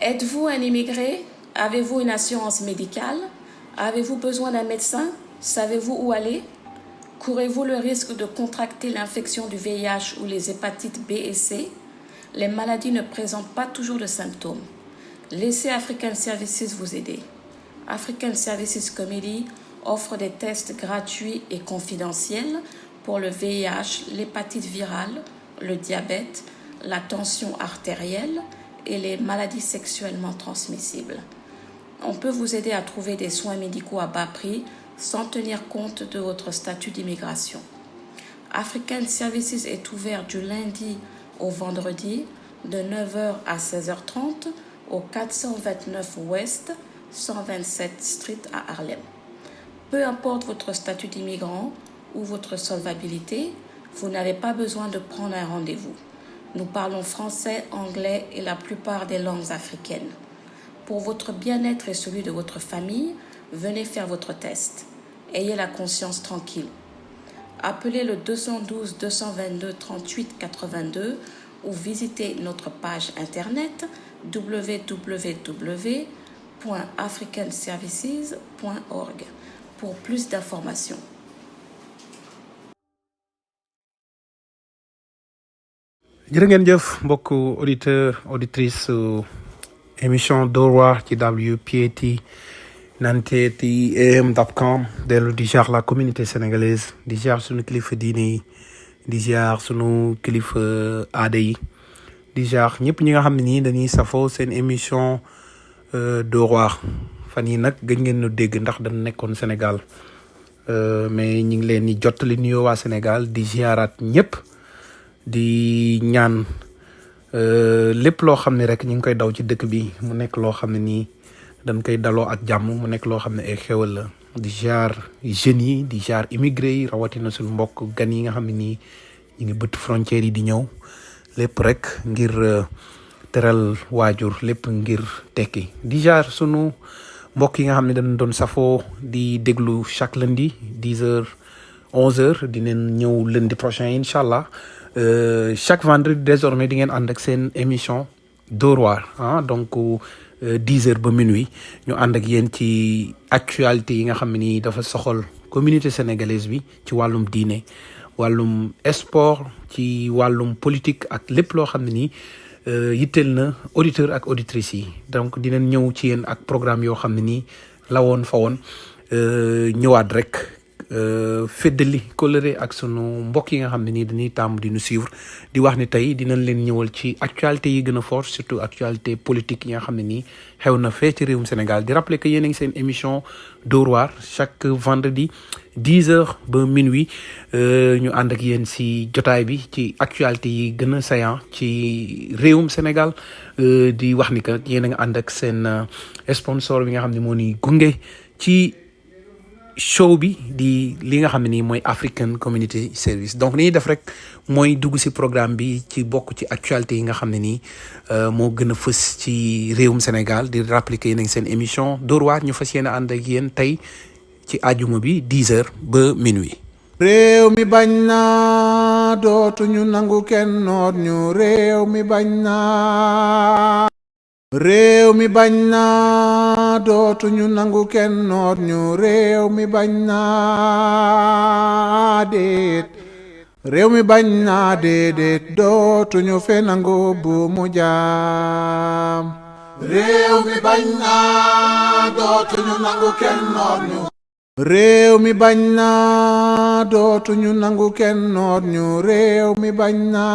Êtes-vous un immigré? Avez-vous une assurance médicale? Avez-vous besoin d'un médecin? Savez-vous où aller? Courez-vous le risque de contracter l'infection du VIH ou les hépatites B et C? Les maladies ne présentent pas toujours de symptômes. Laissez African Services vous aider. African Services Committee offre des tests gratuits et confidentiels pour le VIH, l'hépatite virale, le diabète, la tension artérielle et les maladies sexuellement transmissibles. On peut vous aider à trouver des soins médicaux à bas prix sans tenir compte de votre statut d'immigration. African Services est ouvert du lundi au vendredi de 9h à 16h30 au 429 West 127 Street à Harlem. Peu importe votre statut d'immigrant ou votre solvabilité, vous n'avez pas besoin de prendre un rendez-vous. Nous parlons français, anglais et la plupart des langues africaines. Pour votre bien-être et celui de votre famille, venez faire votre test. Ayez la conscience tranquille. Appelez le 212 222 38 82 ou visitez notre page internet www.africanservices.org pour plus d'informations. jërë ngeen jëf mbokk auditeur auditrice émission Dóor waar ci WPAT 98am.com dellu di jaar la communauté sénégalaise di jaar sunu kilifa diine yi di jaar sunu kilifa aada yi di jaar ñëpp ñi nga xam ne nii dañuy safoo seen émission Dóor waar fan yi nag gëj ngeen ñu dégg ndax dañ nekkoon Sénégal mais ñi ngi leen di jottali nuyoo waa Sénégal di ziaraat ñëpp di ñaan lépp loo xam ne rek ñu ngi koy daw ci dëkk bi mu nekk loo xam ne nii dañ koy daloo ak jàmm mu nekk loo xam ne ay xewal la di jaar jeunes yi di jaar immigré yi rawatina suñu mbokk gan yi nga xam ne nii ñu ngi bëtt frontières yi di ñëw lépp rek ngir teral waajur lépp ngir tekki di jaar sunu mbokk yi nga xam ne dañ doon safoo di déglu chaque lundi 10h 11h dinañ ñëw lundi prochain incha allah chaque vendredi désormais di ngeen ànd ak seen émission Dóor waar donc 10h ba minuit ñu ànd ak yéen ci actualité yi nga xam ne nii dafa soxal communauté sénégalaise bi ci wàllum diine wàllum sport ci wàllum politique ak lépp loo xam ne nii yitteel na auditeur ak auditrices yi donc dinañ ñëw ci yéen ak programme yoo xam ne nii la woon fa woon ñëwaat rek feddali coloré ak sunu mbokk yi nga xam ne nii dañuy tàmm di ñu suivre di wax ni tey dinañ leen ñëwal ci actualité yi gën a fort surtout actualité politique yi nga xam ne nii xew na fee ci réewum Sénégal di rappeler que yéen a ngi seen émission Dóor waar chaque vendredi 10h ba minuit ñu ànd ak yéen si jotaay bi ci actualité yi gën a saillant ci réewum Sénégal di wax ni que yéen a nga ànd ak seen sponsor bi nga xam ne moo ni gunge ci show bi di li nga xam ne nii mooy African Community Service donc li ñuy def rek mooy dugg si programme bi ci bokk ci actualité yi nga xam ne nii moo gën a fës ci réewum Sénégal di rappeler que yéen a ngi seen émission Dóor waar ñu fas yéene ànd ak yéen tey ci àjjuma bi 10h ba minuit. réew mi bañ na dootuñu nangu kenn noot ñu réew mi bañ na réew mi bañ na dootuñu nangu kenn noot ñu réew mi bañ na déet réew mi bañ na déedéet dootuñu fe nangu bu mu jaam réew mi bañ na dootuñu nangu kenn noot ñu réew mi bañ na dootuñu nangu kenn noot ñu réew mi bañ na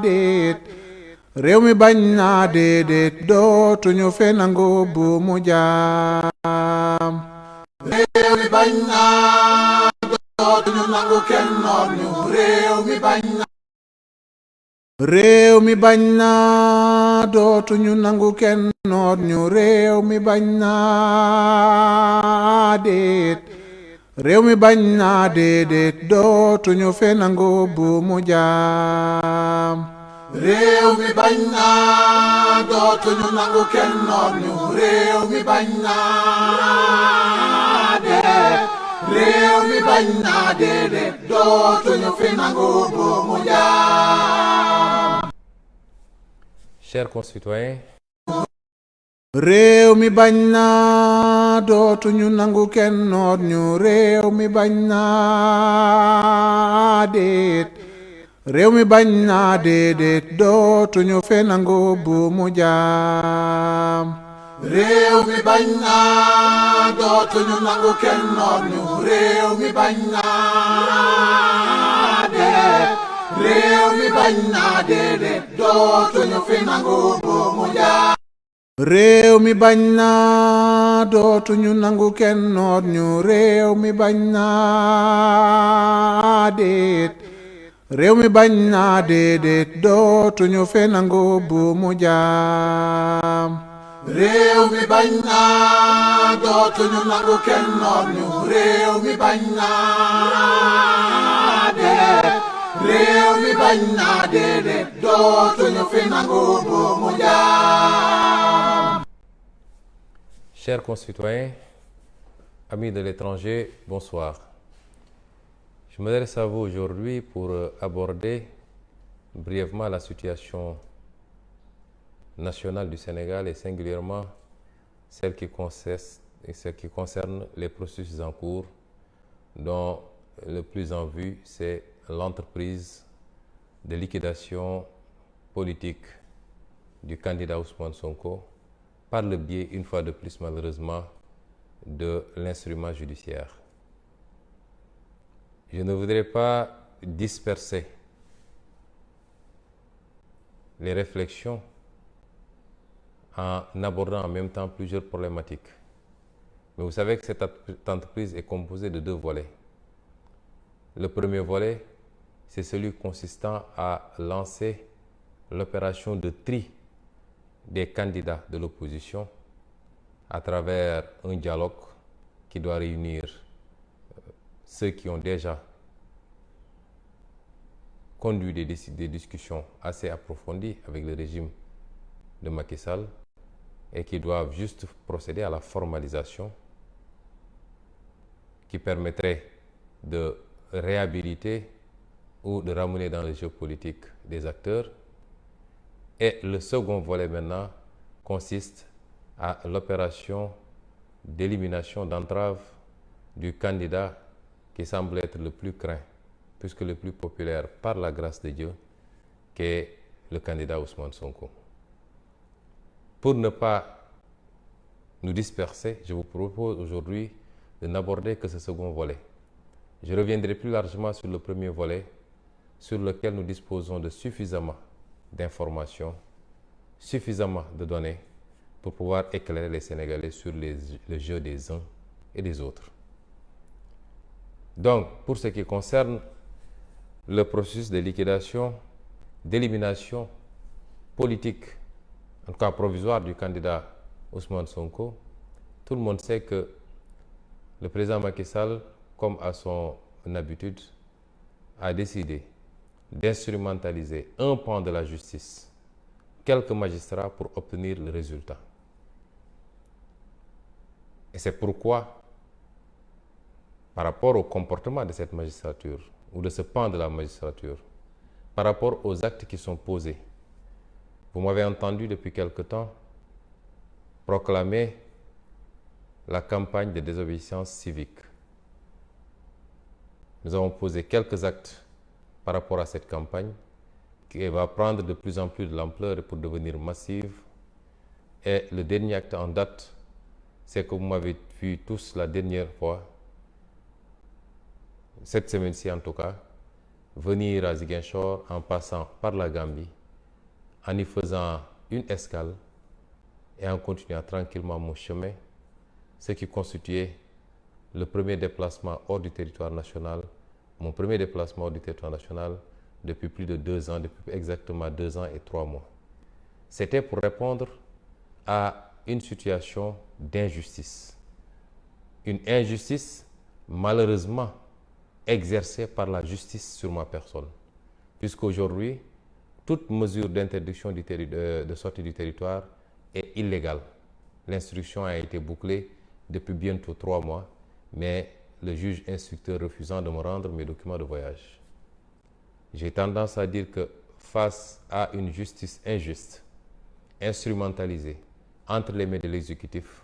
déet réew mi bañ na déedéet dootuñu fe nangu bu mu jaam réew mi bañ na dootuñu nangu kenn noot ñu réew mi bañ na réew mi bañ na dootuñu nangu kenn noot ñu réew mi bañ na déet réew mi bañ na déedéet dootuñu fe nangu bu mu jaam réew mi bañ na dootuñu nangu kenn noot ñu réew mi bañ na déet réew mi bañ na déedéet dootuñu fi nangu bu mu jaam Chers concitoyens, réew mi bañ naa dootuñu nangu kenn noot ñu réew mi bañ naa déet réew mi bañ naa déedéet dootuñu fe nangu bu mu jaam réew mi bañ naa dootuñu nangu kenn noot ñu réew mi bañ naa déet réew mi bañ naa déedéet dootuñu fi nangu bu mu jaam réew mi bañ naa dootuñu nangu kenn noot ñu réew mi bañ naa déet réew mi bañ naa déedéet dootuñu fe nangu bu mu jaam réew mi bañ naa dootuñu nangu kenn noot ñu réew mi bañ naa déet réew mi bañ naa déedéet dootuñu fi nangu bu mu jaam. chers concitoyens, amis de l'étranger, bonsoir. Je m'adresse à vous aujourd'hui pour aborder brièvement la situation nationale du Sénégal et singulièrement celle qui concerne les processus en cours, dont le plus en vue, c'est l'entreprise de liquidation politique du candidat Ousmane Sonko par le biais, une fois de plus malheureusement, de l'instrument judiciaire. Je ne voudrais pas disperser les réflexions en abordant en même temps plusieurs problématiques. Mais vous savez que cette entreprise est composée de deux volets. Le premier volet, c'est celui consistant à lancer l'opération de tri des candidats de l'opposition à travers un dialogue qui doit réunir ceux qui ont déjà conduit des discussions assez approfondies avec le régime de Macky Sall et qui doivent juste procéder à la formalisation qui permettrait de réhabiliter ou de ramener dans le jeu politique des acteurs. Et le second volet maintenant consiste à l'opération d'élimination, d'entrave du candidat qui semble être le plus craint, puisque le plus populaire par la grâce de Dieu, qu'est le candidat Ousmane Sonko. Pour ne pas nous disperser, je vous propose aujourd'hui de n'aborder que ce second volet. Je reviendrai plus largement sur le premier volet, sur lequel nous disposons de suffisamment d'informations, suffisamment de données pour pouvoir éclairer les Sénégalais sur le jeu des uns et des autres. Donc, pour ce qui concerne le processus de liquidation, d'élimination politique, en tout cas provisoire, du candidat Ousmane Sonko, tout le monde sait que le président Macky Sall, comme à son habitude, a décidé d'instrumentaliser un pan de la justice, quelques magistrats, pour obtenir le résultat. Et c'est pourquoi, par rapport au comportement de cette magistrature, ou de ce pan de la magistrature, par rapport aux actes qui sont posés, vous m'avez entendu depuis quelque temps proclamer la campagne de désobéissance civique. Nous avons posé quelques actes par rapport à cette campagne qui va prendre de plus en plus de l'ampleur pour devenir massive. Et le dernier acte en date, c'est que vous m'avez vu tous la dernière fois, cette semaine-ci en tout cas, venir à Ziguinchor en passant par la Gambie, en y faisant une escale et en continuant tranquillement mon chemin, ce qui constituait le premier déplacement hors du territoire national, mon premier déplacement hors du territoire national depuis plus de 2 ans, depuis exactement 2 ans et 3 mois. C'était pour répondre à une situation d'injustice. Une injustice malheureusement exercée par la justice sur ma personne. Puisqu'aujourd'hui, toute mesure d'interdiction de sortie du territoire est illégale. L'instruction a été bouclée depuis bientôt 3 mois, mais le juge instructeur refusant de me rendre mes documents de voyage. J'ai tendance à dire que face à une justice injuste, instrumentalisé entre les mains de l'exécutif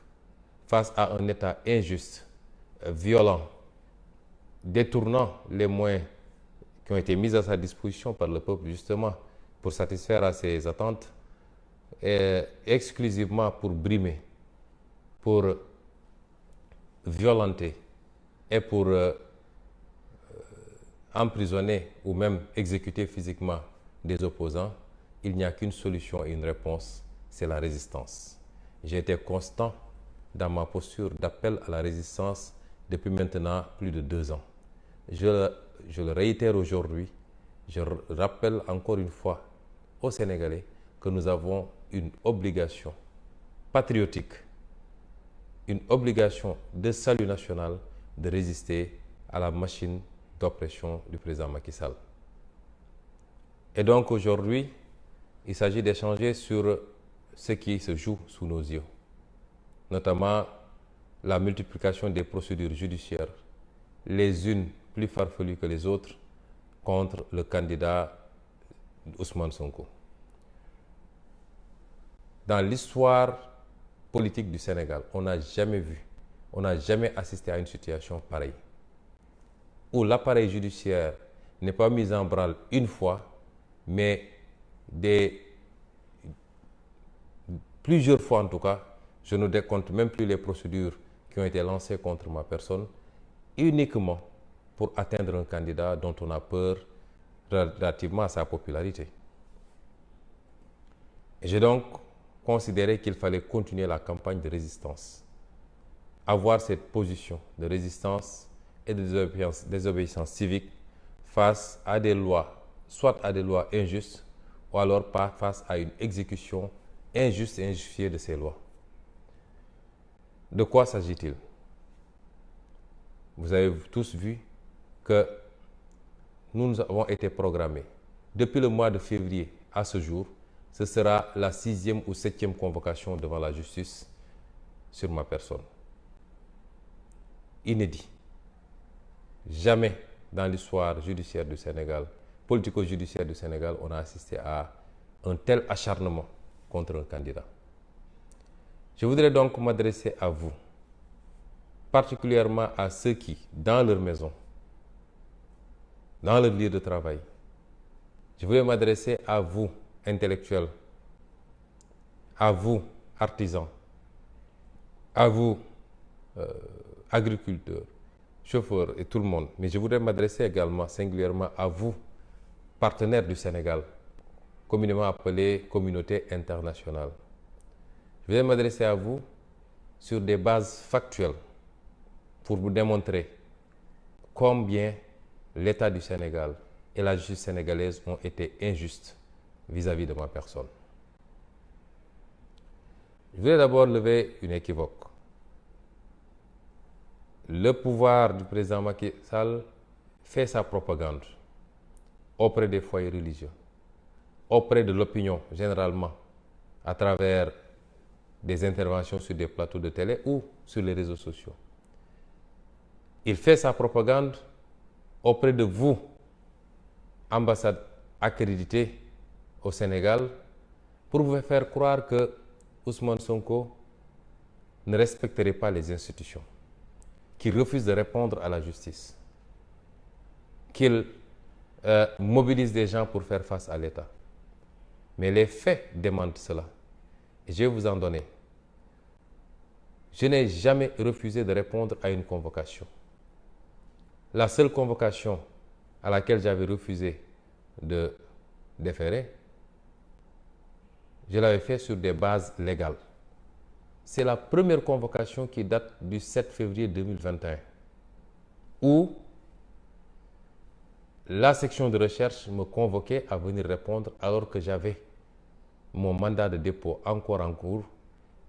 face à un État injuste, violent, détournant les moyens qui ont été mis à sa disposition par le peuple justement pour satisfaire à ses attentes, exclusivement pour brimer, pour violenter et pour emprisonner ou même exécuter physiquement des opposants, il n'y a qu'une solution et une réponse, c'est la résistance. J'ai été constant dans ma posture d'appel à la résistance depuis maintenant plus de 2 ans. Je le réitère aujourd'hui, je rappelle encore une fois aux Sénégalais que nous avons une obligation patriotique, une obligation de salut national de résister à la machine d'oppression du président Macky Sall. Et donc aujourd'hui, il s'agit d'échanger sur ce qui se joue sous nos yeux, notamment la multiplication des procédures judiciaires, les unes plus farfelues que les autres, contre le candidat Ousmane Sonko. Dans l'histoire politique du Sénégal, on n'a jamais vu, on n'a jamais assisté à une situation pareille, où l'appareil judiciaire n'est pas mis en branle une fois, mais plusieurs fois en tout cas. Je ne décompte même plus les procédures qui ont été lancées contre ma personne, uniquement pour atteindre un candidat dont on a peur relativement à sa popularité. Et j'ai donc considéré qu'il fallait continuer la campagne de résistance, avoir cette position de résistance et de désobéissance civique face à des lois, soit à des lois injustes, ou alors pas face à une exécution injuste et injustifiée de ces lois. De quoi s'agit-il? Vous avez tous vu que nous avons été programmés. Depuis le mois de février à ce jour, ce sera la 6e ou 7e convocation devant la justice sur ma personne. Inédit. Jamais dans l'histoire judiciaire du Sénégal, politico-judiciaire du Sénégal, on a assisté à un tel acharnement contre un candidat. Je voudrais donc m'adresser à vous, particulièrement à ceux qui, dans leur maison, dans leur lieu de travail, je voulais m'adresser à vous, intellectuels, à vous, artisans, à vous, agriculteurs, chauffeurs et tout le monde. Mais je voudrais m'adresser également singulièrement à vous, partenaires du Sénégal, communément appelés communauté internationale. Je vais m'adresser à vous sur des bases factuelles pour vous démontrer combien l'État du Sénégal et la justice sénégalaise ont été injustes vis-à-vis de ma personne. Je voulais d'abord lever une équivoque. Le pouvoir du président Macky Sall fait sa propagande auprès des foyers religieux, auprès de l'opinion généralement, à travers des interventions sur des plateaux de télé ou sur les réseaux sociaux. Il fait sa propagande auprès de vous, ambassade accréditée au Sénégal, pour vous faire croire que Ousmane Sonko ne respecterait pas les institutions, qu'il refuse de répondre à la justice, qu'il mobilise des gens pour faire face à l'État. Mais les faits démentent cela. Et je vais vous en donner. Je n'ai jamais refusé de répondre à une convocation. La seule convocation à laquelle j'avais refusé de déférer, je l'avais fait sur des bases légales. C'est la première convocation qui date du 7 février 2021, où la section de recherche me convoquait à venir répondre alors que j'avais mon mandat de dépôt encore en cours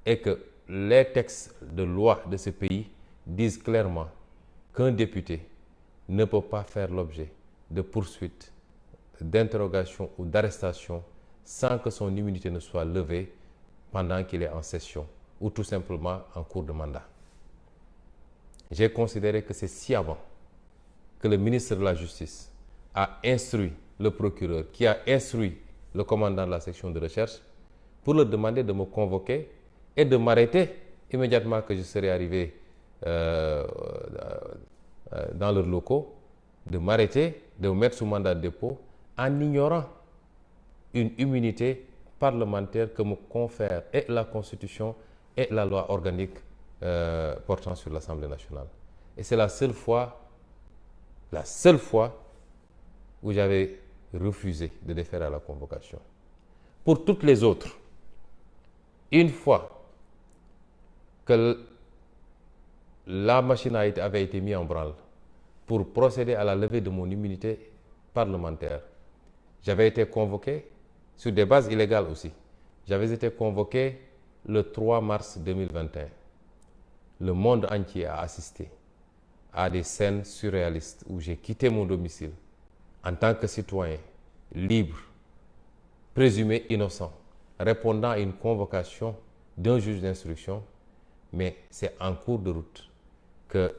et que les textes de loi de ce pays disent clairement qu'un député ne peut pas faire l'objet de poursuites, d'interrogations ou d'arrestations sans que son immunité ne soit levée pendant qu'il est en session ou tout simplement en cours de mandat. J'ai considéré que c'est sciemment que le ministre de la Justice a instruit le procureur, qui a instruit le commandant de la section de recherche, pour leur demander de me convoquer et de m'arrêter immédiatement que je serai arrivé dans leurs locaux, de m'arrêter, de me mettre sous mandat de dépôt en ignorant une immunité parlementaire que me confère et la Constitution et la loi organique portant sur l'Assemblée nationale. Et c'est la seule fois où j'avais refusé de déférer à la convocation. Pour toutes les autres, une fois que la machine avait été mise en branle pour procéder à la levée de mon immunité parlementaire, j'avais été convoqué sur des bases illégales aussi. J'avais été convoqué le 3 mars 2021. Le monde entier a assisté à des scènes surréalistes où j'ai quitté mon domicile en tant que citoyen libre, présumé innocent, répondant à une convocation d'un juge d'instruction, mais c'est en cours de route que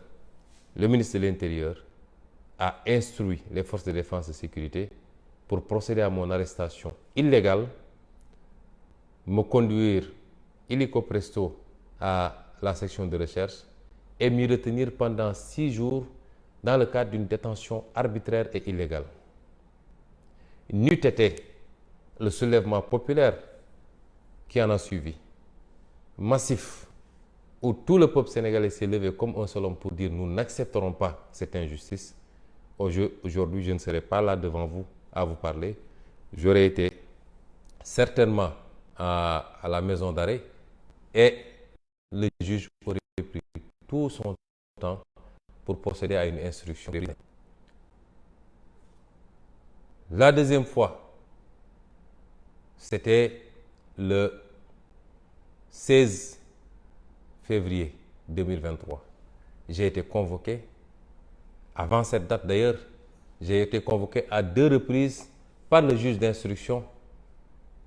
le ministre de l'Intérieur a instruit les forces de défense et de sécurité pour procéder à mon arrestation illégale, me conduire illico presto à la section de recherche et m'y retenir pendant 6 jours dans le cadre d'une détention arbitraire et illégale. N'eût été le soulèvement populaire qui en a suivi, massif, où tout le peuple sénégalais s'est levé comme un seul homme pour dire nous n'accepterons pas cette injustice. Aujourd'hui, je ne serai pas là devant vous à vous parler. J'aurais été certainement à la maison d'arrêt et le juge aurait pris tout son temps pour procéder à une instruction. La deuxième fois, c'était le 16 février 2023. J'ai été convoqué. Avant cette date d'ailleurs, j'ai été convoqué à 2 reprises par le juge d'instruction.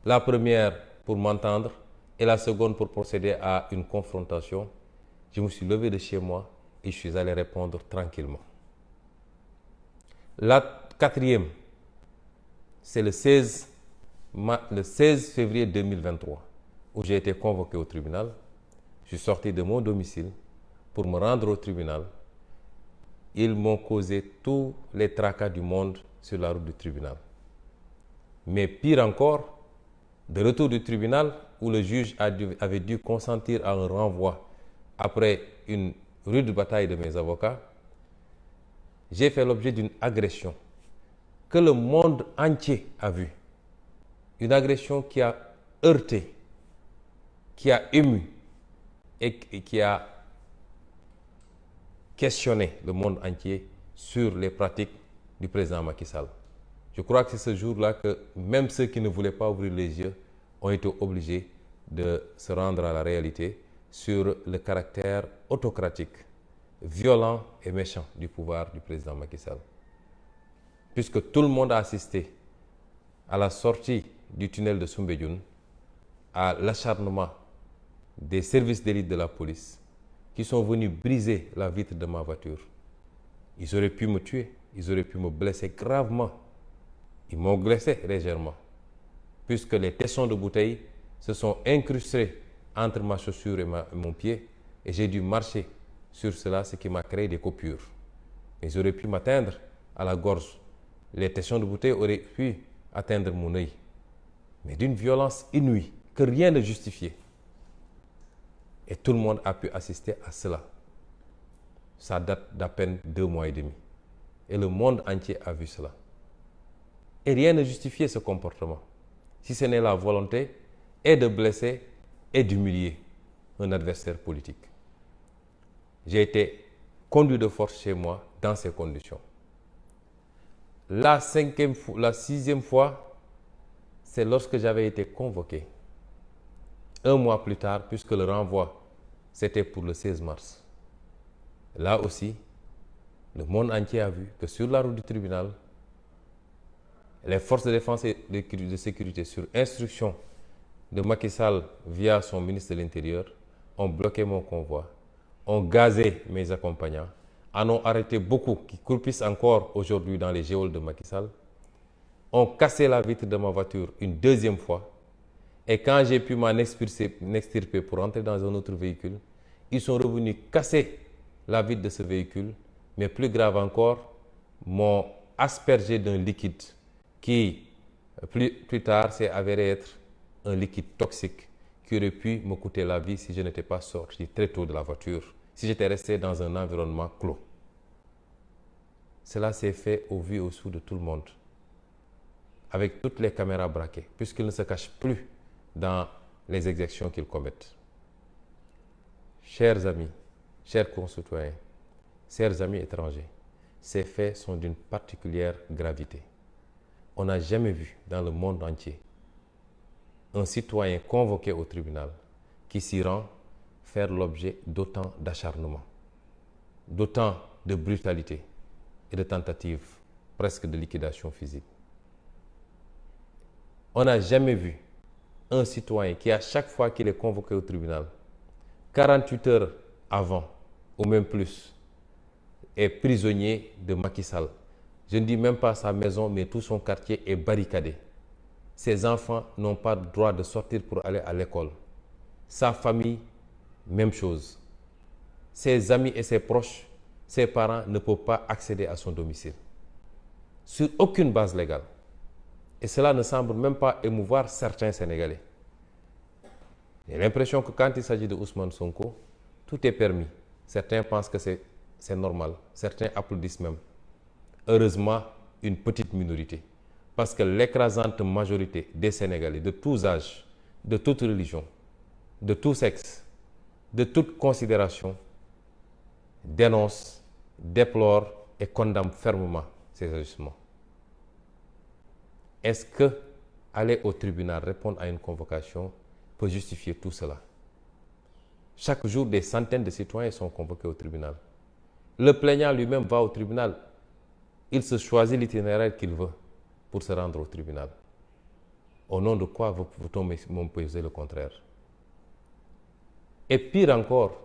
La première pour m'entendre et la seconde pour procéder à une confrontation. Je me suis levé de chez moi et je suis allé répondre tranquillement. La quatrième, c'est le 16 février 2023 où j'ai été convoqué au tribunal. Je suis sorti de mon domicile pour me rendre au tribunal. Ils m'ont causé tous les tracas du monde sur la route du tribunal. Mais pire encore, de retour du tribunal où le juge avait dû consentir à un renvoi après une rude bataille de mes avocats, j'ai fait l'objet d'une agression que le monde entier a vue. Une agression qui a heurté, qui a ému et qui a questionner le monde entier sur les pratiques du président Macky Sall. Je crois que c'est ce jour-là que même ceux qui ne voulaient pas ouvrir les yeux ont été obligés de se rendre à la réalité sur le caractère autocratique, violent et méchant du pouvoir du président Macky Sall. Puisque tout le monde a assisté à la sortie du tunnel de Soumbédioune, à l'acharnement des services d'élite de la police, qui sont venus briser la vitre de ma voiture. Ils auraient pu me tuer, ils auraient pu me blesser gravement. Ils m'ont blessé légèrement, puisque les tessons de bouteilles se sont incrustés entre ma chaussure et mon pied, et j'ai dû marcher sur cela, ce qui m'a créé des coupures. Ils auraient pu m'atteindre à la gorge. Les tessons de bouteilles auraient pu atteindre mon œil, mais d'une violence inouïe que rien ne justifiait. Et tout le monde a pu assister à cela. Ça date d'à peine 2 mois et demi. Et le monde entier a vu cela. Et rien ne justifiait ce comportement, si ce n'est la volonté et de blesser et d'humilier un adversaire politique. J'ai été conduit de force chez moi dans ces conditions. La 6e fois, c'est lorsque j'avais été convoqué. 1 mois plus tard, puisque le renvoi, c'était pour le 16 mars. Là aussi, le monde entier a vu que sur la route du tribunal, les forces de défense et de sécurité, sur instruction de Macky Sall via son ministre de l'Intérieur, ont bloqué mon convoi, ont gazé mes accompagnants, en ont arrêté beaucoup qui croupissent encore aujourd'hui dans les geôles de Macky Sall, ont cassé la vitre de ma voiture une 2e fois Et quand j'ai pu m'en extirper pour entrer dans un autre véhicule, ils sont revenus casser la vitre de ce véhicule, mais plus grave encore, m'ont aspergé d'un liquide qui, plus tard, s'est avéré être un liquide toxique qui aurait pu me coûter la vie si je n'étais pas sorti très tôt de la voiture, si j'étais resté dans un environnement clos. Cela s'est fait au vu et au su de tout le monde, avec toutes les caméras braquées, puisqu'ils ne se cachent plus dans les exactions qu'ils commettent. Chers amis, chers concitoyens, chers amis étrangers, ces faits sont d'une particulière gravité. On n'a jamais vu dans le monde entier un citoyen convoqué au tribunal qui s'y rend faire l'objet d'autant d'acharnement, d'autant de brutalité et de tentatives presque de liquidation physique. On n'a jamais vu un citoyen qui, à chaque fois qu'il est convoqué au tribunal, 48 heures avant, ou même plus, est prisonnier de Macky Sall. Je ne dis même pas sa maison, mais tout son quartier est barricadé. Ses enfants n'ont pas le droit de sortir pour aller à l'école. Sa famille, même chose. Ses amis et ses proches, ses parents ne peuvent pas accéder à son domicile. Sur aucune base légale. Et cela ne semble même pas émouvoir certains Sénégalais. J'ai l'impression que quand il s'agit de Ousmane Sonko, tout est permis. Certains pensent que c'est normal. Certains applaudissent même. Heureusement, une petite minorité. Parce que l'écrasante majorité des Sénégalais, de tous âges, de toute religion, de tout sexe, de toute considération, dénonce, déplore et condamne fermement ces agissements. Est-ce que aller au tribunal répondre à une convocation peut justifier tout cela? Chaque jour, des centaines de citoyens sont convoqués au tribunal. Le plaignant lui-même va au tribunal. Il se choisit l'itinéraire qu'il veut pour se rendre au tribunal. Au nom de quoi vous-on m'opposer le contraire? Et pire encore,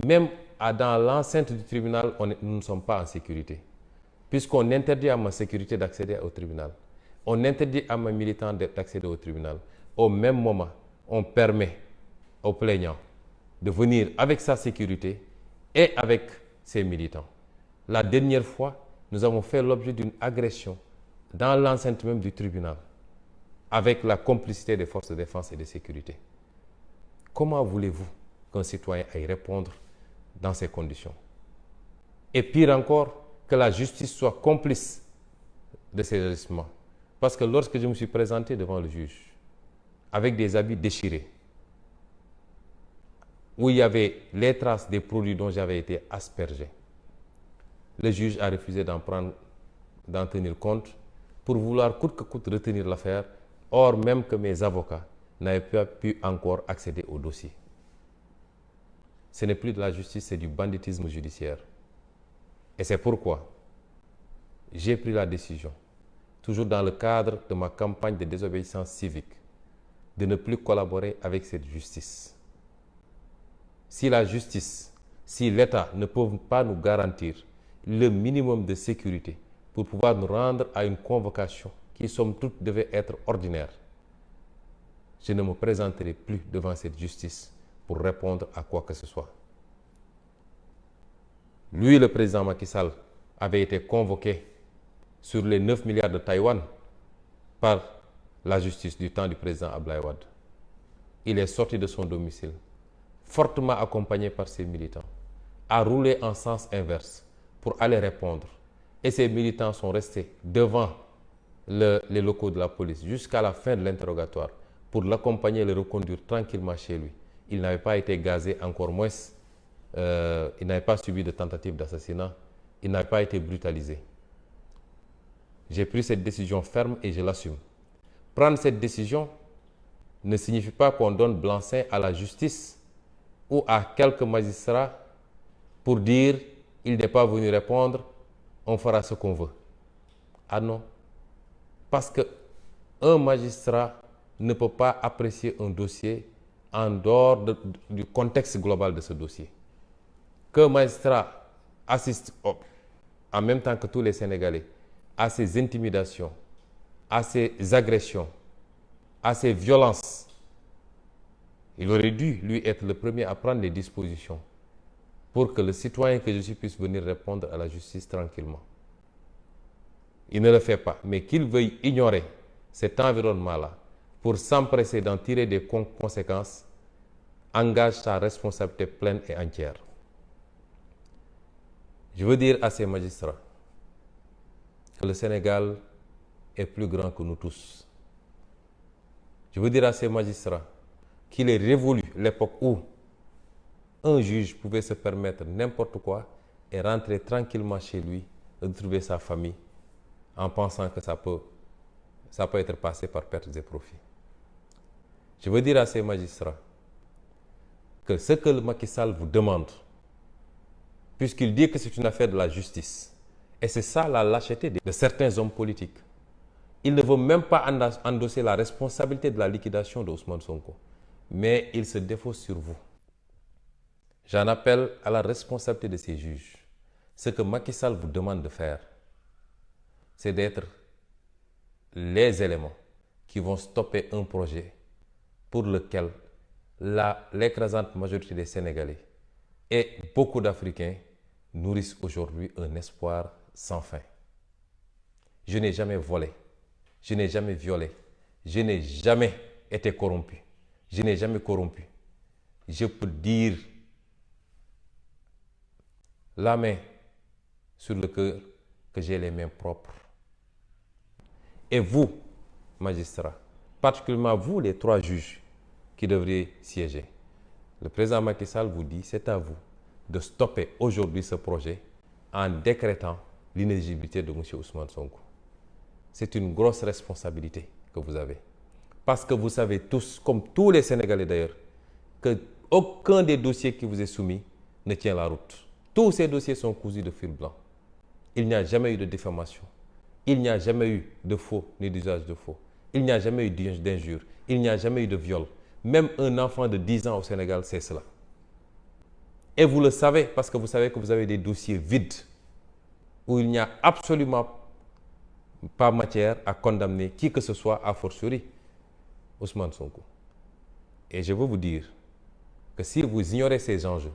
même dans l'enceinte du tribunal, nous ne sommes pas en sécurité. Puisqu'on interdit à ma sécurité d'accéder au tribunal. On interdit à mes militants d'accéder au tribunal. Au même moment, on permet aux plaignants de venir avec sa sécurité et avec ses militants. La dernière fois, nous avons fait l'objet d'une agression dans l'enceinte même du tribunal, avec la complicité des forces de défense et de sécurité. Comment voulez-vous qu'un citoyen aille répondre dans ces conditions? Et pire encore, que la justice soit complice de ces agissements. Parce que lorsque je me suis présenté devant le juge, avec des habits déchirés, où il y avait les traces des produits dont j'avais été aspergé, le juge a refusé d'en tenir compte pour vouloir coûte que coûte retenir l'affaire, or même que mes avocats n'avaient pas pu encore accéder au dossier. Ce n'est plus de la justice, c'est du banditisme judiciaire. Et c'est pourquoi j'ai pris la décision, toujours dans le cadre de ma campagne de désobéissance civique, de ne plus collaborer avec cette justice. Si la justice, si l'État ne peut pas nous garantir le minimum de sécurité pour pouvoir nous rendre à une convocation qui, somme toute, devait être ordinaire, je ne me présenterai plus devant cette justice pour répondre à quoi que ce soit. Lui, le président Macky Sall, avait été convoqué sur les 9 milliards de Taïwan par la justice du temps du président Abdoulaye Wade. Il est sorti de son domicile, fortement accompagné par ses militants, a roulé en sens inverse pour aller répondre. Et ces militants sont restés devant les locaux de la police jusqu'à la fin de l'interrogatoire pour l'accompagner et le reconduire tranquillement chez lui. Il n'avait pas été gazé, encore moins, il n'avait pas subi de tentative d'assassinat, il n'avait pas été brutalisé. J'ai pris cette décision ferme et je l'assume. Prendre cette décision ne signifie pas qu'on donne blanc-seing à la justice ou à quelques magistrats pour dire il n'est pas venu répondre, on fera ce qu'on veut. Ah non. Parce qu'un magistrat ne peut pas apprécier un dossier en dehors du contexte global de ce dossier. Qu'un magistrat assiste en même temps que tous les Sénégalais à ces intimidations, à ces agressions, à ces violences Il aurait dû, lui, être le premier à prendre les dispositions pour que le citoyen que je suis puisse venir répondre à la justice tranquillement. Il ne le fait pas, mais qu'il veuille ignorer cet environnement-là pour s'empresser d'en tirer des conséquences engage sa responsabilité pleine et entière. Je veux dire à ces magistrats que le Sénégal est plus grand que nous tous. Je veux dire à ces magistrats qu'il est révolu l'époque où un juge pouvait se permettre n'importe quoi et rentrer tranquillement chez lui, retrouver sa famille en pensant que ça peut être passé par pertes et profits. Je veux dire à ces magistrats que ce que le Macky Sall vous demande, puisqu'il dit que c'est une affaire de la justice, et c'est ça la lâcheté de certains hommes politiques, il ne veut même pas endosser la responsabilité de la liquidation de Ousmane Sonko, mais il se défausse sur vous. J'en appelle à la responsabilité de ces juges. Ce que Macky Sall vous demande de faire, c'est d'être les éléments qui vont stopper un projet pour lequel l'écrasante majorité des Sénégalais et beaucoup d'Africains nourrissent aujourd'hui un espoir sans fin. Je n'ai jamais volé, je n'ai jamais violé, je n'ai jamais été corrompu, je n'ai jamais corrompu. Je peux dire la main sur le cœur que j'ai les mains propres. Et vous, magistrats, particulièrement vous, les 3 juges qui devraient siéger, le président Macky Sall vous dit, c'est à vous de stopper aujourd'hui ce projet en décrétant l'inéligibilité de M. Ousmane Sonko. C'est une grosse responsabilité que vous avez. Parce que vous savez tous, comme tous les Sénégalais d'ailleurs, qu'aucun des dossiers qui vous est soumis ne tient la route. Tous ces dossiers sont cousus de fil blanc. Il n'y a jamais eu de diffamation. Il n'y a jamais eu de faux ni d'usage de faux. Il n'y a jamais eu d'injure. Il n'y a jamais eu de viol. Même un enfant de 10 ans au Sénégal sait cela. Et vous le savez parce que vous savez que vous avez des dossiers vides où il n'y a absolument pas matière à condamner qui que ce soit, a fortiori Ousmane Sonko. Et je veux vous dire que si vous ignorez ces enjeux,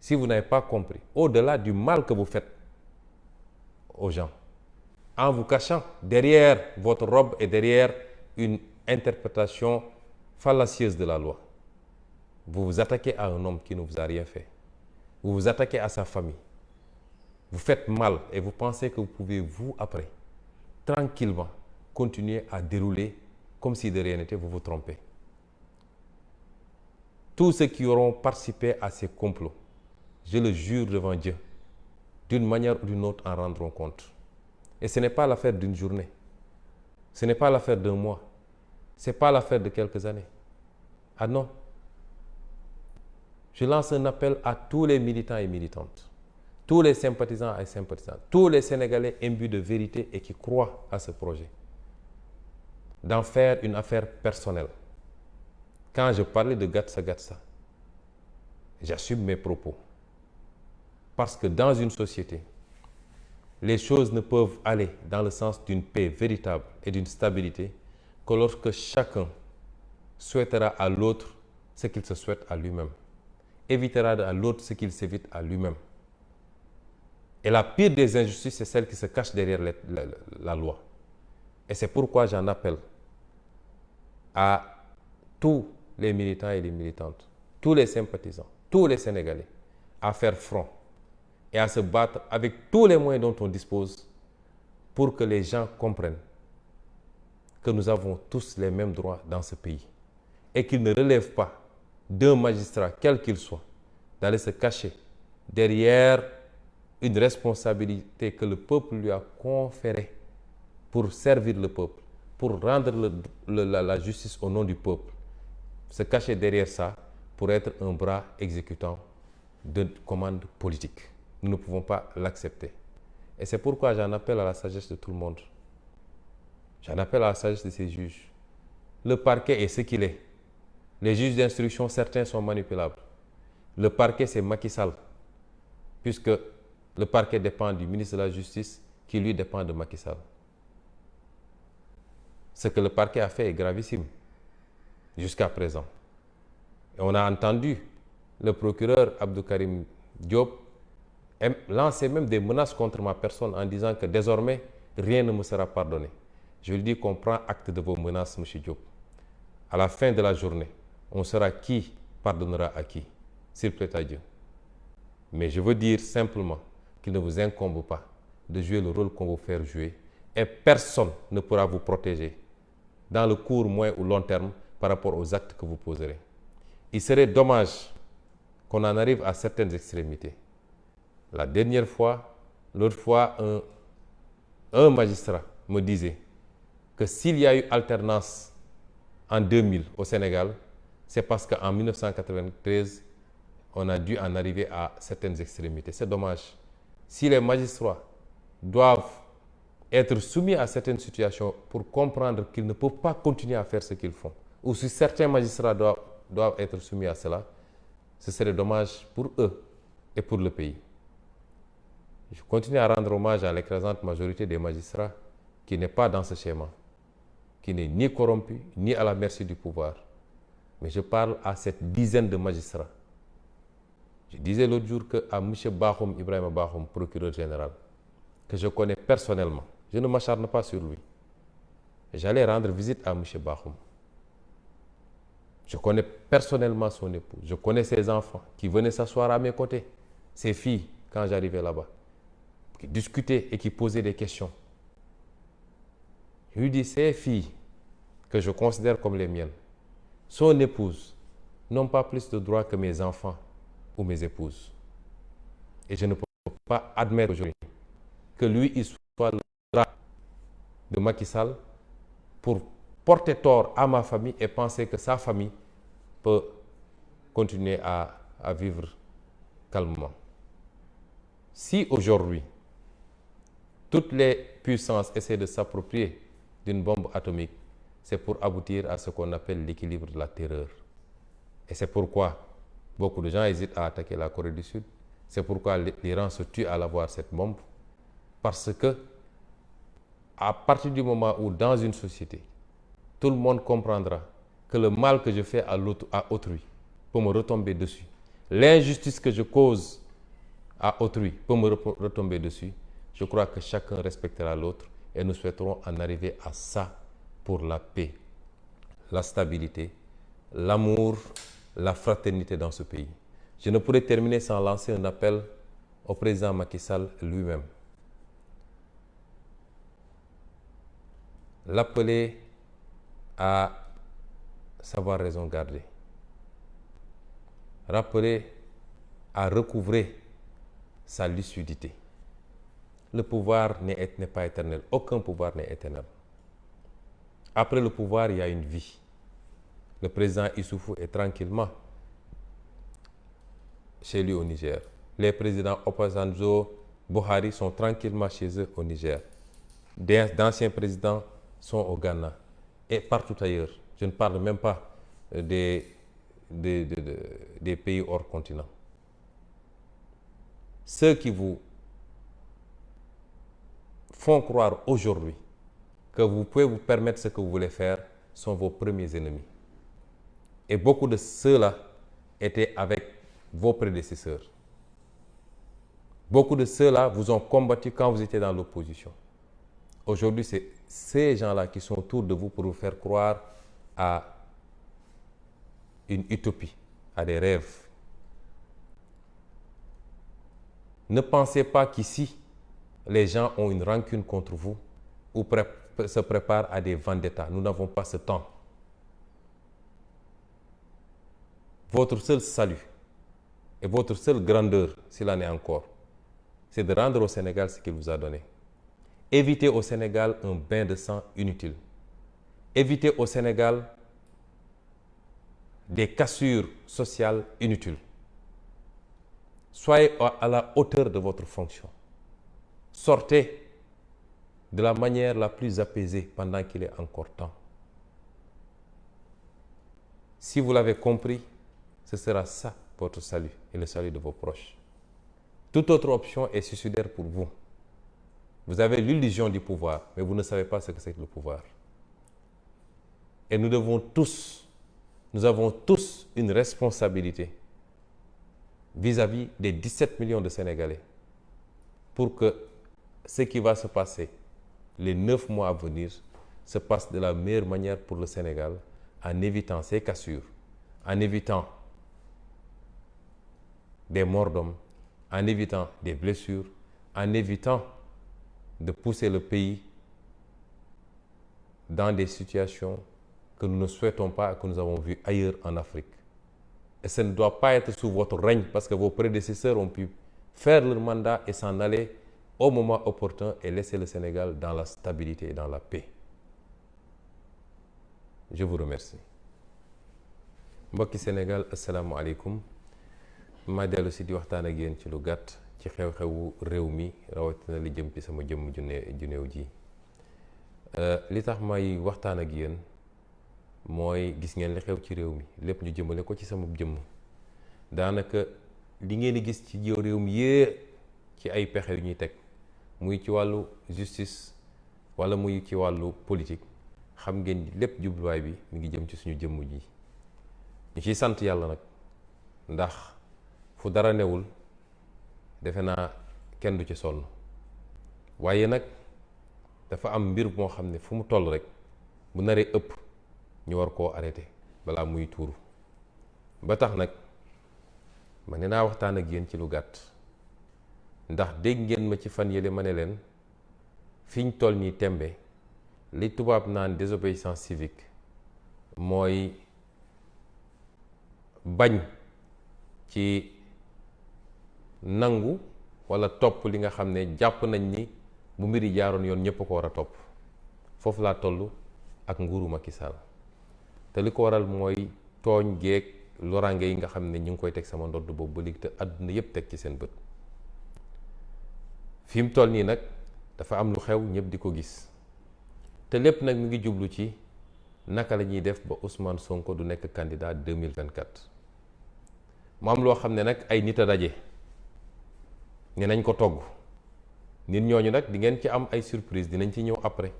si vous n'avez pas compris, au-delà du mal que vous faites aux gens, en vous cachant derrière votre robe et derrière une interprétation fallacieuse de la loi, vous vous attaquez à un homme qui ne vous a rien fait. Vous vous attaquez à sa famille. Vous faites mal et vous pensez que vous pouvez, vous, après, tranquillement, continuer à dérouler comme si de rien n'était, vous vous trompez. Tous ceux qui auront participé à ces complots, je le jure devant Dieu, d'une manière ou d'une autre en rendront compte. Et ce n'est pas l'affaire d'une journée. Ce n'est pas l'affaire d'un mois. Ce n'est pas l'affaire de quelques années. Ah non. Je lance un appel à tous les militants et militantes, tous les sympathisants et sympathisantes, tous les Sénégalais imbus de vérité et qui croient à ce projet, d'en faire une affaire personnelle. Quand je parlais de Gatsa Gatsa, j'assume mes propos. Parce que dans une société, les choses ne peuvent aller dans le sens d'une paix véritable et d'une stabilité que lorsque chacun souhaitera à l'autre ce qu'il se souhaite à lui-même, évitera à l'autre ce qu'il s'évite à lui-même. Et la pire des injustices, c'est celle qui se cache derrière la loi. Et c'est pourquoi j'en appelle à tous les militants et les militantes, tous les sympathisants, tous les Sénégalais, à faire front et à se battre avec tous les moyens dont on dispose pour que les gens comprennent que nous avons tous les mêmes droits dans ce pays et qu'il ne relève pas d'un magistrat, quel qu'il soit, d'aller se cacher derrière une responsabilité que le peuple lui a conférée pour servir le peuple, pour rendre la justice au nom du peuple, se cacher derrière ça pour être un bras exécutant de commandes politiques. Nous ne pouvons pas l'accepter. Et c'est pourquoi j'en appelle à la sagesse de tout le monde. J'en appelle à la sagesse de ces juges. Le parquet est ce qu'il est. Les juges d'instruction, certains sont manipulables. Le parquet, c'est Macky Sall, puisque le parquet dépend du ministre de la Justice, qui lui dépend de Macky Sall. Ce que le parquet a fait est gravissime, jusqu'à présent. Et on a entendu le procureur Abdou Karim Diop lancer même des menaces contre ma personne en disant que désormais, rien ne me sera pardonné. Je lui dis qu'on prend acte de vos menaces, M. Diop. À la fin de la journée, on saura qui pardonnera à qui, s'il plaît à Dieu. Mais je veux dire simplement qu'il ne vous incombe pas de jouer le rôle qu'on vous fait jouer et personne ne pourra vous protéger dans le court, moyen ou long terme par rapport aux actes que vous poserez. Il serait dommage qu'on en arrive à certaines extrémités. La dernière fois, l'autre fois, un magistrat me disait que s'il y a eu alternance en 2000 au Sénégal, c'est parce qu'en 1993, on a dû en arriver à certaines extrémités. C'est dommage. Si les magistrats doivent être soumis à certaines situations pour comprendre qu'ils ne peuvent pas continuer à faire ce qu'ils font, ou si certains magistrats doivent être soumis à cela, ce serait dommage pour eux et pour le pays. Je continue à rendre hommage à l'écrasante majorité des magistrats qui n'est pas dans ce schéma, qui n'est ni corrompu, ni à la merci du pouvoir. Mais je parle à cette dizaine de magistrats. Je disais l'autre jour qu'à M. Bakhoum, Ibrahim Bakhoum, procureur général, que je connais personnellement, je ne m'acharne pas sur lui. J'allais rendre visite à M. Bakhoum. Je connais personnellement son épouse, je connais ses enfants qui venaient s'asseoir à mes côtés, ses filles, quand j'arrivais là-bas, qui discutaient et qui posaient des questions. Je lui dis, ces filles que je considère comme les miennes, son épouse, n'ont pas plus de droits que mes enfants ou mes épouses. Et je ne peux pas admettre aujourd'hui que lui, il soit le drap de Macky Sall pour porter tort à ma famille et penser que sa famille peut continuer à vivre calmement. Si aujourd'hui, toutes les puissances essaient de s'approprier d'une bombe atomique, c'est pour aboutir à ce qu'on appelle l'équilibre de la terreur. Et c'est pourquoi beaucoup de gens hésitent à attaquer la Corée du Sud. C'est pourquoi l'Iran se tue à l'avoir cette bombe. Parce que, à partir du moment où dans une société, tout le monde comprendra que le mal que je fais à autrui peut me retomber dessus. L'injustice que je cause à autrui peut me retomber dessus. Je crois que chacun respectera l'autre et nous souhaiterons en arriver à ça pour la paix, la stabilité, l'amour, la fraternité dans ce pays. Je ne pourrais terminer sans lancer un appel au président Macky Sall lui-même. L'appeler à savoir raison garder. Rappeler à recouvrer sa lucidité. Le pouvoir n'est pas éternel. Aucun pouvoir n'est éternel. Après le pouvoir, il y a une vie. Le président Issoufou est tranquillement chez lui au Niger. Les présidents Obasanjo, Buhari sont tranquillement chez eux au Niger. D'anciens présidents sont au Ghana et partout ailleurs. Je ne parle même pas des pays hors continent. Ceux qui vous font croire aujourd'hui que vous pouvez vous permettre ce que vous voulez faire sont vos premiers ennemis. Et beaucoup de ceux-là étaient avec vos prédécesseurs. Beaucoup de ceux-là vous ont combattu quand vous étiez dans l'opposition. Aujourd'hui, c'est ces gens-là qui sont autour de vous pour vous faire croire à une utopie, à des rêves. Ne pensez pas qu'ici, les gens ont une rancune contre vous ou se préparent à des vendettas. Nous n'avons pas ce temps. Votre seul salut et votre seule grandeur, s'il en est encore, c'est de rendre au Sénégal ce qu'il vous a donné. Évitez au Sénégal un bain de sang inutile. Évitez au Sénégal des cassures sociales inutiles. Soyez à la hauteur de votre fonction. Sortez de la manière la plus apaisée pendant qu'il est encore temps. Si vous l'avez compris, ce sera ça votre salut et le salut de vos proches. Toute autre option est suicidaire pour vous. Vous avez l'illusion du pouvoir, mais vous ne savez pas ce que c'est que le pouvoir. Et nous devons tous nous avons tous une responsabilité vis-à-vis des 17 millions de Sénégalais pour que ce qui va se passer les 9 mois à venir se passe de la meilleure manière pour le Sénégal, en évitant ces cassures, en évitant des morts d'hommes, en évitant des blessures, en évitant de pousser le pays dans des situations que nous ne souhaitons pas et que nous avons vues ailleurs en Afrique. Et ça ne doit pas être sous votre règne, parce que vos prédécesseurs ont pu faire leur mandat et s'en aller au moment opportun et laisser le Sénégal dans la stabilité et dans la paix. Je vous remercie. mbokki Sénégal, assalamu alaikum. ma dellu si di waxtaan ak yéen ci lu gàtt ci xew-xewu réew mi rawatina li jëm ci sama jëmm ju néew ji. li tax may waxtaan ak yéen mooy gis ngeen li xew ci réew mi lépp ñu jëmale ko ci sama jëmm. daanaka li ngeen di gis ci réew mi yee ci ay pexe yu ñuy teg muy ci wàllu justice wala muy ci wàllu politique xam ngeen ni lépp jubluwaay bi mi ngi jëm ci suñu jëmm ji. ñu ciy sant yàlla nag ndax fu dara newul defe naa kenn du ci sonn waaye nag dafa am mbir moo xam ne fu mu toll rek bu naree ëpp ñu war koo arrêté balaa muy tuuru. ba tax nag ma ne naa waxtaan ak yéen ci lu gàtt ndax dégg ngeen ma ci fan yële ma ne leen fiñ toll nii tembe li tubaab naan désobéissance civique mooy bañ ci nangu wala topp li nga xam ne jàpp nañ ni bu mbir yi jaaroon yoon ñëpp ko war a topp. foofu laa toll ak nguuru Macky Sall te li ko waral mooy tooñ geeg loraange yi nga xam ne ñu ngi koy teg sama ndodd boobu ba léegi te àdduna yëpp teg ci seen bët. fi mu toll nii nag dafa am lu xew ñëpp di ko gis te lépp nag mi ngi jublu ci naka la ñuy def ba Ousmane Sonko du nekk candidat 2024. mu am loo xam ne nag ay nit a daje ne nañ ko togg nit ñooñu nag di ngeen ci am ay surprise dinañ ci ñëw après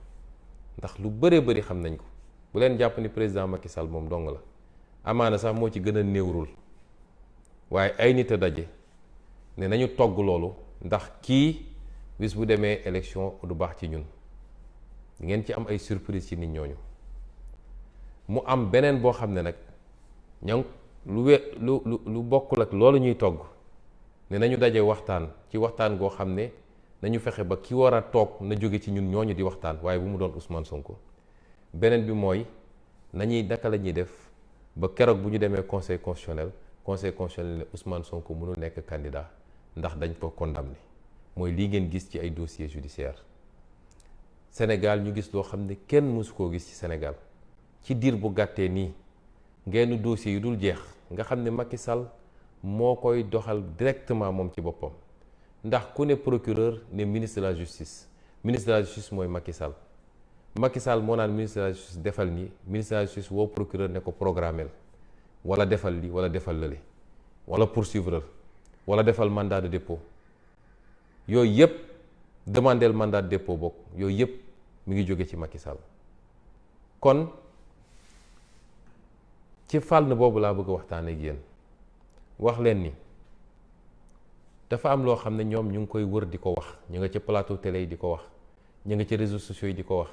ndax lu bëree bëri xam nañ ko. bu leen jàpp ni président Macky Sall moom dong la amaana sax moo ci gën a néewrul waaye ay nit a daje ne nañu togg loolu ndax kii bis bu demee élection du baax ci ñun. di ngeen ci am ay surprise ci nit ñooñu. mu am beneen boo xam ne nag ña lu bokkul ak loolu ñuy togg ne nañu daje waxtaan ci waxtaan goo xam ne nañu fexe ba ki war a toog na jóge ci ñun ñooñu di waxtaan waaye bu mu doon Ousmane Sonko. beneen bi mooy nañuy naka la ñuy def ba keroog bu ñu demee conseil constitutionnel ne Ousmane Sonko mënul nekk candidat ndax dañ ko condamné mooy lii ngeen gis ci ay dossier judiciaire. Sénégal ñu gis loo xam ne kenn mësu koo gis ci Sénégal ci diir bu gàttee nii ngeen dossier yu dul jeex nga xam ne Macky Sall moo koy doxal directement moom ci boppam ndax ku ne procureur ne ministre de la justice mooy Macky Sall. Macky Sall moo naan ministre de la justice defal nii ministre de la justice woo procureur ne ko programmel wala defal li wala defal lële wala poursuivre wala defal mandat de dépôt yooyu yëpp demandeel mandat de dépôt bokk yooyu yëpp mi ngi jóge ci Macky Sall. kon ci fànn boobu laa bëgg a waxtaan ak yéen wax leen ni dafa am loo xam ne ñoom ñu ngi koy wër di ko wax ñu nga ci plateau télé yi di ko wax ñu nga ci réseaux sociaux yi di ko wax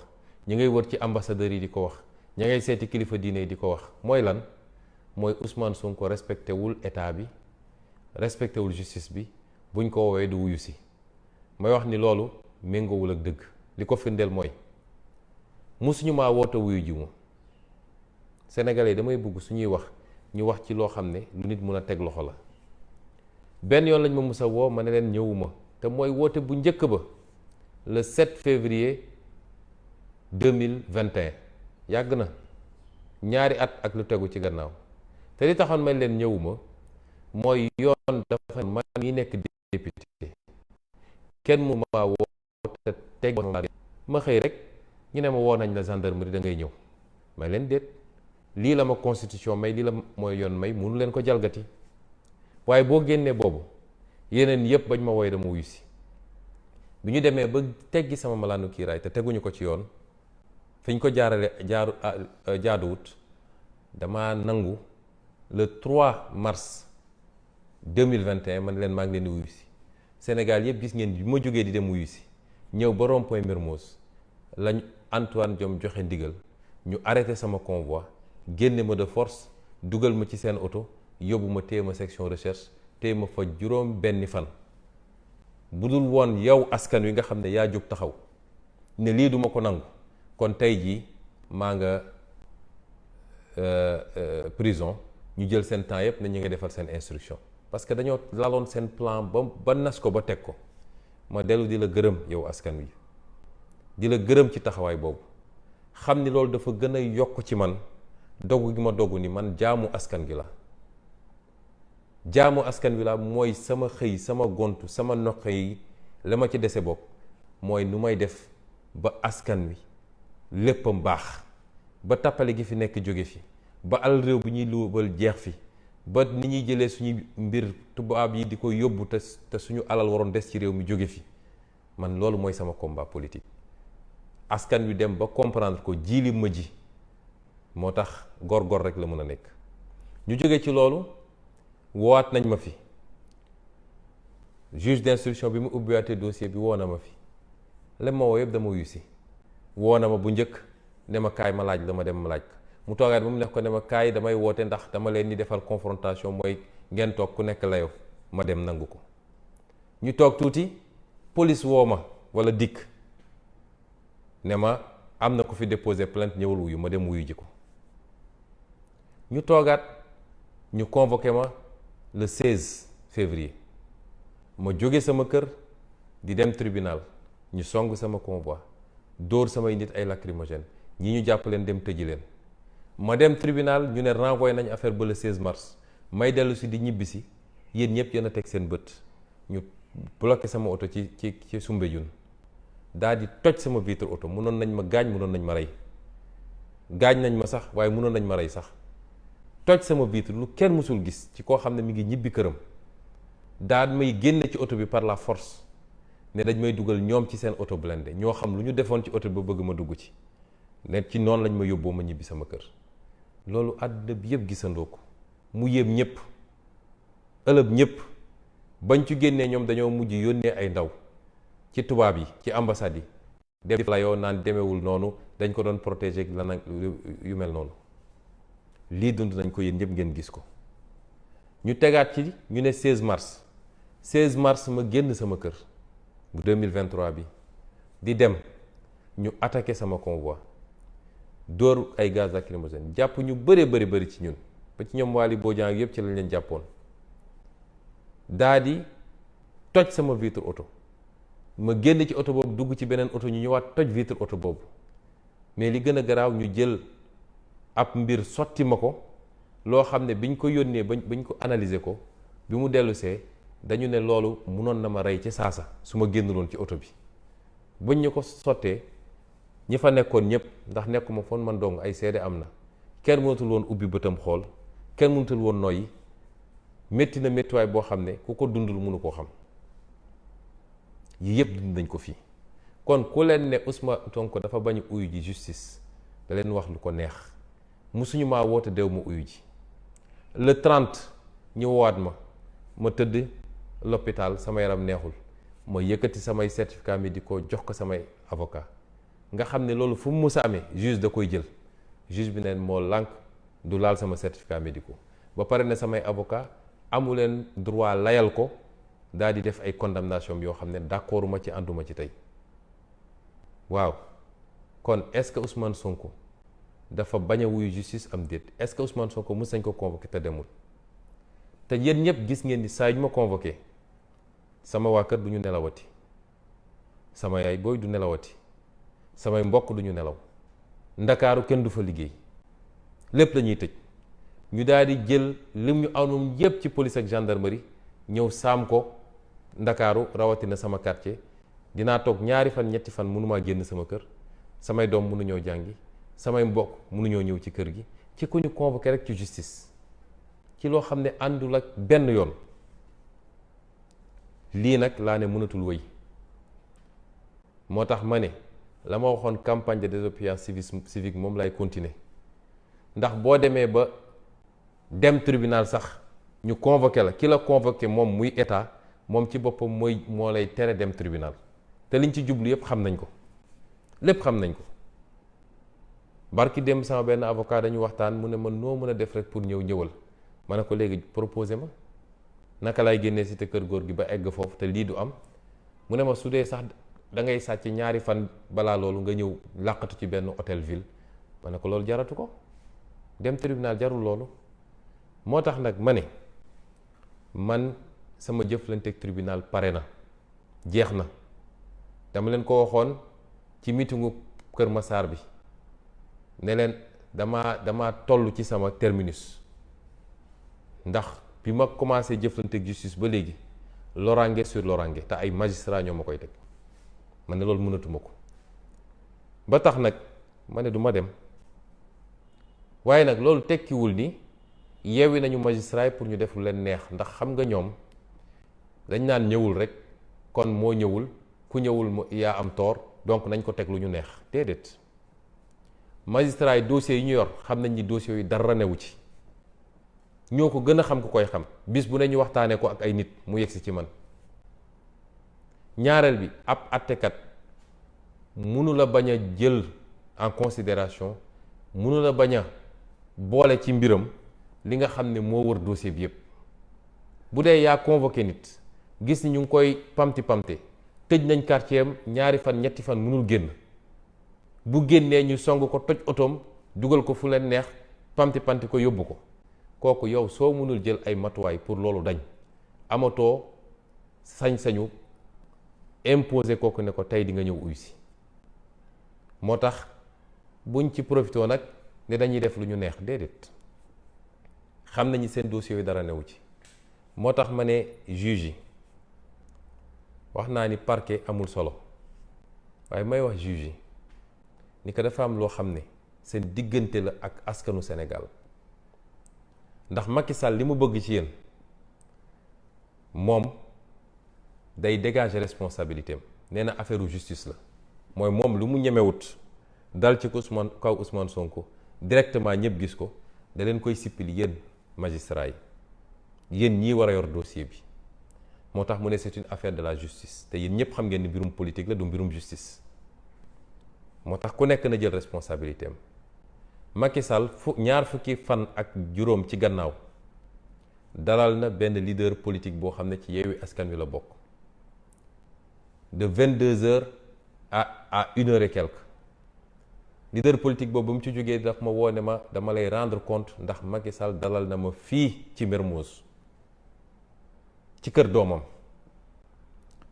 ñu ngay wër ci ambassadeurs yi di ko wax ñu ngay seeti kilifa diine yi di ko wax mooy lan mooy Ousmane Sonko respecté wul état bi respecté wul justice bi buñ ko woowee du wuyu si. may wax ni loolu méngoowul ak dëgg li ko firndeel mooy musuñu maa woote wuyu ji ma sénégalais yi damay bëgg suñuy wax ñu wax ci loo xam ne lu nit mun a teg loxo la. benn yoon lañ ma mus a woo ma ne leen ñëwuma te mooy woote bu njëkk ba le 7 février 2021 yàgg na ñaari at ak lu tegu ci gannaaw te li taxoon may leen ñëwuma mooy yoon dafa man ngi nekk député kenn mu ma woo te teg ma xëy rek ñu ne ma woo nañ la gendarmerie da ngay ñëw may leen déet lii la ma constitution may lii la mooy yoon may munu leen ko jalgati waaye boo génnee boobu yeneen yëpp bañ ma woy dama wuyu si bi ñu demee ba teggi sama malaanu kiiraay te teguñu ko ci yoon fi ñu ko jaaduwut dama nangu le 3 mars 2021 man leen maa ngi leen di wuyu si Sénégal yëpp gis ngeen bi ma jógee di dem wuyu si ñëw ba rond-point Mermoz lañ Antoine Diome joxe ndigal ñu arrêté sama convoi génne ma de force dugal ma ci seen oto yóbbu ma téye ma section recherche téye ma fa juróom benni fan bu dul woon yow askan wi nga xam ne yaa jóg taxaw ne lii duma ko nangu kon tey jii maa nga prison ñu jël seen temps yëpp ne ñu ngi defar seen instruction parce que dañoo laloon seen plan ba nas ko ba teg ko ma dellu di la gërëm yow askan wi di la gërëm ci taxawaay boobu xam ni loolu dafa gën a yokk ci man dogu gi ma dogu ni man jaamu askan gi la jaamu askan wi la mooy sama xëy sama gontu sama noq yi la ma ci dese bokk mooy nu may def ba askan wi léppam baax ba tappale gi fi nekk jóge fi ba alal réew bi ñuy luubal jeex fi ba ni ñuy jëlee suñu mbir tubaab yi di ko yóbbu te suñu alal waroon des ci réew mi jóge fi man loolu mooy sama combat politique askan wi dem ba comprendre ko jiili ma ji moo tax góor-góor rek la mën a nekk ñu jóge ci loolu woowaat nañ ma fi juge d'instruction bi mu ubbiwaatee dossier bi woo na ma fi lem ma woo yëpp dama wuyu si woo na ma bu njëkk ne ma kaay ma laaj la ma dem ma laaj ko mu toogaat ba mu nekk ko ne ma kaay damay woote ndax dama leen di defal confrontation mooy ngeen toog ku nekk layoo ma dem nangu ko ñu toog tuuti police woo ma wala dikk ne ma am na ko fi déposé plainte ñëwul wuyu ma dem wuyu ji ko ñu toogaat ñu convoqué ma le 16 février ma jóge sama kër di dem tribunal ñu song sama convoi dóor samay nit ay lacrymogène ñi ñu jàpp leen dem tëji leen ma dem tribunal ñu ne renvoyé nañ affaire ba le 16 mars may dellu si di ñibbi si yéen ñëpp yéen a teg seen bët ñu bloqué sama oto ci Soumbédioune daal di toj sama vitre oto mënoon nañ ma gaañ mënoon nañ ma rey gaañ nañ ma sax waaye mënoon nañ ma rey sax toj sama vitre lu kenn mësul gis ci koo xam ne mi ngi ñibbi këram daal may génne ci oto bi par la force ne dañ may dugal ñoom ci seen oto blindé ñoo xam lu ñu defoon ci oto bi ba bëgg ma dugg ci ne ci noonu lañ ma yóbboo ma ñibbi sama kër loolu àdduna bi yëpp gisandoo ko mu yéem ñëpp ëlëb ñëpp bañ ci génnee ñoom dañoo mujj yónnee ay ndaw ci tubaab yi ci ambassade yi def la yoo naan demewul noonu dañ ko doon protéger la nag yu mel noonu lii dund nañ ko yéen ñëpp ngeen gis ko ñu tegaat ci ñu ne 16 mars ma génn sama kër bu 2023 bi di dem ñu attaqué sama convoi dóor ay gaz lacrymogène jàpp ñu bëri ci ñun ba ci ñoom Waly Bodian yëpp ci lañ leen jàppoon daa di toj sama vitre oto ma génn ci oto boobu dugg ci beneen oto ñu ñëwaat toj vitre oto boobu mais li gën a garaaw ñu jël ab mbir sotti ma ko loo xam ne biñ ko yónnee bañ ko analyser ko bi mu dellusee dañu ne loolu munoon na ma rey ci saasa su ma génnuloon ci oto bi bañ ñu ko sottee ñi fa nekkoon ñëpp ndax nekkuma foon man dong ay seede am na kenn mënatul woon ubbi bëtam xool kenn mënatul woon noyyi métti na méttiwaay boo xam ne ku ko dundul mënu koo xam yii yëpp dund nañ ko fii kon ku leen ne Ousmane Sonko dafa bañ uyu ji justice da leen wax lu ko neex musuñu maa woote dew ma uyu ji le 30 ñu woowaat ma tëdd l'hôpital sama yaram neexul ma yëkkati samay certificat médicaux jox ko samay avocat nga xam ne loolu fu mu mus a amee juge da koy jël juge bi neen moo lànk du laal sama certificat médicaux ba pare ne samay avocat amu leen droit layal ko daal di def ay condamnation yoo xam ne d'accorduma ci ànduma ci tey waaw kon est-ce que Ousmane Sonko dafa bañ a wuyu justice am déet est-ce que Ousmane Sonko mës nañ ko convoqué te demul te yéen ñëpp gis ngeen ni saa yu ma convoqué sama waa kër du ñu nelawati sama yaay booy du nelawati samay mbokk du ñu nelaw ndakaaru kenn du fa liggéey lépp la ñuy tëj ñu daal di jël lim ñu amoon yépp ci police ak gendarmerie ñëw saam ko ndakaaru rawatina sama quartier dinaa toog ñaari fan ñetti fan mënumaa génn sama kër samay doom mënuñoo jàngi samay mbokk mënuñoo ñëw ci kër gi ci ku ñu convoqué rek ci justice ci loo xam ne àndul ak benn yoon lii nag laa ne mënatul wëy moo tax ma ne la ma waxoon campagne de désobéissance civique moom lay continuer ndax boo demee ba dem tribunal sax ñu convoqué la ki la convoqué moom muy état moom ci boppam moo lay tere dem tribunal te liñ ci jublu yépp xam nañ ko lépp xam nañ ko. barki dem sama benn avocat dañu waxtaan mu ne ma noo mën a def rek pour ñëwal ma ne ko léegi proposé ma naka laay génnee cité kër góor gi ba egg foofu te lii du am mu ne ma su dee sax da ngay sàcc ñaari fan balaa loolu nga ñëw làqatu ci benn hôtel ville ma ne ko loolu jaratu ko dem tribunal jarul loolu. moo tax nag ma ne man sama jëflanteeg tribunal pare na jeex na dama leen ko waxoon ci meetingu Kër Massar bi ne leen dama toll ci sama terminus ndax bi ma commencé jëflanteeg justice ba léegi loraange sur loraange te ay magistrat ñoo ma koy teg ma ne loolu mënatuma ko ba tax nag ma ne du ma dem waaye nag loolu tekkiwul ni yeewi nañu magistrat pour ñu def lu leen neex ndax xam nga ñoom dañ naan ñëwul rek kon moo ñëwul ku ñëwul yaa am tort donc nañ ko teg lu ñu neex déedéet magistrat yi dossiers yi ñu yor xam nañ ni dossiers yu dara newu ci ñoo ko gën a xam ku koy xam bis bu ne ñu waxtaanee ko ak ay nit mu yegsi ci man. ñaareel bi ab àttekat mënu la bañ a jël en considération mënu la bañ a boole ci mbiram li nga xam ne moo wër dossier bi yépp bu dee yaa convoqué nit gis ni ñu ngi koy pamti tëj nañ quartier am ñaari fan ñetti fan mënul génn bu génnee ñu song ko toj otoom dugal ko fu leen neex pamti ko yóbbu ko kooku yow soo mënul jël ay matuwaay pour loolu dañ amatoo sañ-sañu imposer kooku ne ko tey di nga ñëw uy si moo tax buñ ci profité nag ne dañuy def lu ñu neex déedéet xam nañu seen dossier yi dara newu ci moo tax ma ne juge yi wax naa ni parquet amul solo waaye may wax juge yi ni ko dafa am loo xam ne seen diggante la ak askanu Sénégal ndax Macky Sall li mu bëgg ci yéen moom day dégager responsabilité am nee na affaire justice la mooy moom lu mu ñemewut dal ci kaw Ousmane Sonko directement ñëpp gis ko da leen koy sippili yéen magistrat yi yéen ñii war a yor dossier bi moo tax mu ne c'est une affaire de la justice te yéen ñëpp xam ngeen ni mbirum politique la du mbirum justice moo tax ku nekk na jël responsabilité am Macky Sall ñaar fukki fan ak juróom ci gannaaw dalal na benn leader politique boo xam ne ci Yewwi Askan Wi la bokk de 22h à 1h et quelques leader politique boobu ba mu ci jógee daf ma woo ne ma dama lay rendre compte ndax Macky Sall dalal na ma fii ci Mermoz ci kër doomam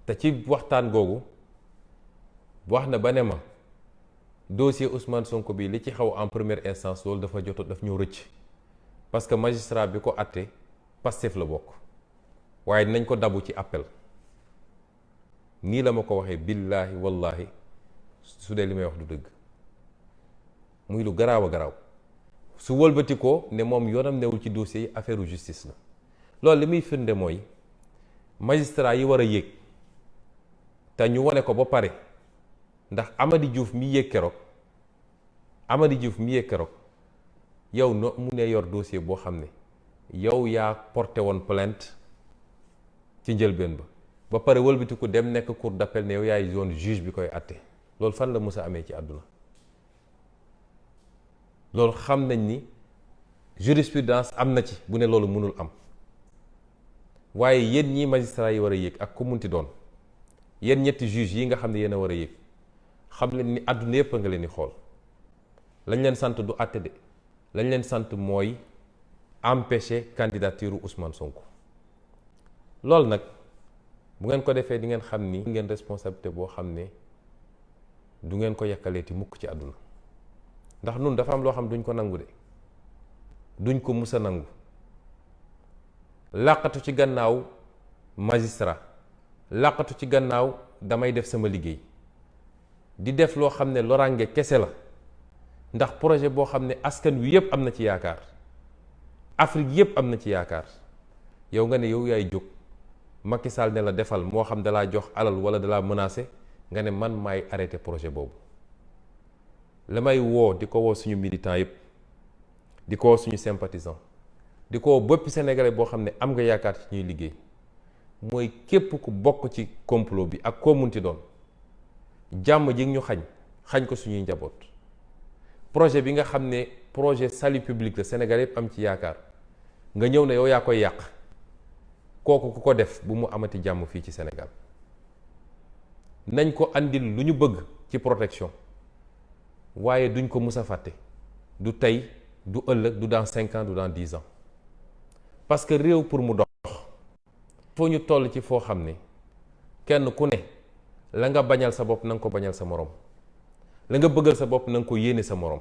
te ci waxtaan googu wax na ba ne ma dossier Ousmane Sonko bi li ci xaw en première instance loolu daf ñëw rëcc parce que magistrat bi ko àtte Pastef la bokk waaye dinañ ko dabu ci appel nii la ma ko waxee billaahi wallaahi su dee li may wax du dëgg muy lu garaaw a garaaw su wëlbati ko ne moom yoonam newul ci dossier yi affaire justice la loolu li muy firnde mooy magistrat yi war a yéeg te ñu wane ko ba pare ndax Amady Diouf mi yéeg keroog yow no mu ne yor dossier boo xam ne yow yaa porté woon plainte ci njëlbeen ba pare wëlbati ko dem nekk cour d'appel ne yow yaay zone juge bi koy àtte loolu fan la mës a amee ci àdduna loolu xam nañ ni jurisprudence am na ci bu ne loolu mënul am waaye yéen ñii magistrat yi war a yéeg ak ku munti doon yéen ñetti juge yi nga xam ne yéen a war a yéeg xam leen ni àdduna yépp a nga leen di xool lañ leen sant du àtte de lañ leen sant mooy empêcher candidature Ousmane Sonko loolu nag bu ngeen ko defee di ngeen xam ni ngeen responsabilité boo xam ne du ngeen ko yakkaleeti mukk ci àdduna ndax nun dafa am loo xam duñ ko nangu de duñ ko mus a nangu làqatu ci gannaaw magistrat làqatu ci gannaaw damay def sama liggéey di def loo xam ne loraange kese la ndax projet boo xam ne askan wi yépp am na ci yaakaar Afrique yépp am na ci yaakaar yow nga ne yow yaay jóg Macky Sall ne la defal moo xam dalaa jox alal wala dalaa menacé nga ne man maay arrêté projet boobu la may woo di ko woo suñu militant yépp di ko suñu sympathisant di ko bopp sénégalais boo xam ne am nga yaakaar ci ñuy liggéey mooy képp ku bokk ci complot bi ak koo munti doon jàmm ji ñu xañ ko suñuy njaboot projet bi nga xam ne projet salut public la Sénégal yëpp am ci yaakaar nga ñëw ne yow yaa koy yàq kooku ku ko def bu mu amati jàmm fii ci Sénégal nañ ko andil lu ñu bëgg ci protection waaye duñ ko mus a fàtte du tey du ëllëg du dans 5 ans du dans 10 ans parce que réew pour mu dox foo ñu toll ci foo xam ne kenn ku ne la nga bañal sa bopp na nga ko bañal sa morom la nga bëggal sa bopp na nga ko yéene sa morom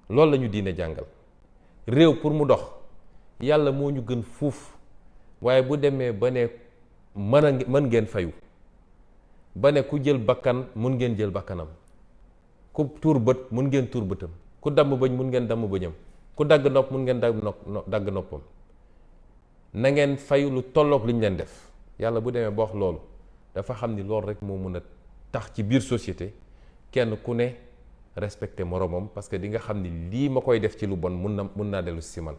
loolu la ñu diine jàngal réew pour mu dox yàlla moo ñu gën fuuf waaye bu demee ba ne mën ngeen fayu ba ne ku jël bakkan mun ngeen jël bakkanam ku tuur bët mun ngeen tuur bëtam ku damm bëñ mun ngeen damm bëñam ku dagg nopp mun ngeen dagg noppam na ngeen fayu lu tolloog li ñu leen def yàlla bu demee ba wax loolu dafa xam ni loolu rek moo mun a tax ci biir société kenn ku ne respecté moromam parce que di nga xam ni lii ma koy def ci lu bon mun naa dellu si man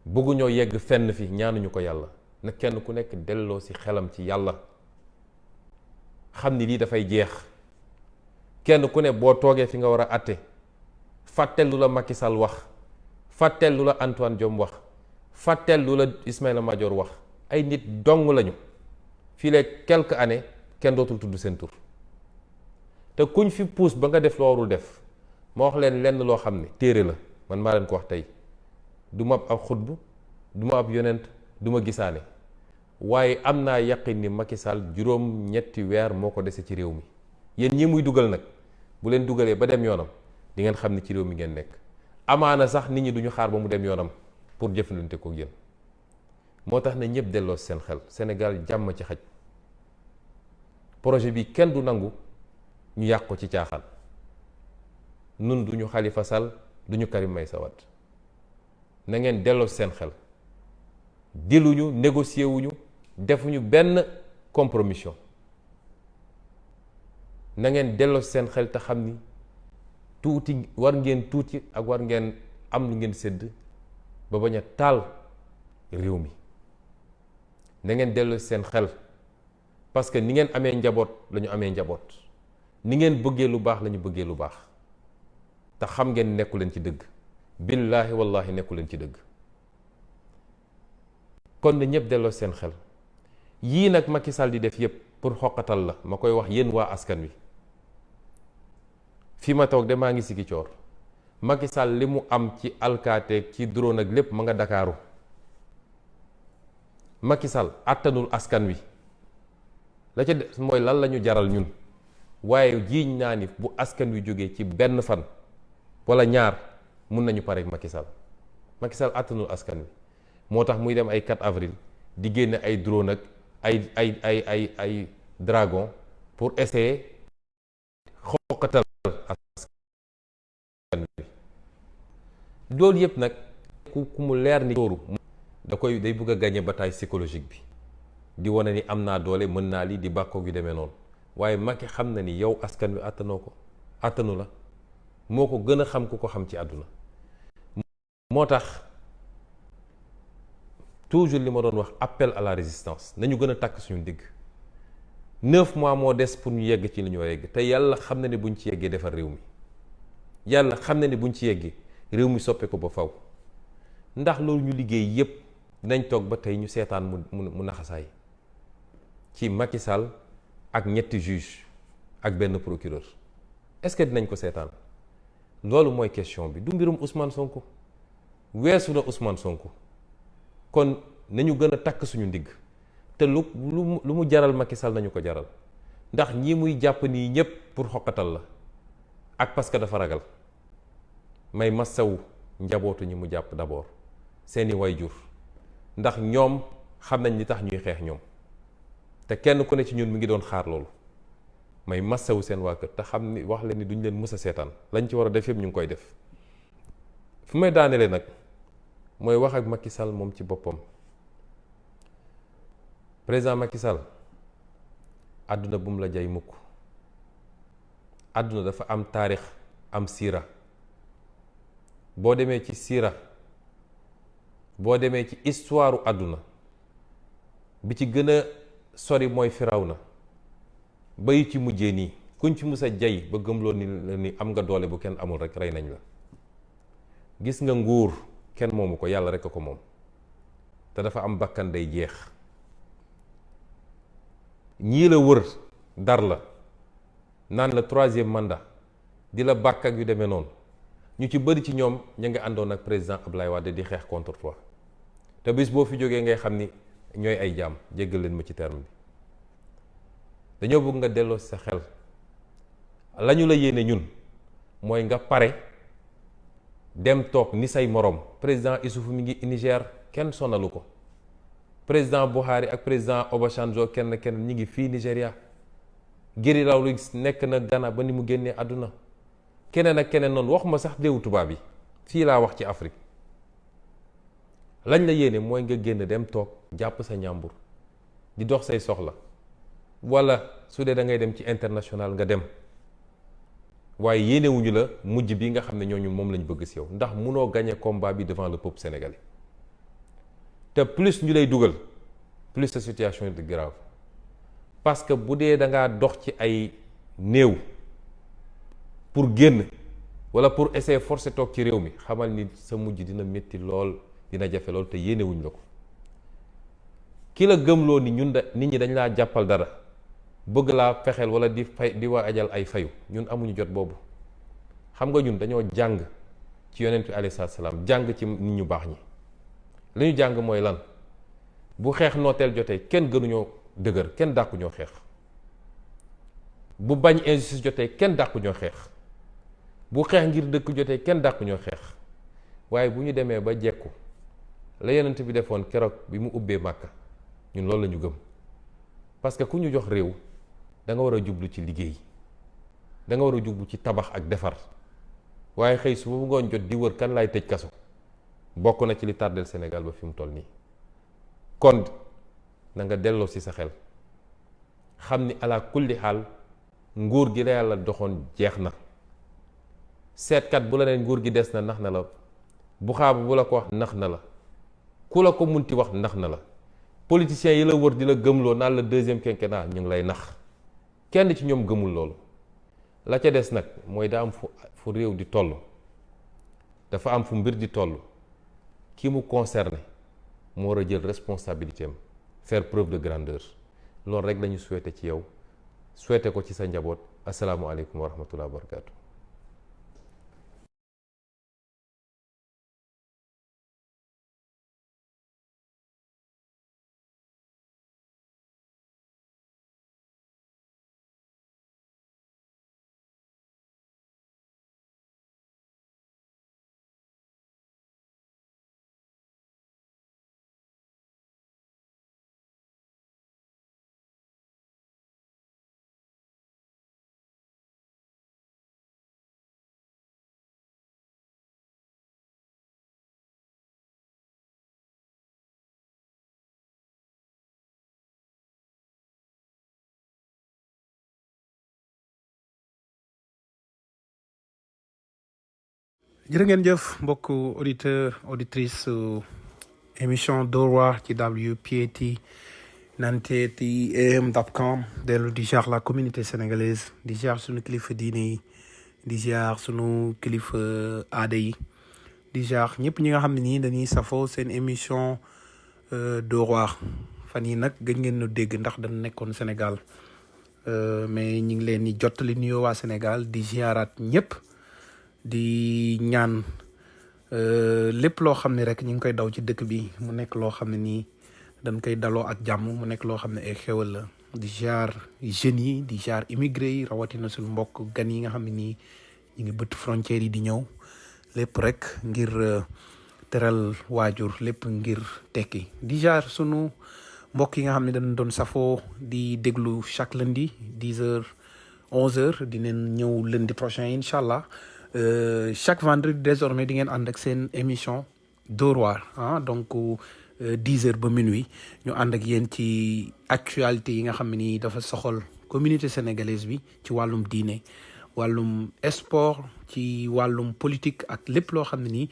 bëgguñoo yegg fenn fi ñaanuñu ko yàlla na kenn ku nekk delloo si xelam ci yàlla xam ni lii dafay jeex kenn ku ne boo toogee fi nga war a àtte fàttel lu la Macky Sall wax fàttel lu la Antoine Diome wax fàttel lu la Ismaïla Madior wax ay nit dong lañu fii les quelques années kenn dootul tudd seen tur te kuñ fi puus ba nga def loo warul def ma wax leen lenn loo xam ne téere la man maa leen ko wax tey du ma ab xutbu du ma ab yonent du ma gisaane waaye am naa yaqin ni Macky Sall juróom-ñetti weer moo ko dese ci réew mi yéen ñi muy dugal nag bu leen dugalee ba dem yoonam di ngeen xam ni ci réew mi ngeen nekk amaana sax nit ñi duñu xaar ba mu dem yoonam pour jëflante ko yéen moo tax na ñëpp delloo seen xel Sénégal jàmm ci xaj projet bi kenn du nangu ñu yàq ko ci caaxaan nun duñu Khalifa Sall duñu Karim Meïssa Wade na ngeen delloo seen xel diluñu négocier wuñu defuñu benn compromission na ngeen delloo seen xel te xam ni tuuti war ngeen tuuti ak war ngeen am lu ngeen sédd ba bañ a taal réew mi na ngeen delloo seen xel parce que ni ngeen amee njaboot la ñu amee njaboot ni ngeen bëggee lu baax la ñu bëggee lu baax te xam ngeen nekku leen ci dëgg billaahi wallaahi nekku leen ci dëgg kon na ñëpp delloo seen xel yii nag Macky Sall di def yépp pour xoqatal la ma koy wax yéen waa askan wi fi ma toog de maa ngi sigi coor Macky Sall li mu am ci alkaateeg ci drone ak lépp ma nga Dakaaru Macky Sall àttanul askan wi la ca des mooy lan la ñu jaral ñun waaye jiiñ naa ni bu askan wi jógee ci benn fan wala ñaar mun nañu pare Macky Sall Macky Sall àttanul askan wi moo tax muy dem ay 4 avril di génne ay drone ak ay dragon pour essayer xoqatal askan wi loolu yëpp nag ku mu leer ni tóoru day bëgg a gagner bataille psychologique bi di wane ni am naa doole mën naa lii di bàkkoog yu demee noonu waaye Macky xam na ni yow askan wi àttanu la moo ko gën a xam ku ko xam ci àdduna moo tax toujours li ma doon wax appel à la résistance nañu gën a takk suñu digg 9 mois moo des pour ñu yegg ci li ñu war a yegg te yàlla xam na ne buñ ci yeggee defar réew mi yàlla xam na ne buñ ci yeggee réew mi soppe ko ba faw ndax loolu ñu liggéey yépp dinañ toog ba tey ñu seetaan mu naxasaay ci Macky Sall ak ñetti juge ak benn procureur est-ce que dinañ ko seetaan loolu mooy question bi du mbirum Ousmane Sonko weesu na Ousmane Sonko kon nañu gën a takk suñu ndigg te lu mu jaral Macky Sall nañu ko jaral ndax ñi muy jàpp nii ñépp pour xoqatal la ak parce que dafa ragal may massawu njabootu ñi mu jàpp d'abord seeni wayjur ndax ñoom xam nañ li tax ñuy xeex ñoom te kenn ku ne ci ñun mi ngi doon xaar loolu may massawu seen waa kër te xam ni wax leen ni duñ leen mës a seetaan lañ ci war a def yëpp ñu ngi koy def fu may daanelee nag mooy wax ak Macky Sall moom ci boppam président Macky Sall àdduna bu mu la jay mukk àdduna dafa am taarix am siira. boo demee ci siira boo demee ci histoire àdduna bi ci gën a sori mooy Firawna ba yi ci mujjee nii kuñ ci mus a jay ba gëmloo ni am nga doole bu kenn amul rek rey nañ la. gis nga nguur kenn moomu ko, yàlla rek a ko moom, te dafa am bakkan day jeex. ñii la wër dar la naan la 3e mandat di la bàkk ak yu demee noonu, ñu ci bëri ci ñoom ñu ngi àndoon ak président Ablaye Wade di xeex contre toi, te bis boo fi jógee ngay xam ni ñooy ay jaam, jéggal leen ma ci terme bi. dañoo bëgg nga delloo sa xel, la ñu la yéene ñun mooy nga pare dem toog ni say morom. président Issoufou mi ngi Niger, kenn sonalu ko. président Buhari ak président Obasanjo kenn ñi ngi fii Nigéria. Guéry Rawlings nekk na Ghana ba ni mu génnee àdduna. keneen ak keneen noonu, waxuma sax réewu tubaab yi, fii laa wax ci Afrique. lañ la yéene mooy nga génn dem toog jàpp sa ñàmbur di dox say soxla, wala su dee da ngay dem ci international nga dem, waaye yéenewuñu la mujj bi nga xam ne ñooñu moom lañ bëgg si yow, ndax munoo gagner combat bi devant le peuple sénégalais. te plus ñu lay dugal plus sa situation est grave, parce que bu dee da ngaa dox ci ay néew pour génn wala pour essayer forcer toog ci réew mi, xamal ni sa mujj dina métti lool, dina jafe lool, te yéenewuñ la ko. ki la gëmloo ni nit ñi dañ laa jàppal dara, bëgg laa fexeel wala di fay di waajal ay fayu, ñun amuñu jot boobu. xam nga ñun dañoo jàng ci yonent bi alayhi salaam, jàng ci nit ñu baax ñi. li ñu jàng mooy lan? bu xeex nooteel jotee kenn gënuñoo dëgër, kenn dàqu ñoo xeex. bu bañ injustice jotee kenn dàqu ñoo xeex. bu xeex ngir dëkk jotee kenn dàqu ñoo xeex. waaye bu ñu demee ba jekku la yonent bi defoon keroog bi mu ubbee Màkka, ñun loolu la ñu gëm. parce que ku ñu jox réew da nga war a jublu ci liggéey, da nga war a jublu ci tabax ak defar, waaye xëy su bu ngoon jot di wër kan laay tëj kaso, bokk na ci li tardel Sénégal ba fi mu toll nii. kon na nga delloo ci sa xel, xam ni ala kulli xaal nguur gi la yàlla doxoon jeex na. seetkat bu la neen nguur gi des na nax na la, bu xaabu bu la ko wax nax na la, ku la ko munti wax nax na la. politiciens yi la wër di la gëmloo naan la 2e quinquennat ñu ngi lay nax, kenn ci ñoom gëmul loolu. la ca des nag mooy daa am fu réew di toll, dafa am fu mbir di toll, ki mu concerné moo war a jël responsabilité am, faire preuve de grandeur. loolu rek lañu souhaité ci yow, souhaité ko ci sa njaboot. asalaamualeykum wa rahmatulah wa barakaatu. jërë ngeen jëf mbokk auditeur auditrice émission Dóor waar ci WPAT 98am.com dellu di jaar la communauté sénégalaise, di jaar suñu kilifa diine yi, di jaar suñu kilifa aada yi, di jaar ñëpp ñi nga xam ne nii dañuy safoo seen émission Dóor waar. fan yi nag gëj ngeen ñu dégg ndax dañ nekkoon Sénégal, mais ñi ngi leen di jottali nuyoo waa Sénégal, di ziaraat ñëpp, di ñaan lépp loo xam ne rek ñu ngi koy daw ci dëkk bi mu nekk loo xam ne nii dañ koy daloo ak jàmm, mu nekk loo xam ne ay xéwal la. di jaar jeunes yi, di jaar immigré yi, rawatina suñu mbokk gan yi nga xam ne nii ñu ngi bëtt frontières yi di ñëw, lépp rek ngir teral waajur, lépp ngir tekki. di jaar sunu mbokk yi nga xam ne dañ doon safoo di déglu chaque lundi 10h 11h dinañ ñëw lundi prochain incha allah. Chaque vendredi désormais di ngeen ànd ak seen émission Dóor waar, donc 10h ba minuit ñu ànd ak yéen ci actualité yi nga xam ne nii dafa soxal communauté sénégalaise bi ci wàllum diine, wàllum sport ci wàllum politique ak lépp loo xam ne nii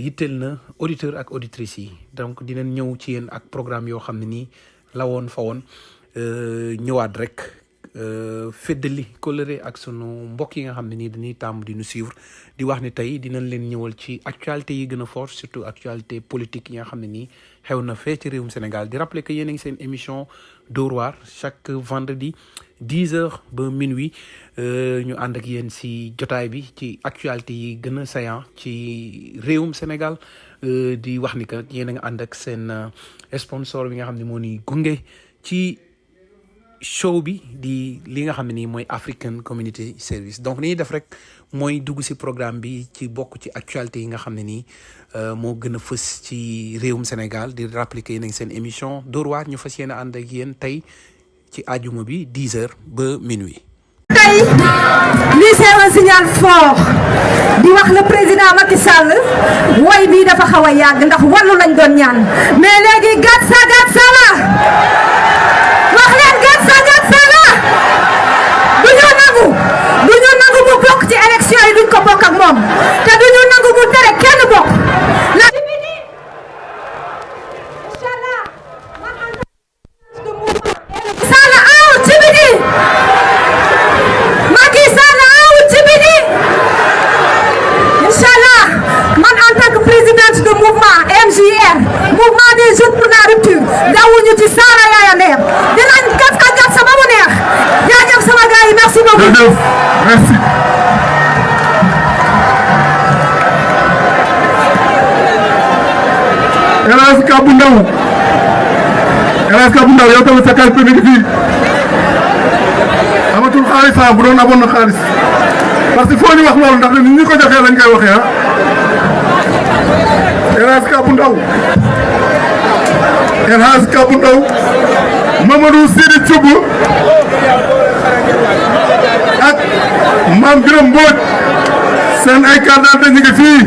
yitteel na auditeur ak auditrices yi donc dinañ ñëw ci yéen ak programme yoo xam ne nii la woon fa woon ñëwaat rek feddali coloré ak sunu mbokk yi nga xam ne nii dañuy tàmm di ñu suivre di wax ne tey dinañ leen ñëwal ci actualité yi gën a fort surtout actualité politique yi nga xam ne nii xew na fee ci réewum Sénégal di rappeler que yéen a ngi seen émission Dóor waar chaque vendredi 10h ba minuit ñu ànd ak yéen si jotaay bi ci actualité yi gën a saillant ci réewum Sénégal di wax ni que yéen a nga ànd ak seen sponsor bi nga xam ne moo ni gunge ci show bi di li nga xam ne nii mooy African Community Service donc li ñuy def rek mooy dugg si programme bi ci bokk ci actualité yi nga xam ne nii moo gën a fës ci réewum Sénégal di rappeler que yéen a ngi seen émission Dóor waar ñu fas yéene ànd ak yéen tey ci àjjuma bi 10h ba minuit. tey lii c'est un signal fort di wax le président Macky Sall woy bii dafa xaw a yàgg ndax wàllu lañ doon ñaan mais léegi gatsa gatsa la wax leen gatsa gatsa la du ñu nangu mu bokk ci élection yi duñ ko bokk ak moom te du ñu nangu mu tere kenn bokk la Sall aw ci biti Macky Sall aw ci biti Inch'Allah man en tant que présidente de mouvement MJR mouvement des jeunes pour la rupture dawuñu ci Sall yaaya neex dinañ gat a gat sama mu neex jaajëf sama gars yi merci beaucoup. Merci. El Hadj Kabou Ndaw yow tamit sa kalpe mi ngi fii amatul xaalis bu doon amoon na xaalis parce que foo ñu wax loolu ndax ni ñu ko joxee lañ koy waxee El Hadj Kabou Ndaw Mamadou Sidi Thioub ak Mame Birame Mbodj seen ay carte d'identité ñu ngi fii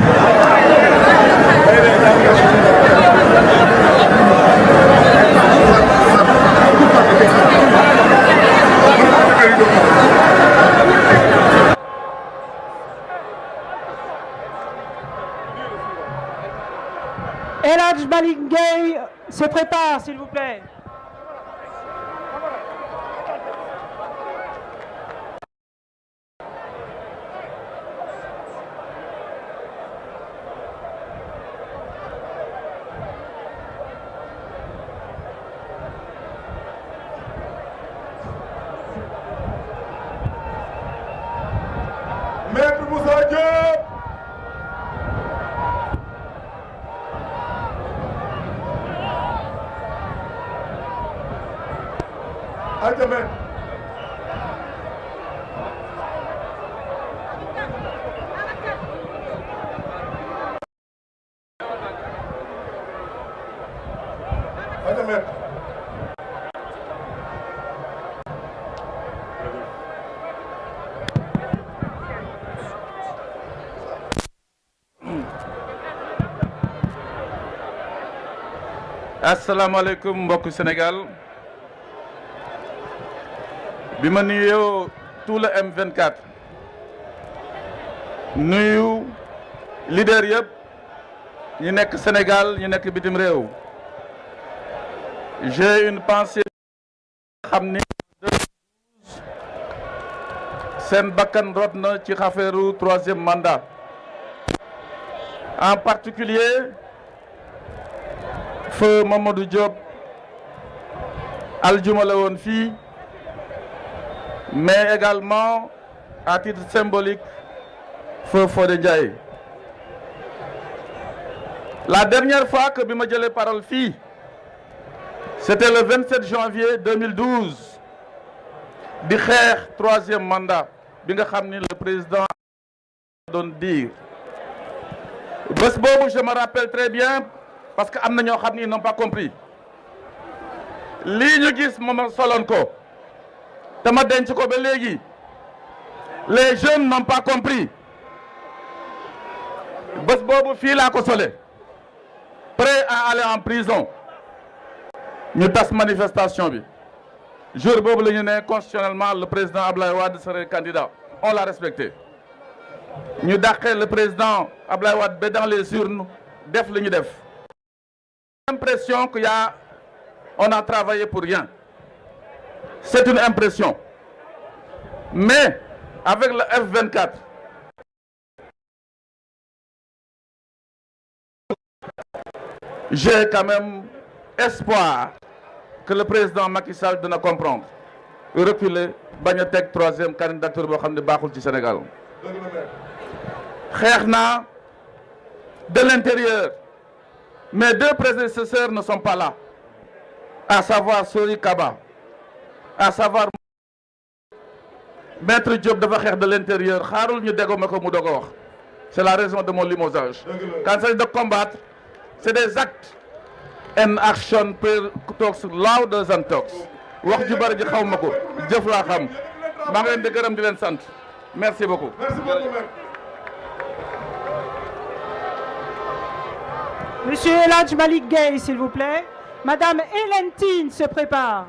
El Hadj Malick Gueye se prépare, s'il vous plaît. Maître Moussa Diop. Aja men. Aja men. asalaamaaleykum mbokk Sénégal bi ma nuyoo tout le M24 nuyu leader yëpp ñu nekk Sénégal ñu nekk bitim réew j'ai une pensée xam ni seen bakkan rot na ci xafeeru troisième mandat en particulier feu Mamadou Diop aljuma la woon fii mais également à titre symbolique feu Fodé Ndiaye. La dernière fois que bi ma jëlee parole fii c'était le 27 janvier 2012 di xeex troisième mandat bi nga xam ni le président doon dire bés boobu je me rappelle très bien parce que am na ñoo xam ni ils n'ont pas compris lii ñu gis moom soloon ko te ma denc ko ba léegi les jeunes n'ont pas compris bés boobu fii laa ko sole prêt à aller en prison ñu tas manifestation bi jour boobu la ñu ne constitutionnellement le président Abdoulaye Wade serait candidat on l'a respecté. Ñu dàqee le président Abdoulaye Wade ba dans les urnes def li ñu def. L'impression on a travaillé pour rien. C'est une impression. Mais avec le F24, j'ai quand même espoir que le président Macky Sall dina comprendre reculer bañ a teg troisième candidature boo xam ne baaxul ci Sénégal. Xeex naa de l'intérieur. Mes deux prédécesseurs ne sont pas là, à savoir Sori Kaba, à savoir Maître Diop dafa xeex de l'intérieur xaarul ñu déggoome ko mu doog a wax. C'est la raison de mon limogeage. Quand il s'agit de combattre, c'est des actes and action talks louder than talks. Wax ju bari ji xaw ma ko jëf laa xam maa ngi leen di gërëm di leen sant merci beaucoup. Monsieur El Hadj Malick Gueye, s'il vous plaît. Madame Hélène Tine se prépare.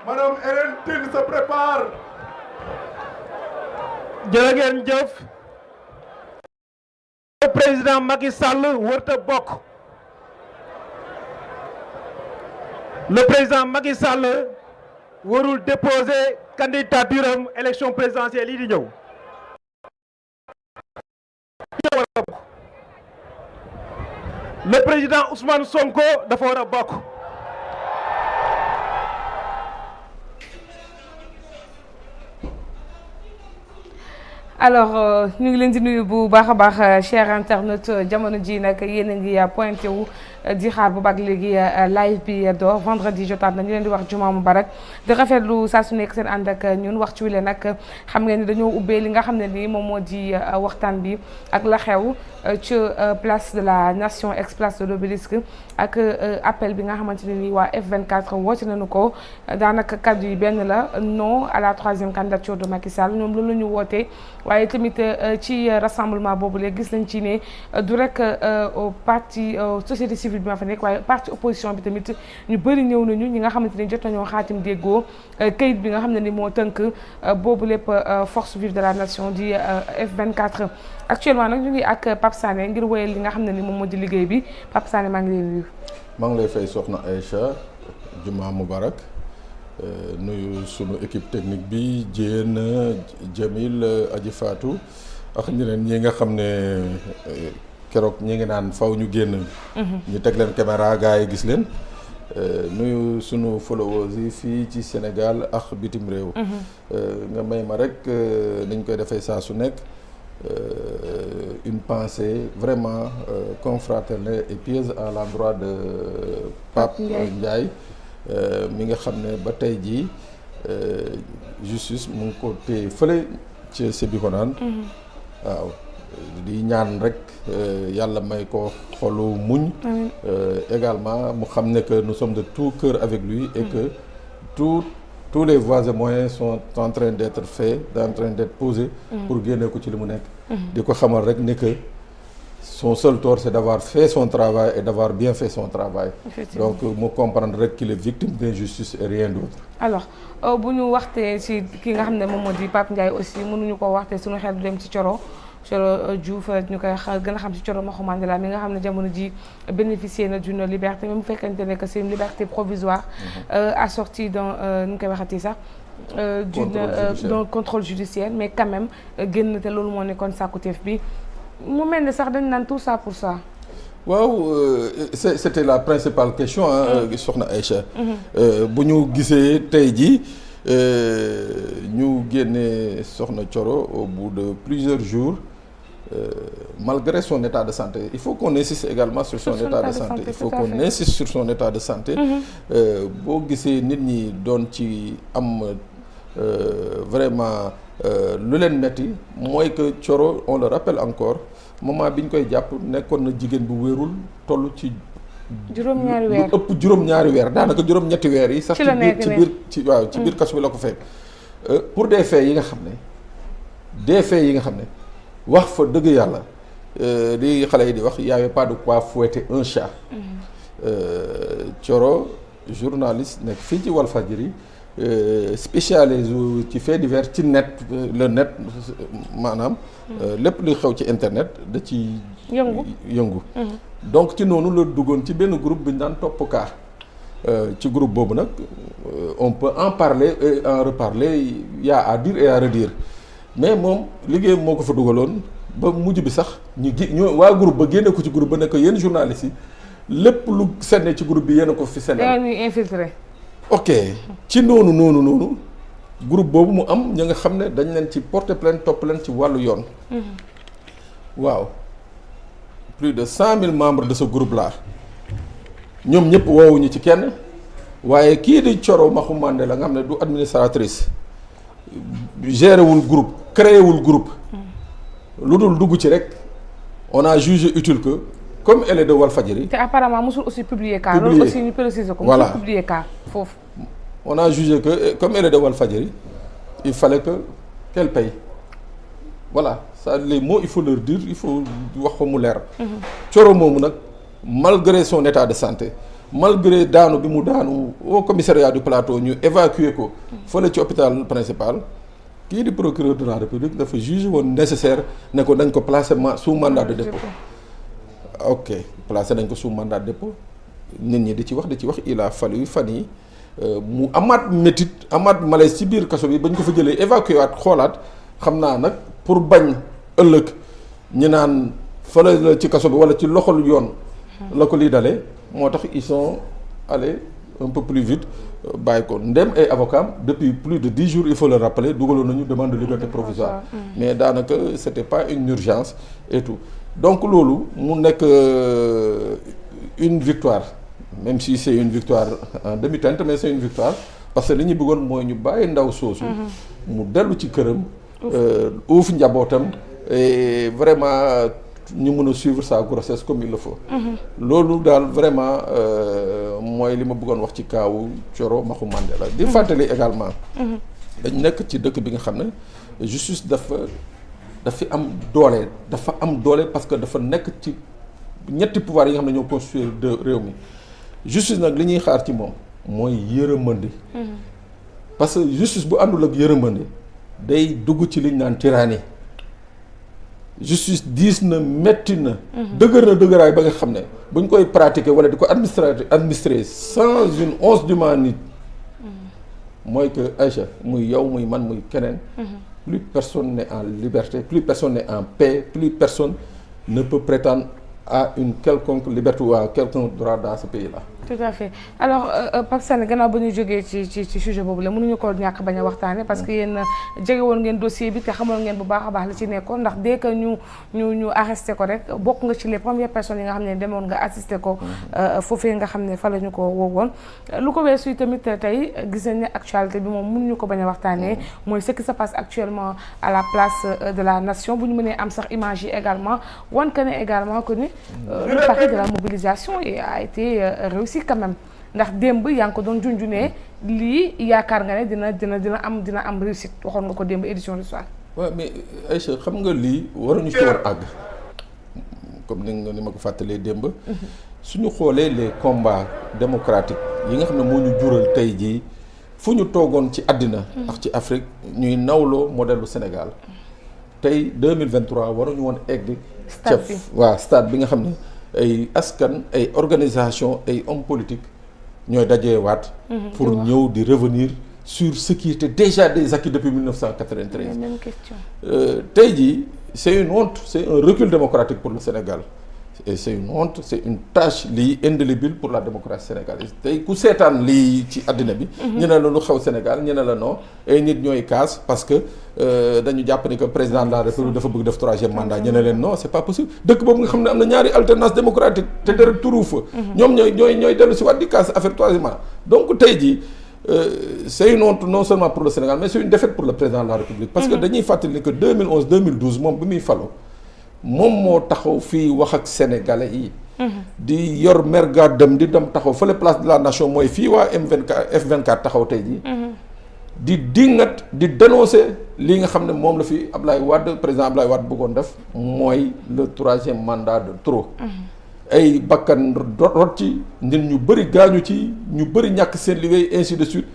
Madame Hélène Tine se prépare. jërë ngeen jëf. Le président Macky Sall warta bokk. Le président Macky Sall warul déposer candidature am élection présidentielle yi di ñëw. Le président Ousmane Sonko dafa war a bokk. alors ñu ngi leen di nuyu bu baax a baax cher internaute jamono ji nag yéen a ngi pointé wu di xaar bu baax léegi live bi door vendredi jotaat na ñu leen di wax juma mubarak di rafetlu saa su nekk seen ànd ak ñun waxtu wi leen nag xam ngeen ni dañoo ubbee li nga xam ne nii moom moo di waxtaan bi ak la xew ci place de la nation ex place de l'obélisque ak appel bi nga xamante ne nii waa F24 woote nañu ko daanaka kaddu yi benn la non à la troisième candidature de Macky Sall ñoom loolu la ñu wootee waaye tamit ci rassemblement boobu léegi gis nañ ci ne du rek parti société civile bi ma fa nekk waaye parti opposition bi tamit ñu bëri ñëw nañu ñi nga xamante ni jot nañoo xaatim déggoo kayit bi nga xam ne ni moo tënk boobu lépp force vive de la nation di F24. actuellement nag ñu ngi ak Pape Sané ngir wéyal li nga xam ne ni moom moo di liggéey bi Pape Sané maa ngi lay nuyu. maa ngi lay fay soxna Aïcha juma mubarak nuyu sunu équipe technique bi Diène Jamil Aji Fatou ak ñeneen ñi nga xam ne keroog ñi ngi naan faw ñu génn. ñu teg leen caméra gars yi gis leen. nuyu sunu followers yi fii ci Sénégal ak bitim réew. nga may ma rek dañ koy defee saa su nekk une pensée vraiment confraternelle et pieuse à l'endroit de Pape Ndiaye. mi nga xam ne ba tey jii justice mu ngi ko téye fële ci Sébikotane. waaw di ñaan rek yàlla may ko xolu muñ. également mu xam ne que nous sommes de tout cœur avec lui et que tous les voies et moyens sont en train d'être faits en train d'être posés. pour génne ko ci li mu nekk. di ko xamal rek ne que. Son seul tort, c'est d'avoir fait son travail et d'avoir bien fait son travail. Donc, mu comprendre rek qu'il est victime d'injustice et rien d'autre. alors bu ñu waxtee ci ki nga xam ne moom moo di Pape Ndiaye aussi mënuñu ko waxtee suñu xel du dem ci Thioro Diouf ñu koy gën a xam ci Thioro Maxu Mandela mi nga xam ne jamono ji bénéficier na d'une liberté même bu fekkente ne que c'est une liberté provisoire assortie d'un nu ñu koy waxati sax d'un contrôle judiciaire mais quand même génn te loolu moo nekkoon sàkkuteef bi mu mel ni sax dañ naan tout ça pour ça. waaw c'était la principale question soxna Aïcha. bu ñu gisee tey jii ñu génnee soxna Thioro au bout de plusieurs jours malgré son état de santé il faut qu'on insiste également sur son état de santé il faut qu'on insiste sur son état de santé. boo gisee nit ñi doon ci am vraiment lu leen metti mooy que Thioro on le rappelle encore. moment bi ñu koy jàpp nekkoon na jigéen bu wéerul toll ci. juróom-ñaari weer lu ëpp juróom-ñaari weer daanaka juróom-ñetti weer yi. sax ci biir kaso bi la ko fekk. pour des faits yi nga xam ne wax fa dëgg yàlla li xale yi di wax y avait pas de quoi fouetter un chat. Thioro journaliste nekk fii ci Walfadjri spécialisé ci fait divers ci net le net maanaam lépp luy xew ci internet da ci yëngu donc ci noonu la duggoon ci benn groupe bi ñu daan topp kaa ci groupe boobu nag on peut en parler et en reparler il y a à dire et à redire mais moom liggéey moo ko fa dugaloon ba mujj bi sax ñu waa groupe ba génne ko ci groupe ba ne ko yéen journalistes yi lépp lu senne ci groupe bi yéen a ko fi senne ñuy infiltré. ok ci noonu groupe boobu mu am ña nga xam ne dañ leen ci porter plainte topp leen ci wàllu yoon waaw plus de 100 000 membres de ce groupe là ñoom ñëpp woowuñu ci kenn waaye kii di Coro Maxu Mandela nga xam ne du administratrice géré wul groupe créé wul groupe lu dul dugg ci rek on a jugé utile que comme elle est de Walfadjri. te apparemment mosul aussi publier cas. loolu aussi ñu préciser ko. voilà mosul publier cas foofu. on a jugé que comme elle est de Walfadjri il fallait qu'elle paye voilà ça les mots il faut leur dire il faut wax ko mu leer. Coro moomu nag malgré son état de santé malgré daanu bi mu daanu au commissariat du plateau ñu évacuer ko. fële ci hôpital principal. kii di procureur de la République dafa juge woon nécessaire ne ko dañ ko placer sous mandat de dépôt. ok placé nañ ko sous mandat de dépôt nit ñi di ci wax il a fallu fan yi mu amaat métit amaat malaise ci biir kaso bi bañ ko fa jëlee évacué waat xoolaat xam naa nag pour bañ ëllëg ñu naan fële la ci kaso bi wala ci loxol yoon la ko lii dalee moo tax ils sont allés un peu plus vite bàyyi ko ndem ay avocat depuis plus de 10 jours il faut le rappeler dugaloon nañu demande de liberté provisoire mais daanaka c'était pas une urgence et tout donc loolu mu nekk une victoire même si c'est une victoire en demi-teinte mais c'est une victoire parce que li ñu bëggoon mooy ñu bàyyi ndaw soosu mu dellu ci këram uuf njabootam et vraiment ñu mën a suivre sa grossesse comme il le faut loolu daal vraiment mooy li ma bëggoon wax ci kaawu Coro Maxu Mandela di fàttali également dañ nekk ci dëkk bi nga xam ne justice dafa am doole parce que dafa nekk ci ñetti pouvoir yi nga xam ne ñoo constitué de réew mi justice nag li ñuy xaar ci moom mooy yërëmande parce que justice bu àndul ak yërëmande day dugg ci liñ naan tyrannie justice diis na metti na dëgëraay ba nga xam ne buñ koy pratiquer wala di ko administrer sans une once d'humanité mooy que Aïcha muy yow muy man muy keneen plus personne n'est en liberté, plus personne n'est en paix, plus personne ne peut prétendre à une quelconque liberté ou à quelconque droit dans ce pays-là. Tout à fait alors Pape Sané gannaaw ba ñu jógee ci sujet boobu la mënuñu ko ñàkk bañ a waxtaane parce que yéen jege woon ngeen dossier bi te xamoon ngeen bu baax a baax li ci nekkoon ndax dès que ñu arrêté ko rek bokk nga ci les premières personnes yi nga xam ne demoon nga assister ko foofee nga xam ne fa la ñu ko woowoon lu ko weesu tamit tey gis nañ ne actualité bi moom mënuñu ko bañ a waxtaanee mooy ce qui se passe actuellement à la place de la nation bu ñu mënee am sax image yi également wan que ne également que ni le pari de la mobilisation a été réussi quand même ndax démb yaa ngi ko doon junjunee lii yaakaar nga ne dina am réussite waxoon nga ko démb édition du soir. waaw mais Aïcha xam nga lii waruñu ci war àgg comme ni ma ko fàttalee démb. suñu xoolee les combats démocratiques yi nga xam ne moo ñu jural tey jii fu ñu toogoon ci àddina. ak ci Afrique ñuy nawloo modèle du Sénégal tey 2023 waruñu woon egg. stade bi nga xam ne ay askan ay organisation ay hommes politiques ñooy dajeewaat pour ñëw di revenir sur ce qui était déjà des acquis depuis 1993. Même question. Tey jii c'est une honte c'est un recul démocratique pour le Sénégal et c'est une honte c'est une tâche lii indélébile pour la démocratie sénégalaise tey ku seetaan lii ci àddina bi ñu ne la lu xew Sénégal ñu ne la non ay nit ñooy kaas parce que dañu jàpp ni que président de la République dafa bëgg def troisième mandat ñu ne leen non c'est pas possible dëkk boobu nga xam ne am na ñaari alternance démocratique te dara turu fa ñoom ñooy dellu si waat di kaas affaire troisième mandat donc tey jii c'est une honte non seulement pour le Sénégal mais c'est une défaite pour le président de la République parce que dañuy fàttali ni que 2011 2012 moom bi muy falu moom moo taxaw fii wax ak sénégalais yi di yor mergadem di dem taxaw fële place de la nation mooy fii waa F24 taxaw tey jii di dingat di dénoncer li nga xam ne moom la fi Ablaye Wade président Ablaye Wade bëggoon def mooy le troisième mandat de trop ay bakkan rot ci nit ñu bëri gaañu ci ñu bëri ñàkk seen liggéey ainsi de suite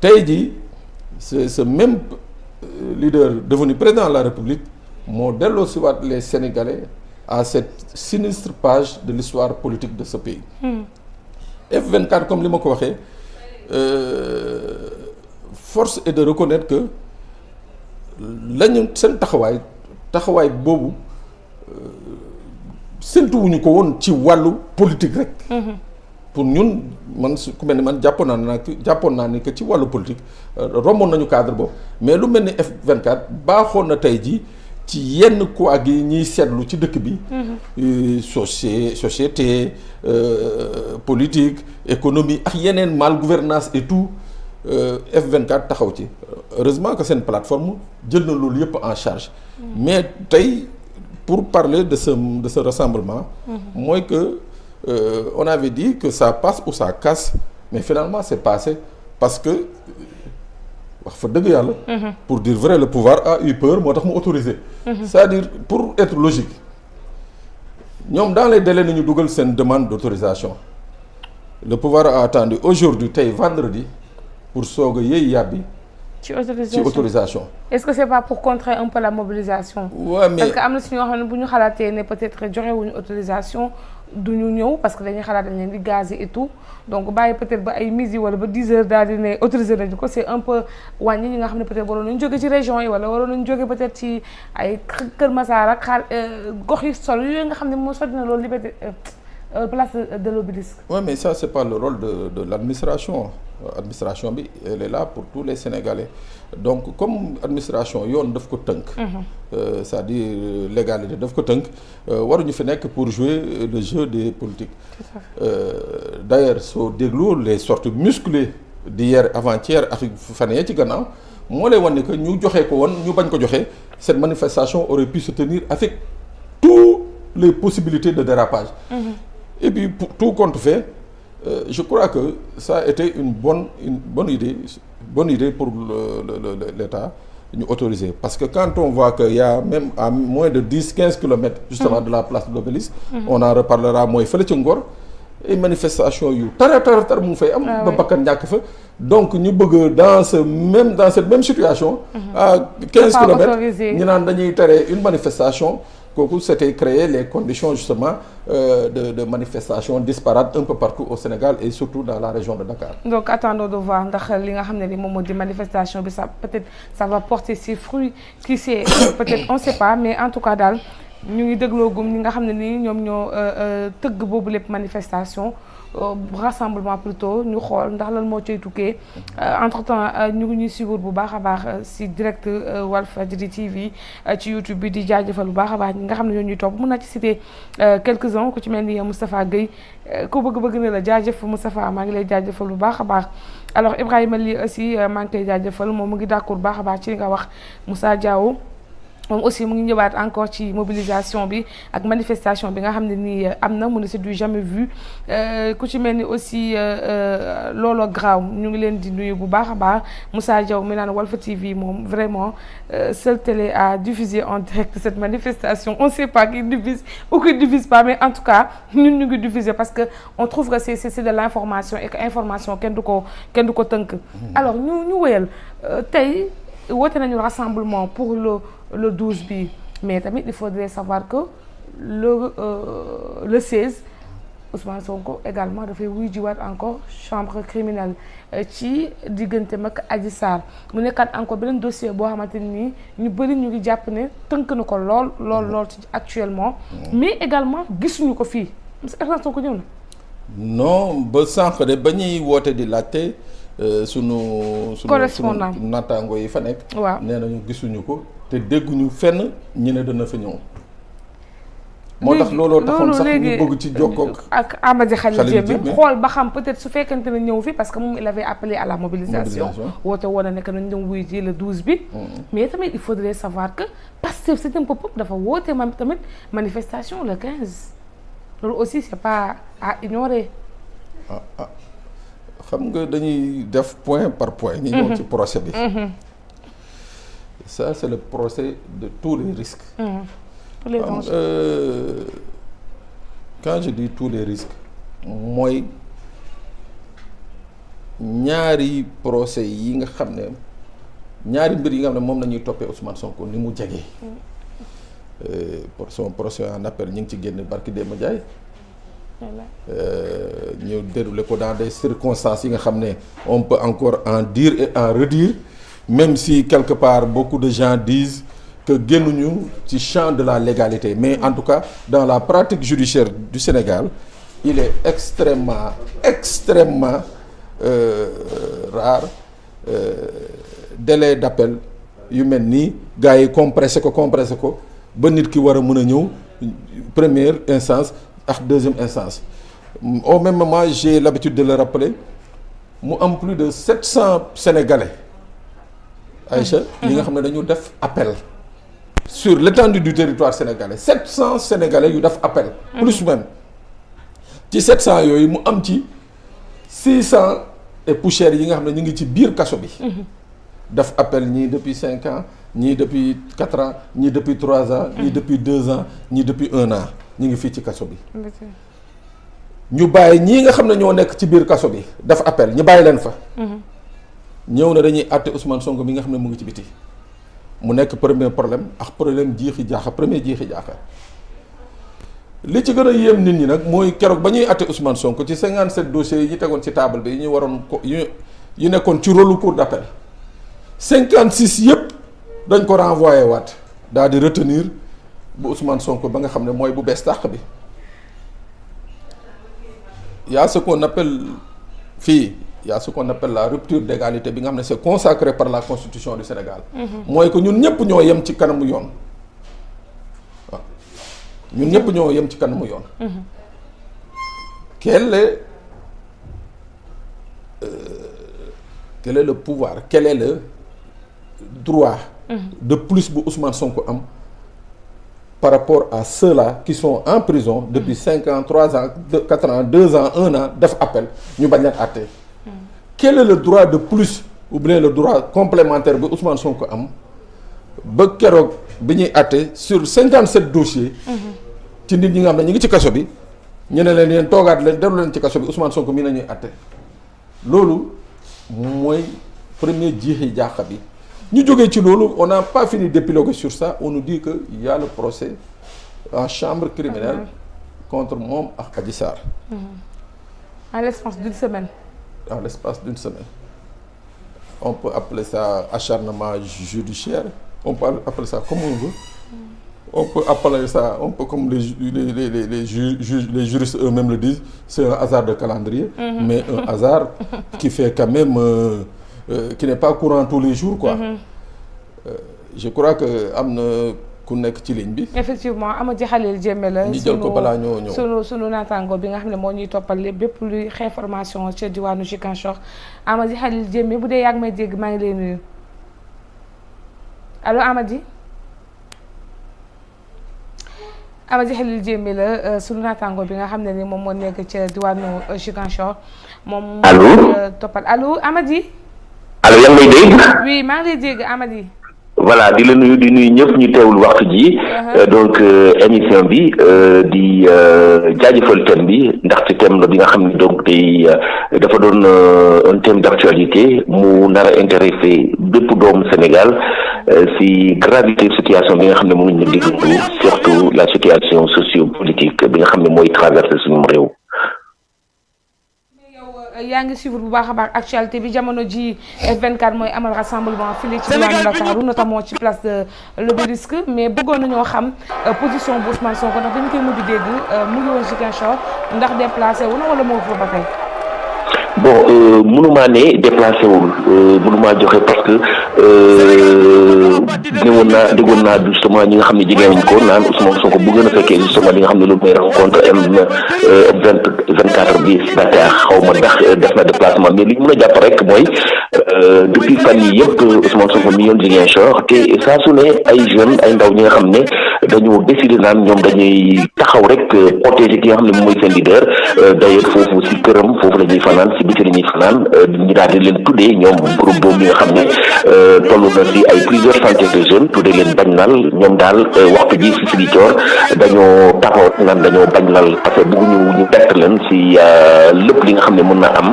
tey jii ce même leader devenu président de la République moo delloo si waat les Sénégalais à cette sinistre page de l'histoire politique de ce pays. F24 comme li ma ko waxee force est de reconnaître que lañu seen taxawaay boobu séntuwuñu ko woon ci wàllu politique rek. pour ñun man su ku mel ni man jàppoon naa ni que ci wàllu politique romboon nañu cadre boobu mais lu mel ni F24 baaxoon na tey jii ci yenn couac yi ñuy seetlu ci dëkk bi. société politique économie ak yeneen mal gouvernance et tout F24 taxaw ci heureusement que seen plateforme jël na loolu yëpp en charge. mais tey pour parler de ce rassemblement. mooy que. On avait dit que ça passe ou ça casse mais finalement c'est passé parce que wax fa dëgg yàlla. pour dire vrai le pouvoir a eu peur moo tax mu autorisé. c'est-à-dire pour être logique ñoom dans les délais nañu dugal seen demande d'autorisation le pouvoir a attendu aujourd'hui tey vendredi pour soog a yëy yàbbi. ci autorisation. Est-ce que c'est pas pour contrer un peu la mobilisation? Ouais, mais parce que am na si ñoo xam ne bu ñu xalaatee ne peut-être joxe wuñu autorisation du ñu ñëw parce que dañuy xalaat dañ leen di gazer et tout donc bàyyi peut-être ba ay midi wala ba 10 heures daal di ne autorisé nañu ko c'est un peu wàññi ñi nga xam ne peut-être waroon nañu jóge ci région yi wala waroon nañu jóge peut-être ci ay Kër Massar ak gox yi sol yooyu nga xam ne moo sotti na loolu liberté place de l'Obélisque. Oui mais ça c'est pas le rôle de l'administration. Administration bi elle est là pour tous les Sénégalais donc comme administration yoon daf ko tënk. c'est-à-dire légalité daf ko tënk waruñu fi nekk pour jouer le jeu des politiques. D'ailleurs soo déglu les sorties musclées d'hier avant-hier ak fan yee ci gannaaw moo lay wan ne que ñu joxe ko woon ñu bañ ko joxe cette manifestation aurait pu se tenir avec toutes les possibilités de dérapage. Et puis pour tout compte fait. Je crois que ça a été une bonne idée pour l'État ñu autoriser parce que quand on voit que y a même à moins de 10-15 kilomètres justement de la place de l'Obélisque on en reparlera mooy fële ci Ngor ay manifestation yu tar mu ngi fay am ba bakkan ñàkk fa donc ñu bëgg dans cette même situation à 15 kilomètres ñu naan dañuy tere une manifestation kooku c'était créer les conditions justement de manifestations disparates un peu partout au Sénégal et surtout dans la région de Dakar. Donc attendons de voir ndax li nga xam ne ni moom moo di manifestation bi ça peut-être ça va porter ses fruits qui sait peut-être on sait pas mais en tout cas daal ñu ngi dégloogum ñi nga xam ne ni ñoom ñoo tëgg boobu lépp manifestation rassemblement plutôt ñu xool ndax lan moo cay tukkee entre temps ñu ngi ñuy suivre bu baax a baax si direct Walfadjri TV ci YouTube bi di jaajëfal bu baax a baax ñi nga xam ne ñoo ñuy topp mën naa ci citer quelques-uns ku ci mel ni Moustapha Gueye ku bëgg na la jaajëf Moustapha maa ngi lay jaajëfal bu baax a baax alors Ibrahima Ly aussi maa ngi koy jaajëfal moom mu ngi d'accord bu baax a baax ci li nga wax Moussa Diaw moom aussi mu ngi ñëwaat encore ci mobilisation bi ak manifestation bi nga xam ne nii am na mu ne c'est du jamais vu ku ci mel ni aussi looloo graaw ñu ngi leen di nuyu bu baax a baax Moussa Diaw mi naan Walf TV moom vraiment seule télé à diffuser en direct cette manifestation on sait pas qui diffuse ou qui diffuse pas mais en tout cas ñun ñu ngi diffuser parce que on trouve que c'est de l'information et que information kenn du ko tënk alors ñu wéyal tey woote nañu rassemblement pour le 12 bi mais tamit il faudrait savoir que le 16 Ousmane Sonko également dafay wuy jiwaat encore chambre criminelle ci diggante mag Adji Sarr mu nekkaat encore beneen dossier boo xamante ni ñu bëri ñu ngi jàpp ne tënk na ko lool ci actuellement mais également gisuñu ko fii Ousmane Sonko ñëw na non ba sànq de ba ñuy woote di laajte sunu naataango yi fa nekk waaw nee nañu gisuñu ko te dégguñu fenn ñi ne dana fa ñëw moo tax looloo taxoon sax ñu bëgg ci jokkoo ak Amady Khalil Diémé xool ba xam peut-être su fekkente ne ñëw fi parce que moom il avait appelé à la mobilisation woote woon na nekk nañ dem wuy ji le 12 bi mais tamit il faudrait savoir que Pastef c'est un peu dafa woote man tamit manifestation le 15 loolu aussi c'est pas à ignorer xam nga dañuy def point par point ñi ñëw ci procès bi ça c'est le procès de tous les risques tous les dangers quand je dis tous les risques mooy ñaari procès yi nga xam ne ñaari mbir yi nga xam ne moom la ñuy toppee Ousmane Sonko ni mu jegee pour son procès en appel ñu ngi ci génn barki Demba Ndiaye ñu déroulé ko dans des circonstances yi nga xam ne on peut encore en dire et en redire, même si quelque part beaucoup de gens disent que génnuñu ci champ de la légalité, mais en tout cas dans la pratique judiciaire du Sénégal il est extrêmement rare délai d'appel yu mel nii gars yi compressé ko ba nit ki war a mën a ñëw première instance ak deuxième instance. Au même moment j'ai l'habitude de le rappeler mu am plus de 700 Sénégalais Aïcha yi nga xam ne dañu def appel sur l'étendue du territoire sénégalais, 700 Sénégalais yu def appel plus même ci 700 yooyu mu am ci 600 et poussières yi nga xam ne ñu ngi ci biir kaso bi def appel ñii depuis 5 ans ñii depuis 4 ans ñii depuis 3 ans ñii depuis 2 ans ñii depuis 1 an ñu ngi fii ci kaso bi ñu bàyyi ñii nga xam ne ñoo nekk ci biir kaso bi def appel ñu bàyyi leen fa ñëw na dañuy àtte Ousmane Sonko bi nga xam ne mu ngi ci biti mu nekk premier problème ak problème premier jiixi jaaxa li ci gën a yéem nit ñi nag mooy keroog ba ñuy àtte Ousmane Sonko ci 57 dossiers yi ñu tegoon ci table bi yi ñu waroon ko yu nekkoon ci rôle cour d'appel 56 yëpp dañ ko renvoyé waat daal di retenir bu Ousmane Sonko ba nga xam ne mooy bu bees tàq bi y a ce qu'on appelle la rupture d'égalité bi nga xam ne c'est consacré par la Constitution du Sénégal. mooy que ñun ñëpp ñoo yem ci kanamu yoon waaw ñun ñëpp ñoo yem ci kanamu yoon. Quel est le pouvoir, quel est le droit de plus bu Ousmane Sonko am par rapport à ceux-là qui sont en prison depuis 5 ans, 3 ans, 4 ans, 2 ans, 1 an def appel ñu bañ leen àtte. Quel est le droit de plus ou bien le droit complémentaire bi Ousmane Sonko am ba keroog bi ñuy àtte sur 57 dossiers ci nit ñi nga xam ne ñu ngi ci kaso bi ñu ne leen yéen toogaat leen dellu leen ci kaso bi Ousmane Sonko mii nañuy àtte loolu mooy premier jiixi jaaxa bi. ñu jógee ci loolu on n'a pas fini d'épiloguer sur ça, on nous dit que il y a le procès en chambre criminelle contre moom ak Adji Sarr. En l'espace d'une semaine. En l'espace d'une semaine. On peut appeler ça acharnement judiciaire, on peut appeler ça comme on veut. On peut appeler ça, on peut comme les juristes eux-mêmes le disent, c'est un hasard de calendrier, mais un hasard qui fait quand même qui n'est pas courant tous les jours quoi. Je crois que am na ku nekk ci ligne bi. Effectivement Amady Khalil Diémé la. ñu jël ko balaa ñoo ñëw sunu naataango bi nga xam ne moo ñuy toppal lépp bépp luy information ci diwaanu Ziguinchor. Amady Khalil Diémé bu dee yaa ngi may dégg maa ngi lay nuyu allo Amady. Amady Khalil Diémé la sunu naataango bi nga xam ne ni moom moo nekk ca diwaanu Ziguinchor. moom allo toppal allo Amady. allo yaa ngi may dégg. oui maa ngi lay dégg Amady. voilà di la nuyu di nuyu ñëpp ñu teewul waxtu ji donc émission bi di jaajëfal thème bi ndaxte thème la bi nga xam ne donc tey dafa doon un thème d'actualité mu nar a intéressé bépp doomu Sénégal si gravité situation bi nga xam ne mu ngi ñu déglu surtout la situation socio-politique bi nga xam ne mooy traversé suñu réew. yaa ngi suivre bu baax a baax actualité bi jamono ji F24 mooy amal rassemblement fii ci diwaanu Ndakaaru notamment ci place de l'Obélisque mais bëggoon nañoo xam position bu Ousmane Sonko ndax dañu koy mujj dégg mu ngi woon Ziguinchor ndax déplacé wu na wala moo fa ba tey. bon mënumaa ne déplacé wul mënumaa joxe parce que déggoon naa justement ñi nga xam ne jigéen ñi ko naan Ousmane Sonko bu gën a fekkee justement li nga xam ne loolu mooy rencontre M24 bi Dakar xaw ma ndax def na déplacement mais li ñu mën a jàpp rek mooy depuis fan yi yëpp Ousmane Sonko mi yoon Ziguinchor te saa su ne ay jeunes ay ndaw ñi nga xam ne dañoo décider naan ñoom dañuy taxaw rek protéger ki nga xam ne moom mooy seen leader d'ailleurs foofu si këram foofu la ñuy fanaan si biti la ñuy fanaan ñu daal di leen tuddee ñoom groupe boobu nga xam ne toll na si ay plusieurs centaines de jeunes tuddee leen bañ nal ñoom daal waxtu ji si Ziguinchor dañoo taxaw naan dañoo bañ nal parce que bëgguñu ñu bett leen si lépp li nga xam ne mën na am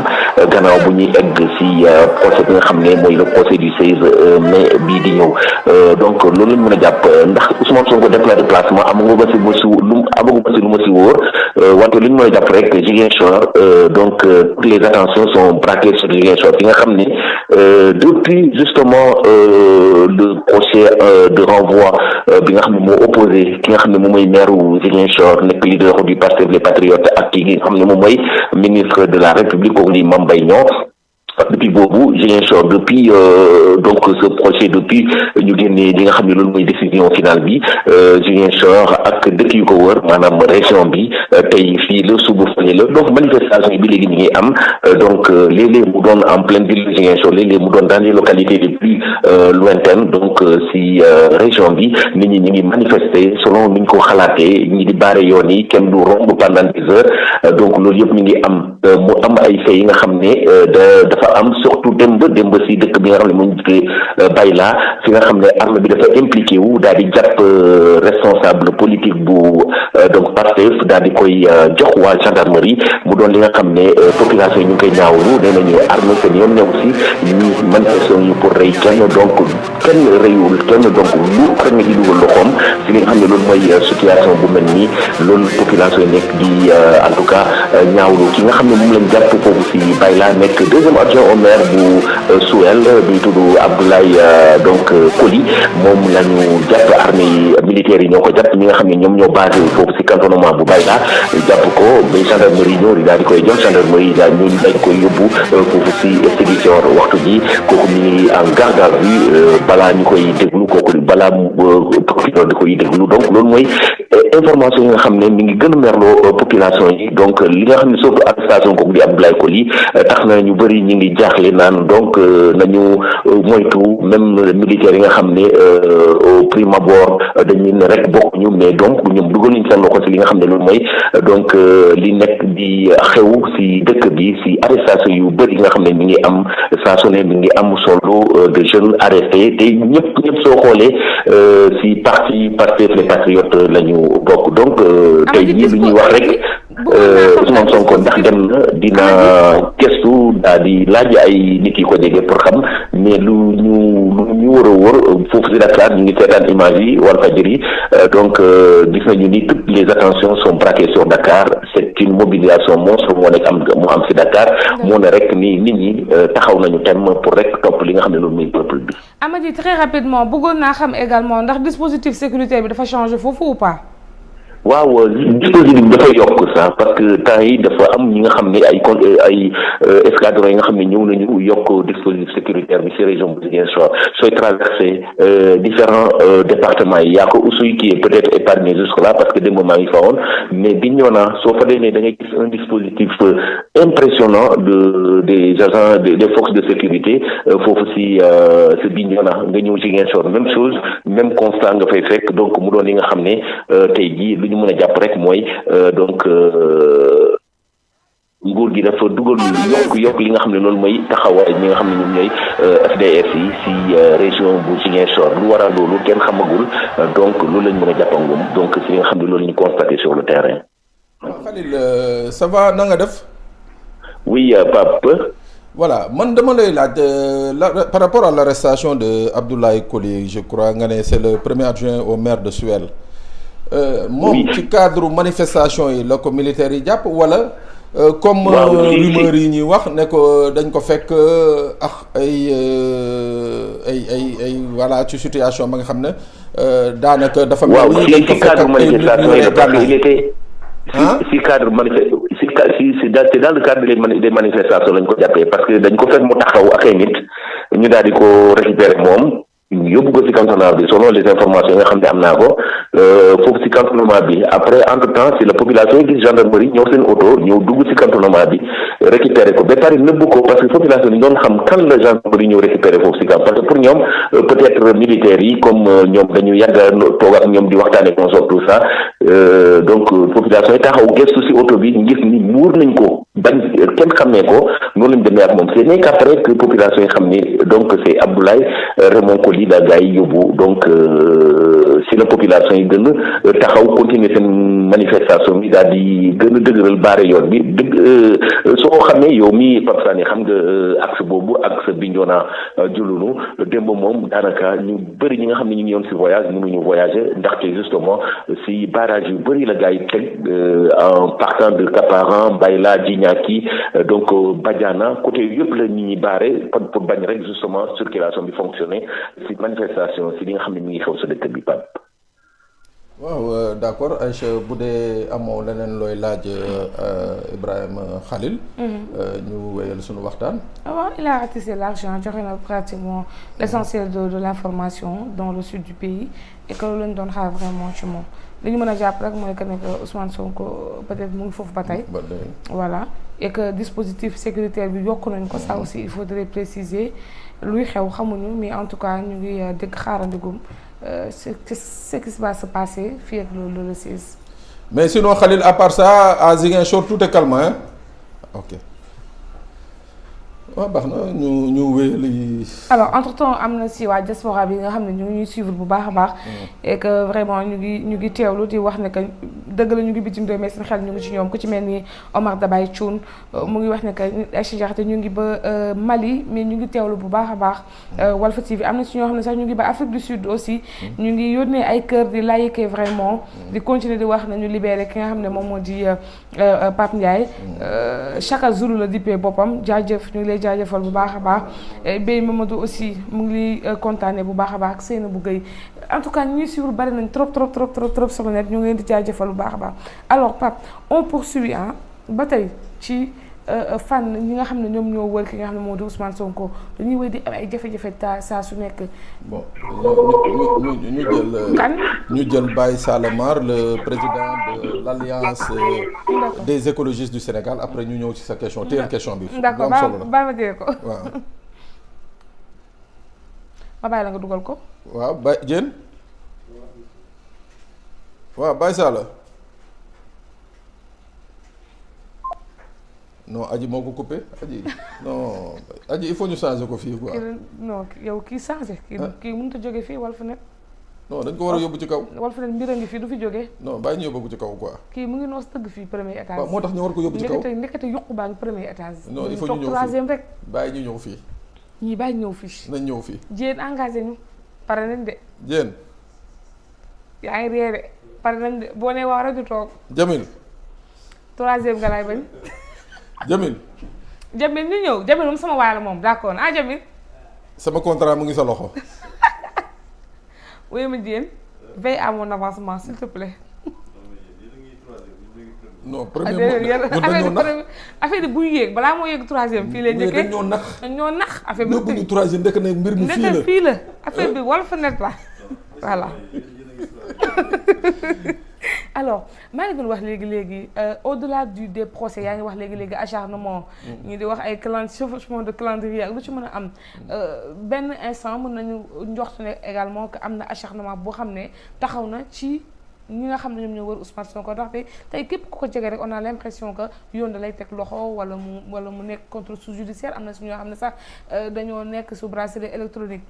gannaaw bu ñuy egg si procès bi nga xam ne mooy le procès du 16 mai bii di ñëw donc loolu lañ mën a jàpp ndax Ousmane Sonko def na déplacement amagu ba si lu ma si wóor wante li ñu mën a jàpp rek Ziguinchor donc toutes les attentions sont braquées sur Ziguinchor fi nga xam ne depuis justement le procès de renvoi bi nga xam ne moo opposé ki nga xam ne moom mooy maire Ziguinchor nekk leader du Pastef les Patriotes ak ki nga xam ne moom mooy ministre de la République kooku di Mame Mbaye Niang depuis boobu Ziguinchor depuis donc ce procès depuis ñu génnee li nga xam ne loolu mooy décision finale bi Ziguinchor ak dëkk yu ko wër maanaam région bi tey fii la suba fële la donc manifestation yi bi léegi ñu ngi am donc léeg-léeg mu doon en pleine ville de Ziguinchor léeg-léeg mu doon dans les localités les plus lointaines donc si région bi nit ñi ñu ngi manifester selon ni ñu ko xalaatee ñi di baare yoon yi kenn du romb pendant des heures donc loolu yëpp mi ngi am mu am ay faits yi nga xam ne dafa am surtout démb si dëkk bi nga xam ne mu ngi Bayla fi nga xam ne armée bi dafa impliqué wu daal di jàpp responsable politique bu donc Pastef daal di koy jox waa gendarmerie mu doon li nga xam ne population yi ñu ngi koy ñaawlu nee nañu armée seen yoon ñëw si ñu manifestation yi pour rey kenn donc kenn reyul kenn donc lu armée di dugal loxoom si li nga xam ne loolu mooy situation bu mel nii loolu population yi nekk di en tout cas ñaawlu ki nga xam ne moom lañ jàpp foofu si Bayla nekk deuxième adjoint au maire bu Suel bi tudd Abdoulaye donc Koli moom la ñu jàpp armée yi militaires yi ñoo ko jàpp ñi nga xam ne ñoom ñoo basé foofu si cantonnement bu Bayla jàpp ko ba gendarmerie ñëw daal di koy jox gendarmerie daal ñooñu dañ koy yóbbu foofu si Ziguinchor waxtu ji kooku mi ngi en garde à vue balaa ñu koy déglu kooku balaa procureur di koy déglu donc loolu mooy information yi nga xam ne mi ngi gën a merloo population yi donc li nga xam ne surtout arrestation kooku di Abdoulaye Koli tax na ñu bëri ñu ngi jaaxle naan donc nañu moytu même militaires yi nga xam ne au prime abord dañuy ne rek bokkuñu mais donc ñoom dugal nañ seen loxo si li nga xam ne loolu mooy donc li nekk di xew si dëkk bi si arrestation yu bëri yi nga xam ne mi ngi am saa su ne mi ngi am solo de jeunes arrêtés te ñëpp soo xoolee si parti Pastef les Patriotes la ñu bokk donc tey jii lu ñuy wax rek Ousmane Sonko ndax dem na dina gestu daal di laaj ay nit yi ko jege pour xam mais lu ñu war a wër foofu si Dakar ñu ngi seetaan image yi Walfadjri donc gis nañu ni toutes les attentions sont braquées sur Dakar c'est une mobilisation monstre moo nekk mu am si Dakar moo ne rek ni nit ñi taxaw nañu tem pour rek topp li nga xam ne loolu muy peuple bi. Amady très rapidement bëggoon naa xam également ndax dispositif sécurité bi dafa changer foofu ou pas. waaw dispositif bi dafay yokk sax parce que temps yi dafa am ñi nga xam ne ay escadron yi nga xam ne ñëw nañu yokk dispositif sécuritaire bi ci région bu Ziguinchor sooy traversé différents départements yi yaa ko Oussouye qui est peut-être épargné jusque là parce que démb maa ngi fa woon mais Bignona soo fa demee da ngay gis un dispositif impressionnant des agents des forces de sécurité foofu ci Bignona nga ñëw Ziguinchor même chose même constat nga fay fekk donc mu doon li nga xam ne tey jii lu ñu mën a jàpp rek mooy donc nguur gi dafa dugal yokk li nga xam ne loolu mooy taxawaay ñi nga xam ne ñoom ñooy FDS yi si région bu Ziguinchor lu waral loolu kenn xamagul donc loolu lañ mën a jàppangum donc si li nga xam ne loolu ñu constaté sur le terrain. Khalil ça va na nga def. oui Pape. voilà man dama lay laaj par rapport à l'arrestation de Abdoulaye Koli je crois nga ne c'est le premier adjoint au maire de Suel. moom ci cadre manifestation yi la ko militaires yi jàpp wala. comme rumeur yi ñuy wax ne ko dañ ko fekk ak ay voilà ci situation ba nga xam ne daanaka dafa. waaw ci cadre manifestation yi parce que il était. si cadre c'est dans le cadre des manifestations lañ ko jàppee parce que dañ ko fekk mu taxaw ak ay nit ñu daal di ko récupérer moom. yóbbu ko ci cantonnement bi selon les informations yi nga xam ne am naa ko foofu ci cantonnement bi après entre temps si la population yi gis gendarmerie ñëw seen auto ñëw dugg ci cantonnement bi récupérer ko ba pare nëbbu ko parce que population bi doon xam kan la gendarmerie ñëw récupérer foofu si parce que pour ñoom peut-être militaires yi comme ñoom dañu yàgg a toog ak ñoom di waxtaanee consort tout ça donc population yi taxaw gëstu si oto bi ñu gis ni muur nañ ko bañ kenn xamee ko noonu lañ demee ak moom c'est n'est qu'après que population yi xam ni donc c'est Abdoulaye Raymond Coly la gars yi yóbbu donc si la population yi gën a taxaw continuer seen manifestation bi daal di gën a dëgëral baare yoon bi soo xamee yow mi Pape Sané xam nga axe boobu axe Bignona Diouloulou démb moom daanaka ñu bëri ñi nga xam ne ñu ngi yoon si voyage mënuñu voyager ndaxte justement si barrage yu bëri la gars yi teg en partant de Kaparan Bayla Djignaki donc Badiana côté yëpp la nit ñi baare pour bañ rek justement circulation bi fonctionner si manifestation si li nga xam ne mi ngi xew sa dëkk bi Pape. waaw d'accord Aïcha bu dee amoo leneen looy laaj Ibrahima Khalil. ñu wéyal suñu waxtaan. waaw il a ratissé l'argent joxe na pratiquement l'essentiel de l'information dans le sud du pays et que loolu lañ doon xaar vraiment ci moom li ñu mën a jàpp rek mooy que ne Ousmane Sonko peut-être mu ngi foofu ba tey. voilà et que dispositif sécuritaire bi yokk nañ ko ça aussi il faudrait préciser luy xew xamuñu mais en tout cas ñu ngi dégg xaarandigum. Ce qui va se passer fii ak le 16. mais sinon Khalil à part ça à Ziguinchor tout est calme hein ok waaw baax na ñu wéyali. alors entre temps am na si waa diaspora bi nga xam ne ñu ngi ñuy suivre bu baax a baax. et que vraiment ñu ngi teewlu di wax ne que dëgg la ñu ngi bitim réew mais seen xel ñu ngi ci ñoom ku ci mel ni Omar Dabay Thioune mu ngi wax ne que Aïcha Diakhaté ñu ngi ba Mali mais ñu ngi teewlu bu baax a baax. Walf TV am na ci ñoo xam ne sax ñu ngi ba Afrique du Sud aussi. ñu ngi yónnee ay kër di liker vraiment. di continuer di wax nañu libéré ki nga xam ne moom moo di Pape Ndiaye. Chaka Zulu la dippee boppam jaajëf ñu ngi lay jaajëfal bu baax a baax Bey Mamadou aussi mu ngi lay kontaane bu baax a baax ak Seyna bu Gueye en tout cas ñuy suivre bari nañ trop sur le net ñu ngi leen di jaajëfal bu baax a baax alors Pape on poursuit ba tey ci fànn ñi nga xam ne ñoom ñoo wër ki nga xam ne moo di Ousmane Sonko dañuy wéy di am ay jafe-jafe saa su nekk. bon ñu jël Baye Salamar le président de l'alliance des écologistes du Sénégal après ñu ñëw ci sa question téyel question bi. d'accord bàyyi ma téye ko. waaw. ma bàyyi la nga dugal ko. waaw Baye Diène waaw Baye Sala. non Aji moo ko coupé Aji non Aji il faut ñu changer ko fii quoi. non yow kii changer. kii mënut a jóge fii Walf Net. non dañ ko war a yóbbu ci kaw. Walf Net mbir a ngi fii du fi jógee. non bàyyi ñu yóbbu ko ci kaw quoi. kii mu ngi noos tëgg fii premier étage. waaw moo tax ñu war ko yóbbu ci kaw ndekete yuqu baa ngi premier étage. non il faut ñu ñëw fii troisième rek. bàyyi ñu ñëw fii. ñii bàyyi ñëw fii. nañ ñëw fii. Diène engagé ñu pare nañ de. Diène. yaa ngi réer de pare nañ de boo nee waaw rek du toog. Jamil. troisième nga laay bañ. Jamil. Jamil ñu ñëw Jamil moom sama waay la moom d'accord Jamil. sama contrat mu ngi sa loxo. oui ma Diène veille à mon avancement s'il te plaît. non premier affaire bi buy yéeg balaa moo yéeg troisième fii lay njëkkee dañ ñoo nax affaire bi bu ñu troisième ndekk na mbir mi fii la affaire bi Walf Net la voilà. alors maa ngi doon wax léegi au-delà des procès yaa ngi wax léegi acharnement ñu di wax ay chevauchement de calendrier ak lu ci mën a am benn instant mën nañu njoxtu ne également que am na acharnement boo xam ne taxaw na ci ñi nga xam ne ñoom ñoo wër Ousmane Sonko ndaxte tey képp ku ko jege rek on a l'impression que yoon da lay teg loxo wala mu nekk contrôle sous-judiciaire am na si ñoo xam ne sax dañoo nekk sous bracelet électronique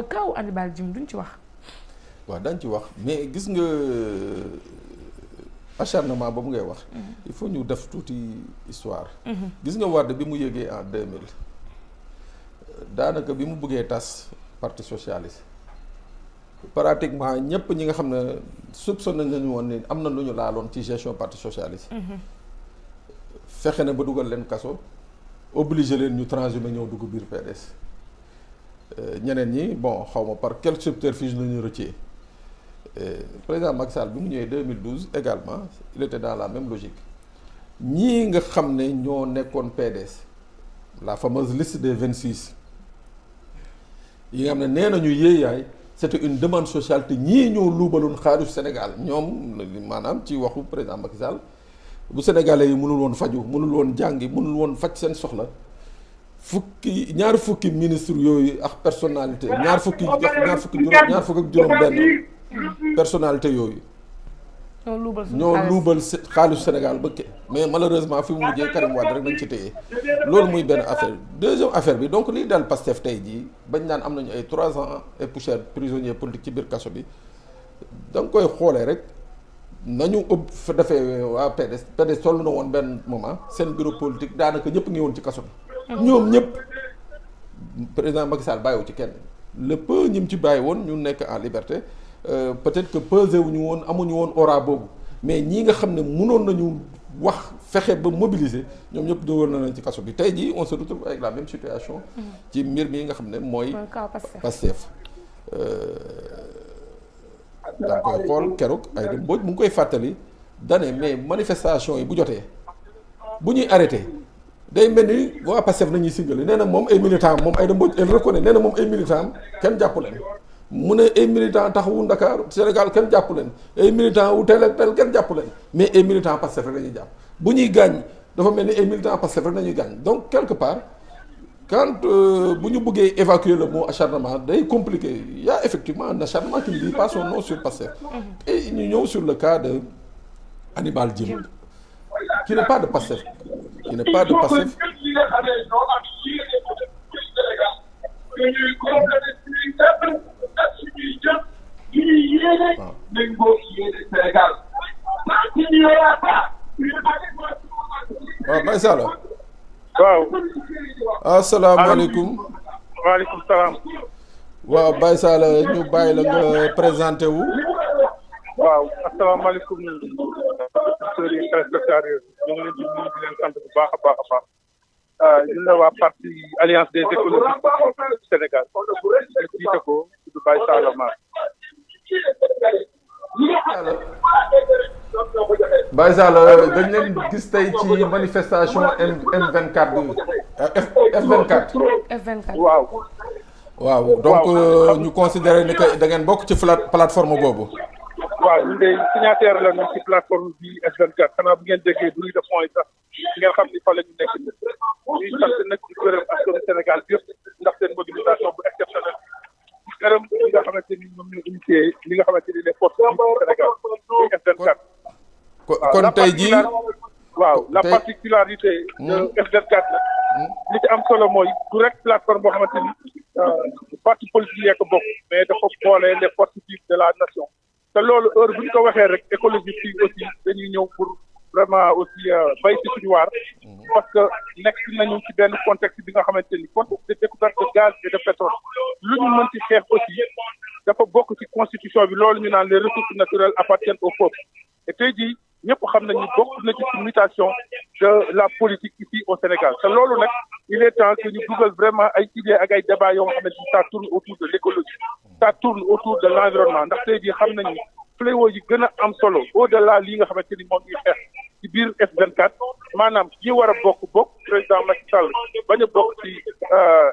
kaw Hannibal Djim duñ ci wax. waaw dañ ci wax mais gis nga acharnement boobu ngay wax. il faut ñu def tuuti histoire. gis nga Wade bi mu yëgee en 2000 daanaka bi mu bëggee tas parti socialiste pratiquement ñëpp ñi nga xam ne soupçonné nañu woon ni am na lu ñu laaloon ci gestion parti socialiste. fexe na ba dugal leen kaso obligé leen ñu transhumé ñëw dugg biir PDS ñeneen ñi bon xaw ma par quel subterfuge la ñu rëccee. président Macky Sall bi mu ñëwee 2012 également il était dans la même logique ñii nga xam ne ñoo nekkoon PDS la fameuse liste des 26 yi nga xam ne nee nañu yéeyaay c'était une demande sociale te ñii ñoo luubaloon xaalisu Sénégal ñoom maanaam ci waxu président Macky Sall bu sénégalais yi mënul woon faju mënul woon jàngi mënul woon faj seen soxla ñaar fukki ministre yooyu ak personnalité ñaar fukk ak juróom benn personnalité yooyu ñoo luubal xaalisu Sénégal ba mais malheureusement fi mu mujjee Karim Wade rek nañ ci téye loolu muy benn affaire deuxième affaire bi donc lii dal Pastef tey jii bañ naan am nañu ay 3 ans et poussière prisonnier politique ci biir kaso bi da nga koy xoolee rek nañu fa defee waa PDS toll na woon benn moment seen bureau politique daanaka ñëpp ngi woon ci kaso bi ñoom ñëpp président Macky Sall bàyyiwu ci kenn le peu ñim ci bàyyi woon ñu nekk en liberté peut-être que pesé wuñu woon amuñu woon aura boobu mais ñii nga xam ne mënoon nañu wax fexe ba mobiliser ñoom ñëpp dugal na leen ci kaso bi tey jii on se retrouve avec la même situation ci mbir mi nga xam ne mooy Pastef da nga koy xool keroog ay dem Mbodj mu ngi koy fàttali dane mais manifestation yi bu jotee bu ñuy arrêté day mel ni waa Pastef nañuy singale nee na moom ay militant moom ay dem Mbodj elle reconnaît nee na moom ay militant kenn jàpp leen mu ne ay militant taxawu Dakar Sénégal kenn jàpp leen ay militant wu tel ak tel kenn jàpp leen mais ay militant Pastef rek lañuy jàpp bu ñuy gaañ dafa mel ni ay militant Pastef rek nañuy gaañ donc quelque part quand bu ñu bëggee évacuer le mot acharnement day compliqué il y a effectivement un acharnement qui ne dit pas son nom sur Pastef et ñu ñëw sur le cas de Hannibal Djim qui n'est pas de Pastef waaw Baye Sall waaw asalaamaaleykum waaleykum salaam waaw Baye Sall ñu bàyyi la nga présenté wu waaw asalaamaaleykum auditeurs yi téléspectateurs ñu ngi leen di nuyu di leen sant bu baax a baax a baax ñun la waa parti alliance des écologistes du Sénégal jiite ko du Baye Sall Mar Baye Sall dañ leen gis tey ci manifestation M24 bi F24 waaw donc ñu considéré ni que da ngeen bokk ci plateforme boobu waaw ñun de signataire la ñu ci plateforme bi F24 xanaa bu ngeen déggee bruit de fond yi sax ngeen xam ni fa la ñu nekk ñuy sant nag di gërëm askanu Sénégal bi yëpp ndax seen mobilisation bu exceptionnelle gërëm li nga xamante ni ñoom ñoo initié li nga xamante ni les forces du Sénégal muy F24 kon tey jii waaw la particularité de F24 la li ci am solo mooy du rek plateforme boo xamante ni parti politique yee ko bokk mais dafa boole les forces vives de la nation te loolu heure bu ñu ko waxee rek écologiste yi aussi dañuy ñëw pour vraiment aussi bay ci suñu waar parce que nekk nañu ci benn contexte bi nga xamante ni contexte de découverte de gaz et de pétrole lu ñu mën ci xeex aussi dafa bokk ci constitution bi loolu ñu naan les ressources naturelles appartiennent au peuple et tey jii ñëpp xam nañu bokk na ci mutation de la politique ici au Sénégal te loolu nag il est temps que ñu dugal vraiment ay idées ak ay débats yoo nga xamante ni ça tourne autour de l'écologie ça tourne autour de l'environnement ndax tey jii xam nañu fléau yi gën a am solo au delà lii nga xamante ni moom ñuy xeex ci biir F24 maanaam ñi war a bokk président Macky Sall bañ a bokk ci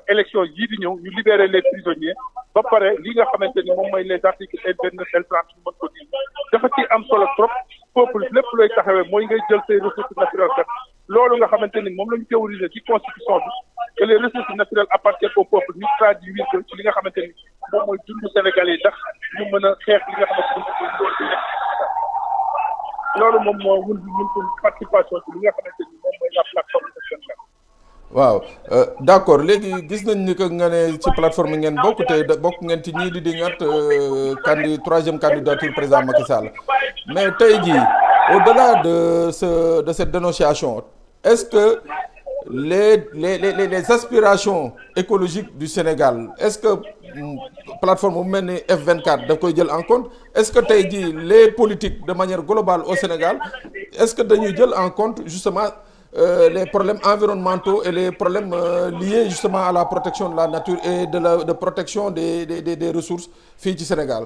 élection yii di ñëw ñu libérer les prisonniers ba pare li nga xamante ni moom mooy les articles L29 L30 ñu mën ko di dafa ci am solo trop peuple lépp looy taxawee mooy ngay jël say ressources naturelles kat loolu nga xamante ni moom la ñu théoriser ci constitution bi que les ressources naturelles appartiennent au peuple ñu traduire ko ci li nga xamante ni moom mooy dundu Sénégalais yi ndax ñu mën a xeex li nga xamante ni loolu moom moo mun ko participation ci li nga xamante ni moom mooy la plateforme F24. waaw d'accord léegi gis nañ ni que nga ne ci plateforme ngeen bokk te bokk ngeen ci ñii di dingat troisième candidature président Macky Sall mais tey jii au-delà de cette dénonciation est-ce que les aspirations écologiques du Sénégal est-ce que plateforme bu mel ni F24 daf koy jël en compte est-ce que tey jii les politiques de manière globale au Sénégal est-ce que dañuy jël en compte justement les problèmes environnementaux et les problèmes liés justement à la protection de la nature et de protection des ressources fii ci Sénégal.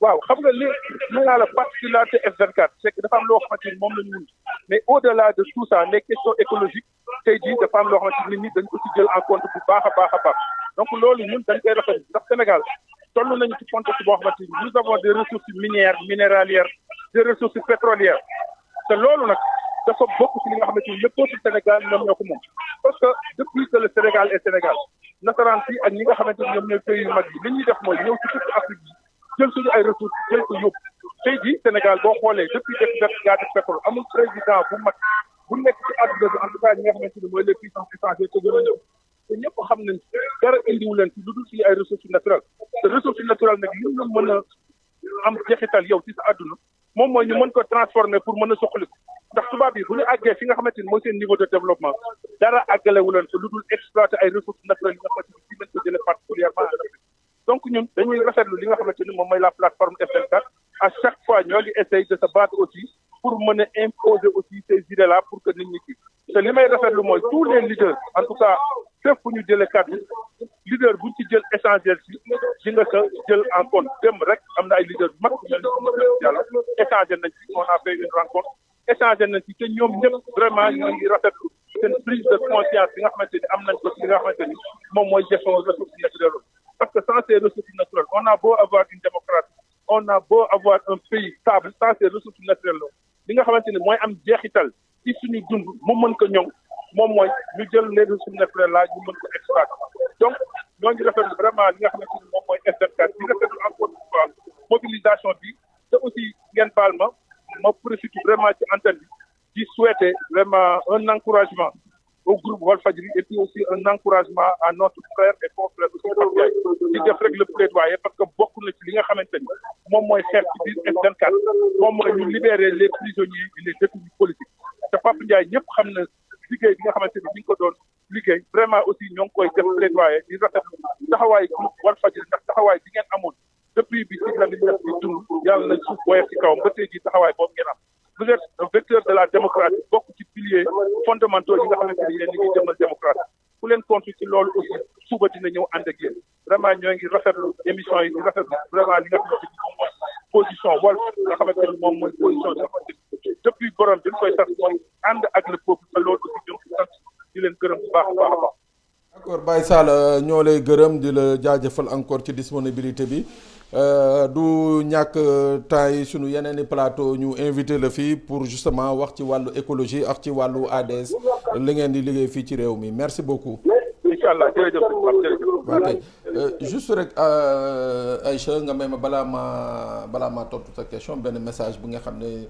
waaw xam nga li mën naa la particularité F24 c'est que dafa am loo xamante ni moom la ñu mun mais au-delà de tout ça les questions écologiques tey jii dafa am loo xamante ni nit ñi dañ ko ci jël en compte bu baax a baax a baax donc loolu ñun dañ koy rafetlu ndax Sénégal toll nañu ci contexte boo xamante ni nous avons des ressources minières minéralières des ressources pétrolières te loolu nag dafa bokk ci li nga xamante ni le peuple Sénégal ñoom ñoo ko moom parce que depuis que le Sénégal est Sénégal nasaraan si ak ñi nga xamante ni ñoom ñooy pays yu mag yi li ñuy def mooy ñëw ci toute Afrique bi jël suñu ay ressources jël ko yóbbu tey jii Sénégal boo xoolee depuis découverte gaz de pétrole amul président bu mag bu nekk ci àdduna bi en tout cas ñi nga xamante ni mooy les puissances étrangères te gën a ñëw te ñëpp xam nañ dara indiwu leen ci lu dul suñu ay ressources naturelles te ressources naturelles nag li ñu mën a am jeexital yow ci sa àdduna moom mooy ñu mën ko transformer pour mën a soxaliku ndax tubaab yi bu ñu àggee fi nga xamante ni mooy seen niveau de développement dara àggalewu leen ko lu dul exploiter ay ressources naturelles yi nga xamante ni fii lañ ko jëlee particulièrement en Afrique donc ñun dañuy rafetlu li nga xamante ni moom mooy la plateforme F24 à chaque fois ñoo ngi essayer de se battre aussi pour mën a imposer aussi ces idées là pour que nit ñi kii te li may rafetlu mooy tous les leaders en tout cas fépp fu ñu jëlee kàddu leader buñ ci jël essentiel si di nga ko jël en compte dem rek am na ay leaders bu mag yàlla échangé nañ ci on a fait une rencontre échangé nañ ci te ñoom ñëpp vraiment ñoo ngi rafetlu seen prise de conscience bi nga xamante ni am nañ ko ci li nga xamante ni moom mooy gestion ressources naturelles parce que sans ces ressources naturelles on a beau avoir une démocratie on a beau avoir un pays stable sans ces ressources naturelles li nga xamante ni mooy am jeexital ci suñu dund mu mën ko ñoŋ moom mooy ñu jël les ressources naturelles là ñu mën ko exploiter donc ñoo ngi rafetlu vraiment li nga xamante ni moom mooy F24 di rafetlu encore une fois mobilisation bi te aussi ngeen baal ma profite vraiment ci antenne bi di souhaiter vraiment un encouragement au groupe Walfadjri et puis aussi un encouragement à notre frère et confrère aussi Pape Ndiaye di def rek le plaidoyer parce que bokk na ci li nga xamante ni moom mooy xeex ci biir F24 moom mooy ñu libérer les prisonniers et les détenus politiques te Pape Ndiaye ñëpp xam na liggéey bi nga xamante ni bi nga ko doon liggéey vraiment aussi ñoo ngi koy def plaidoyer di rafetlu taxawaay groupe Walfadjri ndax taxawaay bi ngeen amoon depuis bi si la ministre bi dund yàlla nañ suuf woyof ci kawam ba tey jii taxawaay boobu ngeen am vous êtes un vecteur de la démocratie bokk ci piliers fondamentaux yi nga xamante ni yéen ñi ngi jëmal démocratie ku leen compte ci loolu aussi suba dina ñëw ànd ak yéen vraiment ñoo ngi rafetlu émission yi di rafetlu vraiment li nga xamante ni moom mooy position Walf nga xamante ni moom mooy position bi nga xamante ni depuis borom bi ñu koy sax mooy ànd ak le peuple te loolu aussi ñoo ngi sant di leen gërëm bu baax a baax a baax. d'accord Baye Sall ñoo lay gërëm di la jaajëfal encore ci disponibilité bi du ñàkk temps yi sunu yeneen i plateau ñu invité la fii pour justement wax ci wàllu écologie ak ci wàllu ADS li ngeen di liggéey fii ci réew mi merci beaucoup. incha allah jërëjëf ok juste rek Aïcha nga may ma balaa maa tontu sa question benn message bu nga xam ne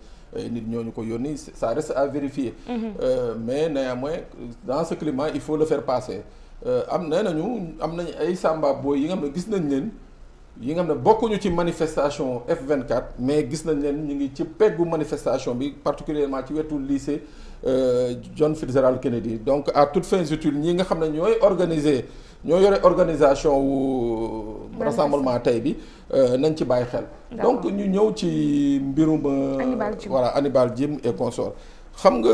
nit ñooñu ko yónni ça reste à vérifier. Mais néanmoins dans ce climat il faut le faire passer. am nañu ay samba booy yi nga xam ne gis nañ leen yi nga xam ne bokkuñu ci manifestation F24 mais gis nañ leen ñu ngi ci peggu manifestation bi particulièrement ci wetu lycée John Fitzgerald Kennedy donc à toutes fins utiles ñi nga xam ne ñoo yore organisation wu rassemblement tey bi nañ ci bàyyi xel donc ñu ñëw ci mbirum Hannibal Djim et consort xam nga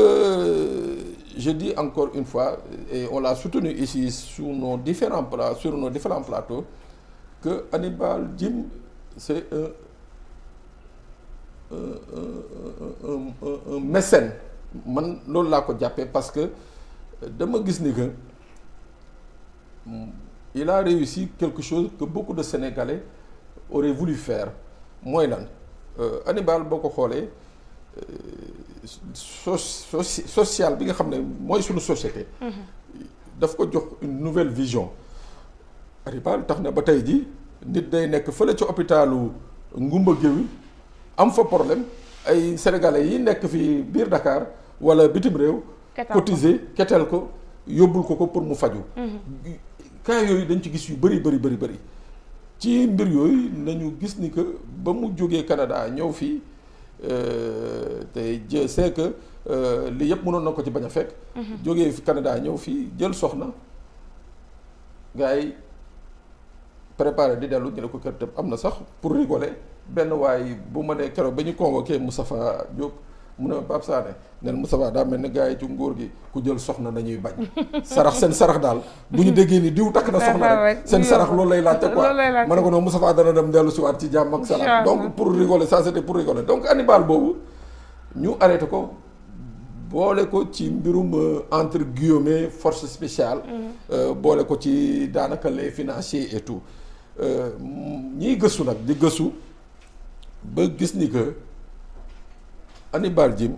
je dis encore une fois et on l'a soutenu ici sur nos différents plateaux que Hannibal Djim c'est un mécène man loolu laa ko jàppee parce que dama gis ni que il a réussi quelque chose que beaucoup de Sénégalais auraient voulu faire mooy lan Hannibal boo ko xoolee social bi nga xam ne mooy suñu société daf ko jox une nouvelle vision Hannibal tax na ba tey ji nit day nekk fële ci hôpitalu Ngumba Géwél am fa problème ay sénégalais yi nekk fii biir Dakar wala bitim réew cotiser keteel ko yóbbul ko pour mu faju cas yooyu dañ ci gis yu bëri ci mbir yooyu nañu gis ni que ba mu jógee Canada ñëw fii te je sais que li yëpp mënoon na ko ci bañ a fekk jógee fi Canada ñëw fii jël soxna gars yi préparé di dellu ñu ne ko kër tëb am na sax pour rigoler benn waay bu ma nee keroog ba ñu convoqué Moustapha Diop mu ne Pape Sané neen Moustapha daa mel ne gars yi ci nguur gi ku jël soxna nañuy bañ seen sarax daal bu ñu déggee ni diw takk na soxna rek seen sarax loolu lay laajte quoi ma ne ko noonu Moustapha dana dem dellu si waat ci jàmm ak salaam donc pour rigoler ça c'était pour rigoler donc Hannibal boobu ñu arrêté ko boole ko ci mbirum entre guillemets force spéciale boole ko ci daanaka les financiers et tout ñiy gëstu nag di gëstu ba gis ni que Hannibal Djim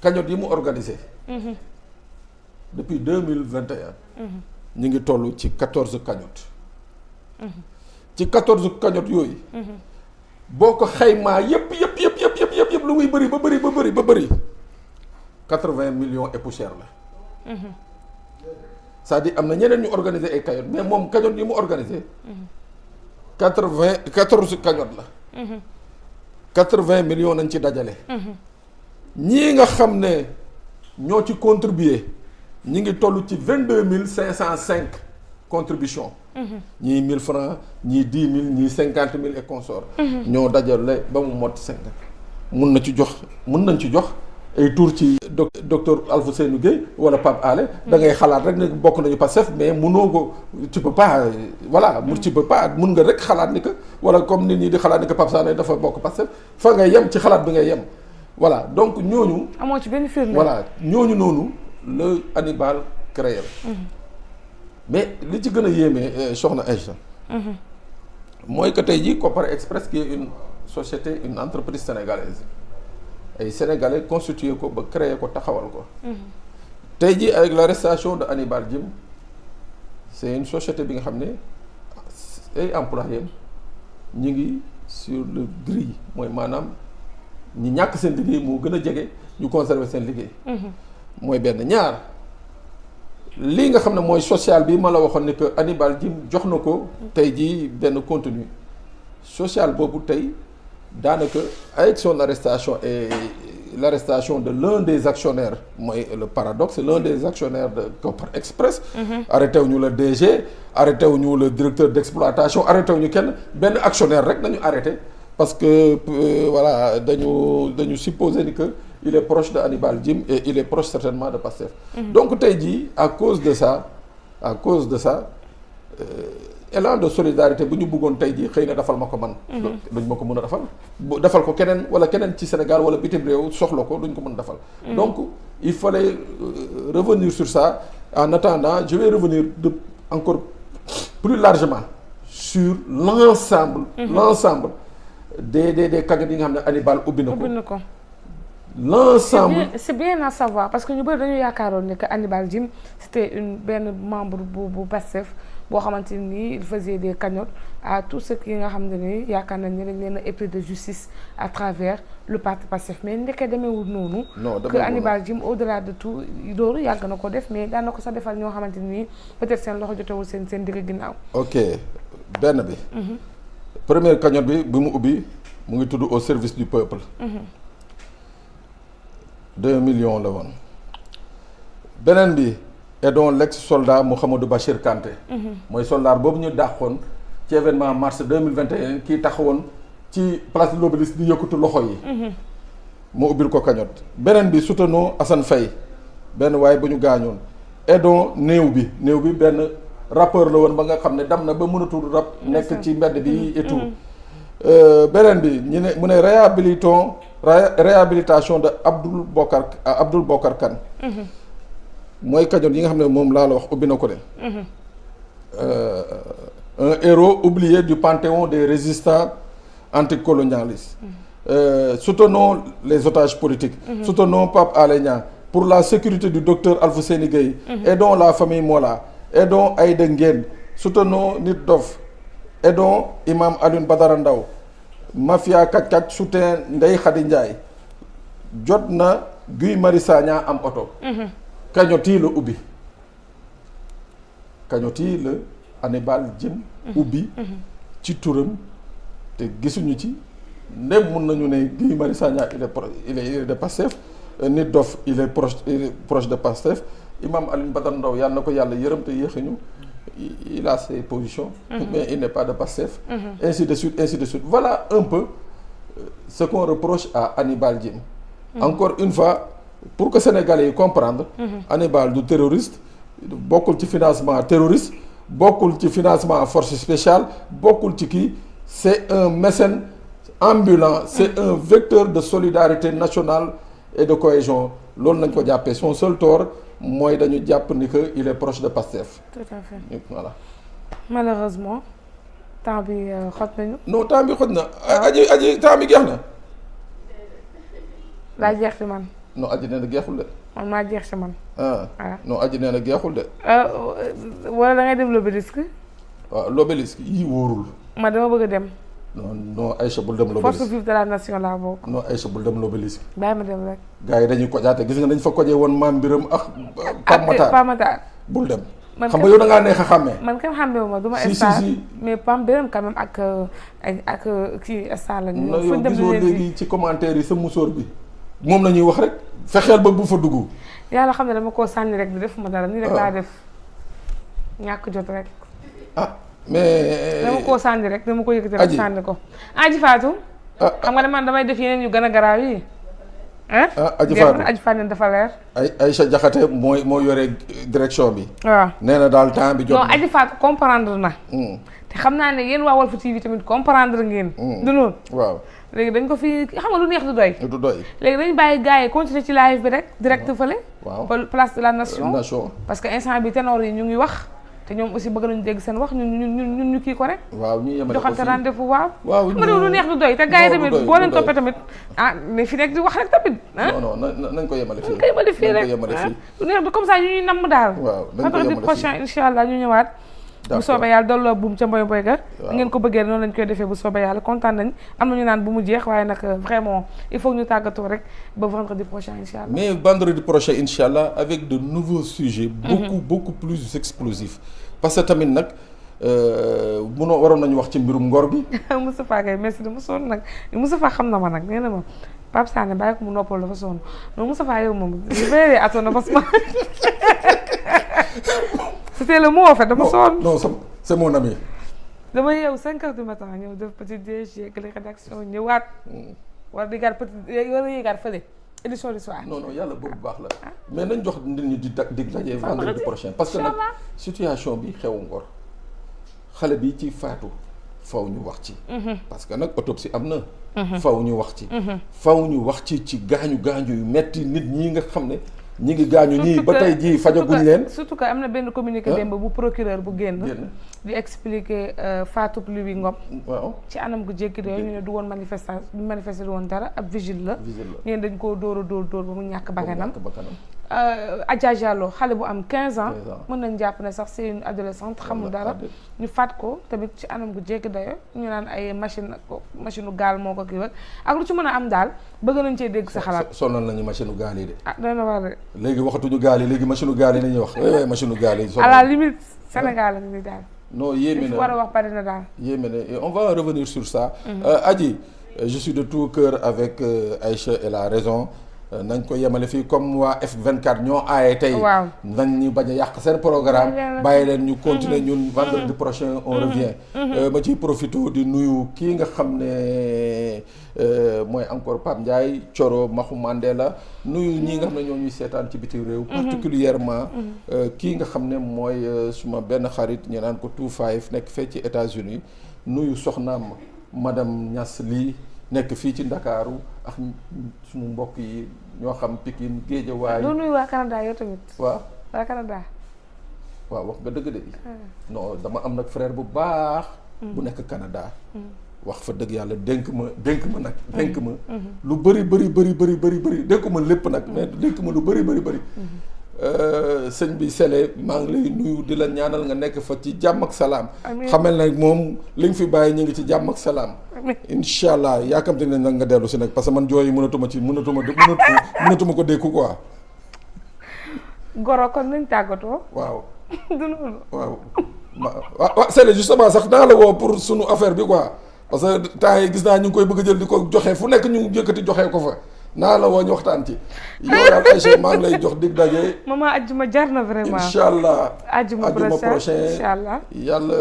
cagnotte yi mu organisé. depuis 2021. ñu ngi toll ci 14 cagnottes. ci 14 cagnottes yooyu. boo ko xaymaa yëpp lu muy bëri ba bëri 80 millions et poussière la. c'est-à-dire am na ñeneen ñu organiser ay cagnottes mais moom cagnotte yi mu organisé. 14 cagnottes la. 80 millions nañ ci dajale. ñii nga xam ne ñoo ci contribuer ñi ngi toll ci 22 505 contributions. ñii 1000 francs ñii 10 000 ñii 50 000 et consorts. ñoo dajale ba mu mot 50. mun nañ ci jox ay tour ci docteur Alfousseynou Gueye wala Pape Alé. da ngay xalaat rek ne bokk nañu Pastef mais munoo ko tu peux pas voilà mun nga rek xalaat ni que wala comme nit ñi di xalaat ni que Pape Sané dafa bokk Pastef fa ngay yem ci xalaat bi ngay yem. voilà donc ñooñu. amoo ci benn firnde. voilà ñooñu noonu la Hannibal créé mais li ci gën a yéeme soxna Aïcha. mooy que tey jii Kopar Express qui est une société une entreprise sénégalaise ay sénégalais constitué ko ba créé ko taxawal ko. tey jii avec l'arrestation de Hannibal Djim c'est une société bi nga xam ne ay employés ñi ngi sur le grille mooy maanaam. ñi ñàkk seen liggéey moo gën a jege ñu conserver seen liggéey. mooy benn ñaar lii nga xam ne mooy social bi ma la waxoon ni que Hannibal Djim jox na ko tey jii benn contenu social boobu tey daanaka avec son arrestation et l'arrestation de l'un des actionnaires mooy le paradoxe l'un des actionnaires de Kopar Express. arrêté wu ñu le DG arrêté wu ñu le directeur d'exploitation arrêté wu ñu kenn benn actionnaire rek nañu arrêté. parce que voilà dañu supposer ni que il est proche de Hannibal Djim et il est proche certainement de Pastef. donc tey jii à cause de ça élan de solidarité bu ñu bëggoon tey jii xëy na defal ma ko man. duñ ma ko mën a defal ko keneen wala keneen ci Sénégal wala bitim réew soxla ko duñ ko mën a defal. donc il fallait revenir sur ça en attendant je vais revenir encore plus largement sur l'ensemble. des cagnottes yi nga xam ne Hannibal ubbi na ko. l'ensemble c'est bien à savoir parce que ñu bëri dañu yaakaaroon ne que Hannibal Djim c'était benn membre bu Pastef boo xamante ni il faisait des cagnottes à tous ceux qui nga xam ne ni yaakaar nañ ne dañ leen a épris de justice à travers le parti Pastef mais ndeke demeewul noonu. que Hannibal Djim au-delà de tout loolu yàgg na ko def mais daan na ko sax defal ñoo xamante ni peut-être seen loxo jotewul seen digg ginnaaw. ok benn bi. première cagnotte bi mu ubbi mu ngi tudd au service du peuple. 2 millions la woon. beneen bi et donc l'ex-soldat Mouhamadou Bachir Kanté. mooy soldat boobu ñu dàqoon ci événement mars 2021 kii taxawoon ci place de l'Obélisque di yëkkatu loxo yi. mu ubbil ko cagnotte. beneen bi soutenons Assane Faye benn waaye bu ñu gaañoon. et donc néew bi benn. rappeur la woon ba nga xam ne dem na ba mënatul rap nekk ci mbedd bi et tout beneen bi ñu ne mu ne réhabilitation de Abdoul Bokar Kane mooy cagnotte yi nga xam ne moom laa la wax ubbi na ko de un héros oublié du panthéon des résistants anticolonialistes soutenons les otages politiques soutenons Pape Alé Niang pour la sécurité du docteur Alfousseyni Gueye aidons la famille Mola aidons Aïda Nguène soutenons Nit Dof aidons Imam Alioune Badara Ndaw mafia kàcc soutien Ndeye Khady Ndiaye jot na Guy Marius Sagna am oto. cagnotte yi la ubbi cagnotte yi la Hannibal Djim ubbi ci turam te gisuñu ci ndem mun nañu ne Guy Marius Sagna il est de Pastef Nit Dof il est proche de Pastef Imam Alioune Badara Ndaw yàlla na ko yàlla yërëm te yéexuñu il a ses positions mais il n'est pas de Pastef ainsi de suite voilà un peu ce qu'on reproche à Hannibal Djim encore une fois pour que Sénégalais yi comprendre Hannibal du terroriste bokkul ci financement terroriste bokkul ci financement force spéciale bokkul ci kii c'est un mécène ambulant c'est un vecteur de solidarité nationale et de cohésion loolu nañ ko jàppee son seul tort mooy dañu jàpp ni que il est proche de Pastef. tout à fait voilà. malheureusement temps bi xoj nañu. non temps bi xoj na aji temps bi jeex na. laa jeex ci man. non aji nee na geexul de. man maa jeex si man. ah non aji nee na geexul de. wala da ngay dem l'Obélisque. waaw l'Obélisque yii wóorul. ma dama bëgg a dem. non Aïcha bul dem l'Obélisque. force vive de la nation laa bokk. non Aïcha bul dem l'Obélisque. bàyyi ma dem rek. gars yi dañuy kojaate gis nga dañ fa kojee woon maam Biram ak. Pam Matar bul dem. xam nga yow da ngaa neex a xàmmee. man kenn xàmmeewu ma du ma star mais Pam Biram quand même ak kii star la ñu. non yow gisoo léegi ci commentaire yi sa musóor bi moom la ñuy wax rek fexeel ba bu fa dugg. yàlla xam ne dama koo sànni rek di defuma dara nii rek laa def ñàkk jot rek. mais dama koo sànni rek dama ko yëkkati rek sànni ko. Aji Fatou. xam nga ne man damay def yeneen yu gën a garaaw yi. Aji Fatou Aji Fatou dafa leer. Aïcha Diakhaté moo yore direction bi. waaw nee na daal temps bi jot non Aji Fatou comprendre na. te xam naa ne yéen waa Walf TV tamit comprendre ngeen. du noonu. waaw léegi dañ ko fi xam nga lu neex du doy. du doy léegi dañ bàyyi gars yi continuer ci live bi rek direct fële. waaw place de la nation. nation parce que instant bi ténor yi ñu ngi wax. te ñoom aussi bëgg nañu dégg seen wax ñun ñu kii ko rek. waaw ñu yemale ko joxante rendez-vous waaw. waaw xam nga lu neex du doy te gars yi tamit boo leen toppee tamit mais fi nekk di wax rek tamit. non nañ ko yemale fii. nañ ko yemale fii rek lu neex du comme ça ñu ñuy namm daal. waaw nañ ko yemale fii prochain incha allah ñu ñëwaat. bu soobee yàlla dolloo buum ca mboy mboy ga. ngeen ko bëggee noonu lañ koy defee bu soobee yàlla kontaan nañ am na ñu naan bu mu jeex waaye nag vraiment il faut ñu tàggatoo rek ba vendredi prochain incha allah. mais vendredi prochain incha allah avec de nouveaux sujets. beaucoup plus explosifs. parce que tamit nag waroon nañu wax ci mbirum ngor bi. Moustapha Gueye merci de mu sonn nag Moustapha xam na ma nag nee na ma Pape Sané bàyyi ko mu noppal dafa sonn non Moustapha yow moom very atona parce que c'était le mot en fait dama sonn. non c'est mon ami. dama yeewu 5 heures du matin ñëw def petit déj yeggale rédaction ñëwaat war di yéegaat fële édition du soir. non yàlla boobu baax la mais nañ jox nit ñi di daje vendredi prochain parce que nag situation bi xew Ngor xale bi ci faatu faw ñu wax ci. parce que nag autopsie am na. faw ñu wax ci. faw ñu wax ci gaañu yu metti nit ñi nga xam ne ñi ngi gaañu ñii ba tey jii fajaguñ leen. surtout que am na benn communiqué démb bu procureur bu génn. di expliquer faatu Louis Ngom. waaw ci anam gu jékki de ñu ne du woon manifester woon dara ab vigile la. ñeen dañ koo dóor ba mu ñàkk bakkanam. Adja Diallo xale bu am 15 ans. mën nañ jàpp ne sax c'est une adolescente xamul dara. ñu faat ko tamit ci anam gu jékki dayo ñu naan ay machine u gaal moo ko kii ak lu ci mën a am daal bëgg nañ cee dégg sa xalaat. sonal nañu machine u gaal yi de. dana war de. léegi waxatuñu gaal yi léegi machine u gaal yi nañuy wax machine u gaal yi. à la limite Sénégal la ni daal. non yéeme na war a wax bari na daal. yéeme na on va revenir sur ça. Adji je suis de tout cœur avec Aïcha elle a raison. nañ ko yemale fii comme waa F24 ñoo aaye tey. waaw nañ ñu bañ a yàq seen programme. bàyyi leen ñu continuer ñun vendredi prochain on revient. ma ciy profité di nuyu kii nga xam ne mooy encore Pape Ndiaye Coro Maxu Mandela nuyu ñii nga xam ne ñoo ñuy seetaan ci biti réew. particulièrement kii nga xam ne mooy suma benn xarit ñu naan ko 25 nekk fee ci États-Unis nuyu soxnaam madame Niass lii nekk fii ci Ndakaaru ak suñu mbokk yi ñoo xam Pikine Guédiawaye. doo nuyu waa Canada yow tamit. waaw waa Canada. waaw wax nga dëgg de. non dama am nag frère bu baax. bu nekk Canada. wax fa dëgg yàlla dénk ma nag. dénk ma lu bëri dénk ma lépp nag mais dénk ma lu bëri. sëñ bi Sele maa ngi lay nuyu di la ñaanal nga nekk fa ci jàmm ak salaam. xamal nag moom li nga fi bàyyi ñu ngi ci jàmm ak salaam. incha allah yaakamte nañ nag nga dellu si nag parce que man jooy yi mënatuma ko dékku quoi. Goro kon nañ tàggatoo. waaw. du noonu. waaw Sele justement sax naa la woo pour sunu affaire bi quoi parce que temps yi gis naa ñu ngi koy bëgg a jël di ko joxe fu nekk ñu yëkkati joxe ko fa. naa la woo ñu waxtaan ci yow daal Aïcha maa ngi lay jox dig daje. maman ajjuma jar na vraiment incha allah. ajjuma prochain incha allah. yàlla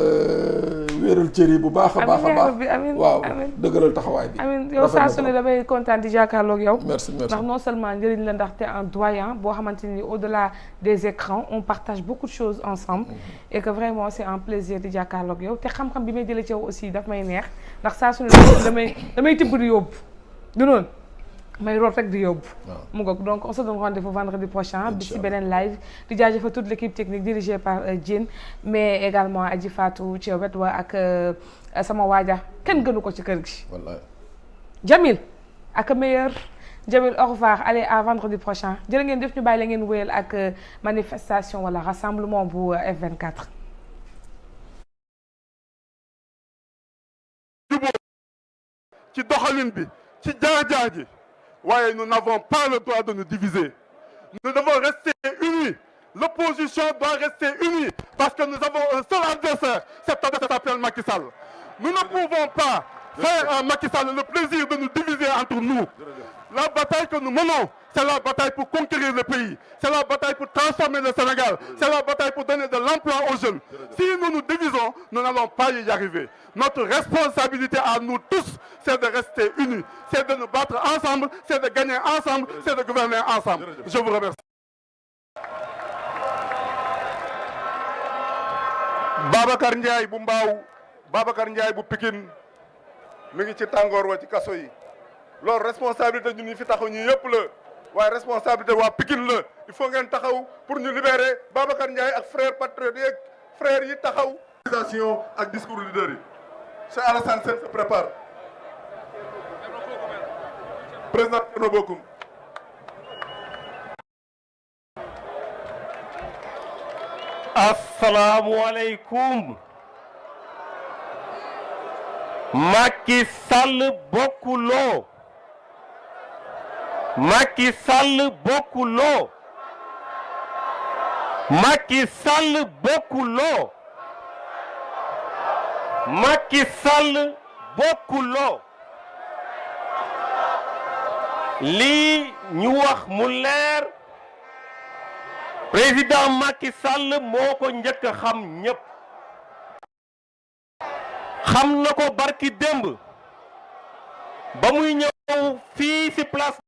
wéeral cër yi bu baax a baax. amiin waaw dëgëral taxawaay bi. amiin yow saa su ne damay kontaan di jàkkaarloog yow. merci ndax non seulement njëriñ la ndaxte un doyen boo xamante ni au-delà des écrans on partage beaucoup de choses ensemble. et que vraiment c'est un plaisir di jàkkaarloog yow te xam-xam bi may jëlee ci yow aussi daf may neex ndax saa su ne damay tibb di yóbbu du noonu. may root rek di yóbbu. mu ngoog donc on se donne rendez-vous vendredi prochain. bi ci beneen live di jaajëfal toute l'équipe technique dirigée par Diène mais également Adji Fatou ci wet wa ak sama waaja kenn gënu ko ci kër gi. wallaay Jamil ak meilleur Jamil, au revoir, allez à vendredi prochain jërë ngeen def ñu bàyyi la ngeen wéyal ak manifestation wala rassemblement bu F24. ci doxalin bi ci jaar-jaar ji waaye nous n'avons pas le droit de nous diviser nous devons rester unis l'opposition doit rester unie parce que nous avons un seul adversaire cet adversaire s'appelle Macky Sall nous ne pouvons pas faire à Macky Sall le plaisir de nous diviser entre nous la bataille que nous menons c'est la bataille pour conquérir le pays c'est la bataille pour transformer le Sénégal c'est la bataille pour donner de l'emploi aux jeunes si nous nous divisons nous n'allons pas y arriver notre responsabilité à nous tous c'est de rester unis c'est de nous battre ensemble c'est de gagner ensemble c'est de gouverner ensemble je vous remercie. Babacar Ndiaye bu Mbaaw Babacar Ndiaye bu Pikine mi ngi ci tàngoor wa ci kaso yi loolu responsabilité ñun ñi fi taxaw ñi yëpp la waaye responsabilité waa Pikine la il faut ngeen taxaw pour ñu libérer Babacar Ndiaye ak frère patriote yeeg frère yi taxaw. Organisation ak discours leader yi Cheikh Alassane Sène se prépare président Thierno Bocoum. Asalaamualeykum. Macky Sall bokkuloo. Macky Sall bokkuloo. Macky Sall bokkuloo. Macky Sall bokkuloo. lii ñu wax mu leer. président Macky Sall moo ko njëkk a xam ñëpp xam na ko barki démb ba muy ñëw fii ci place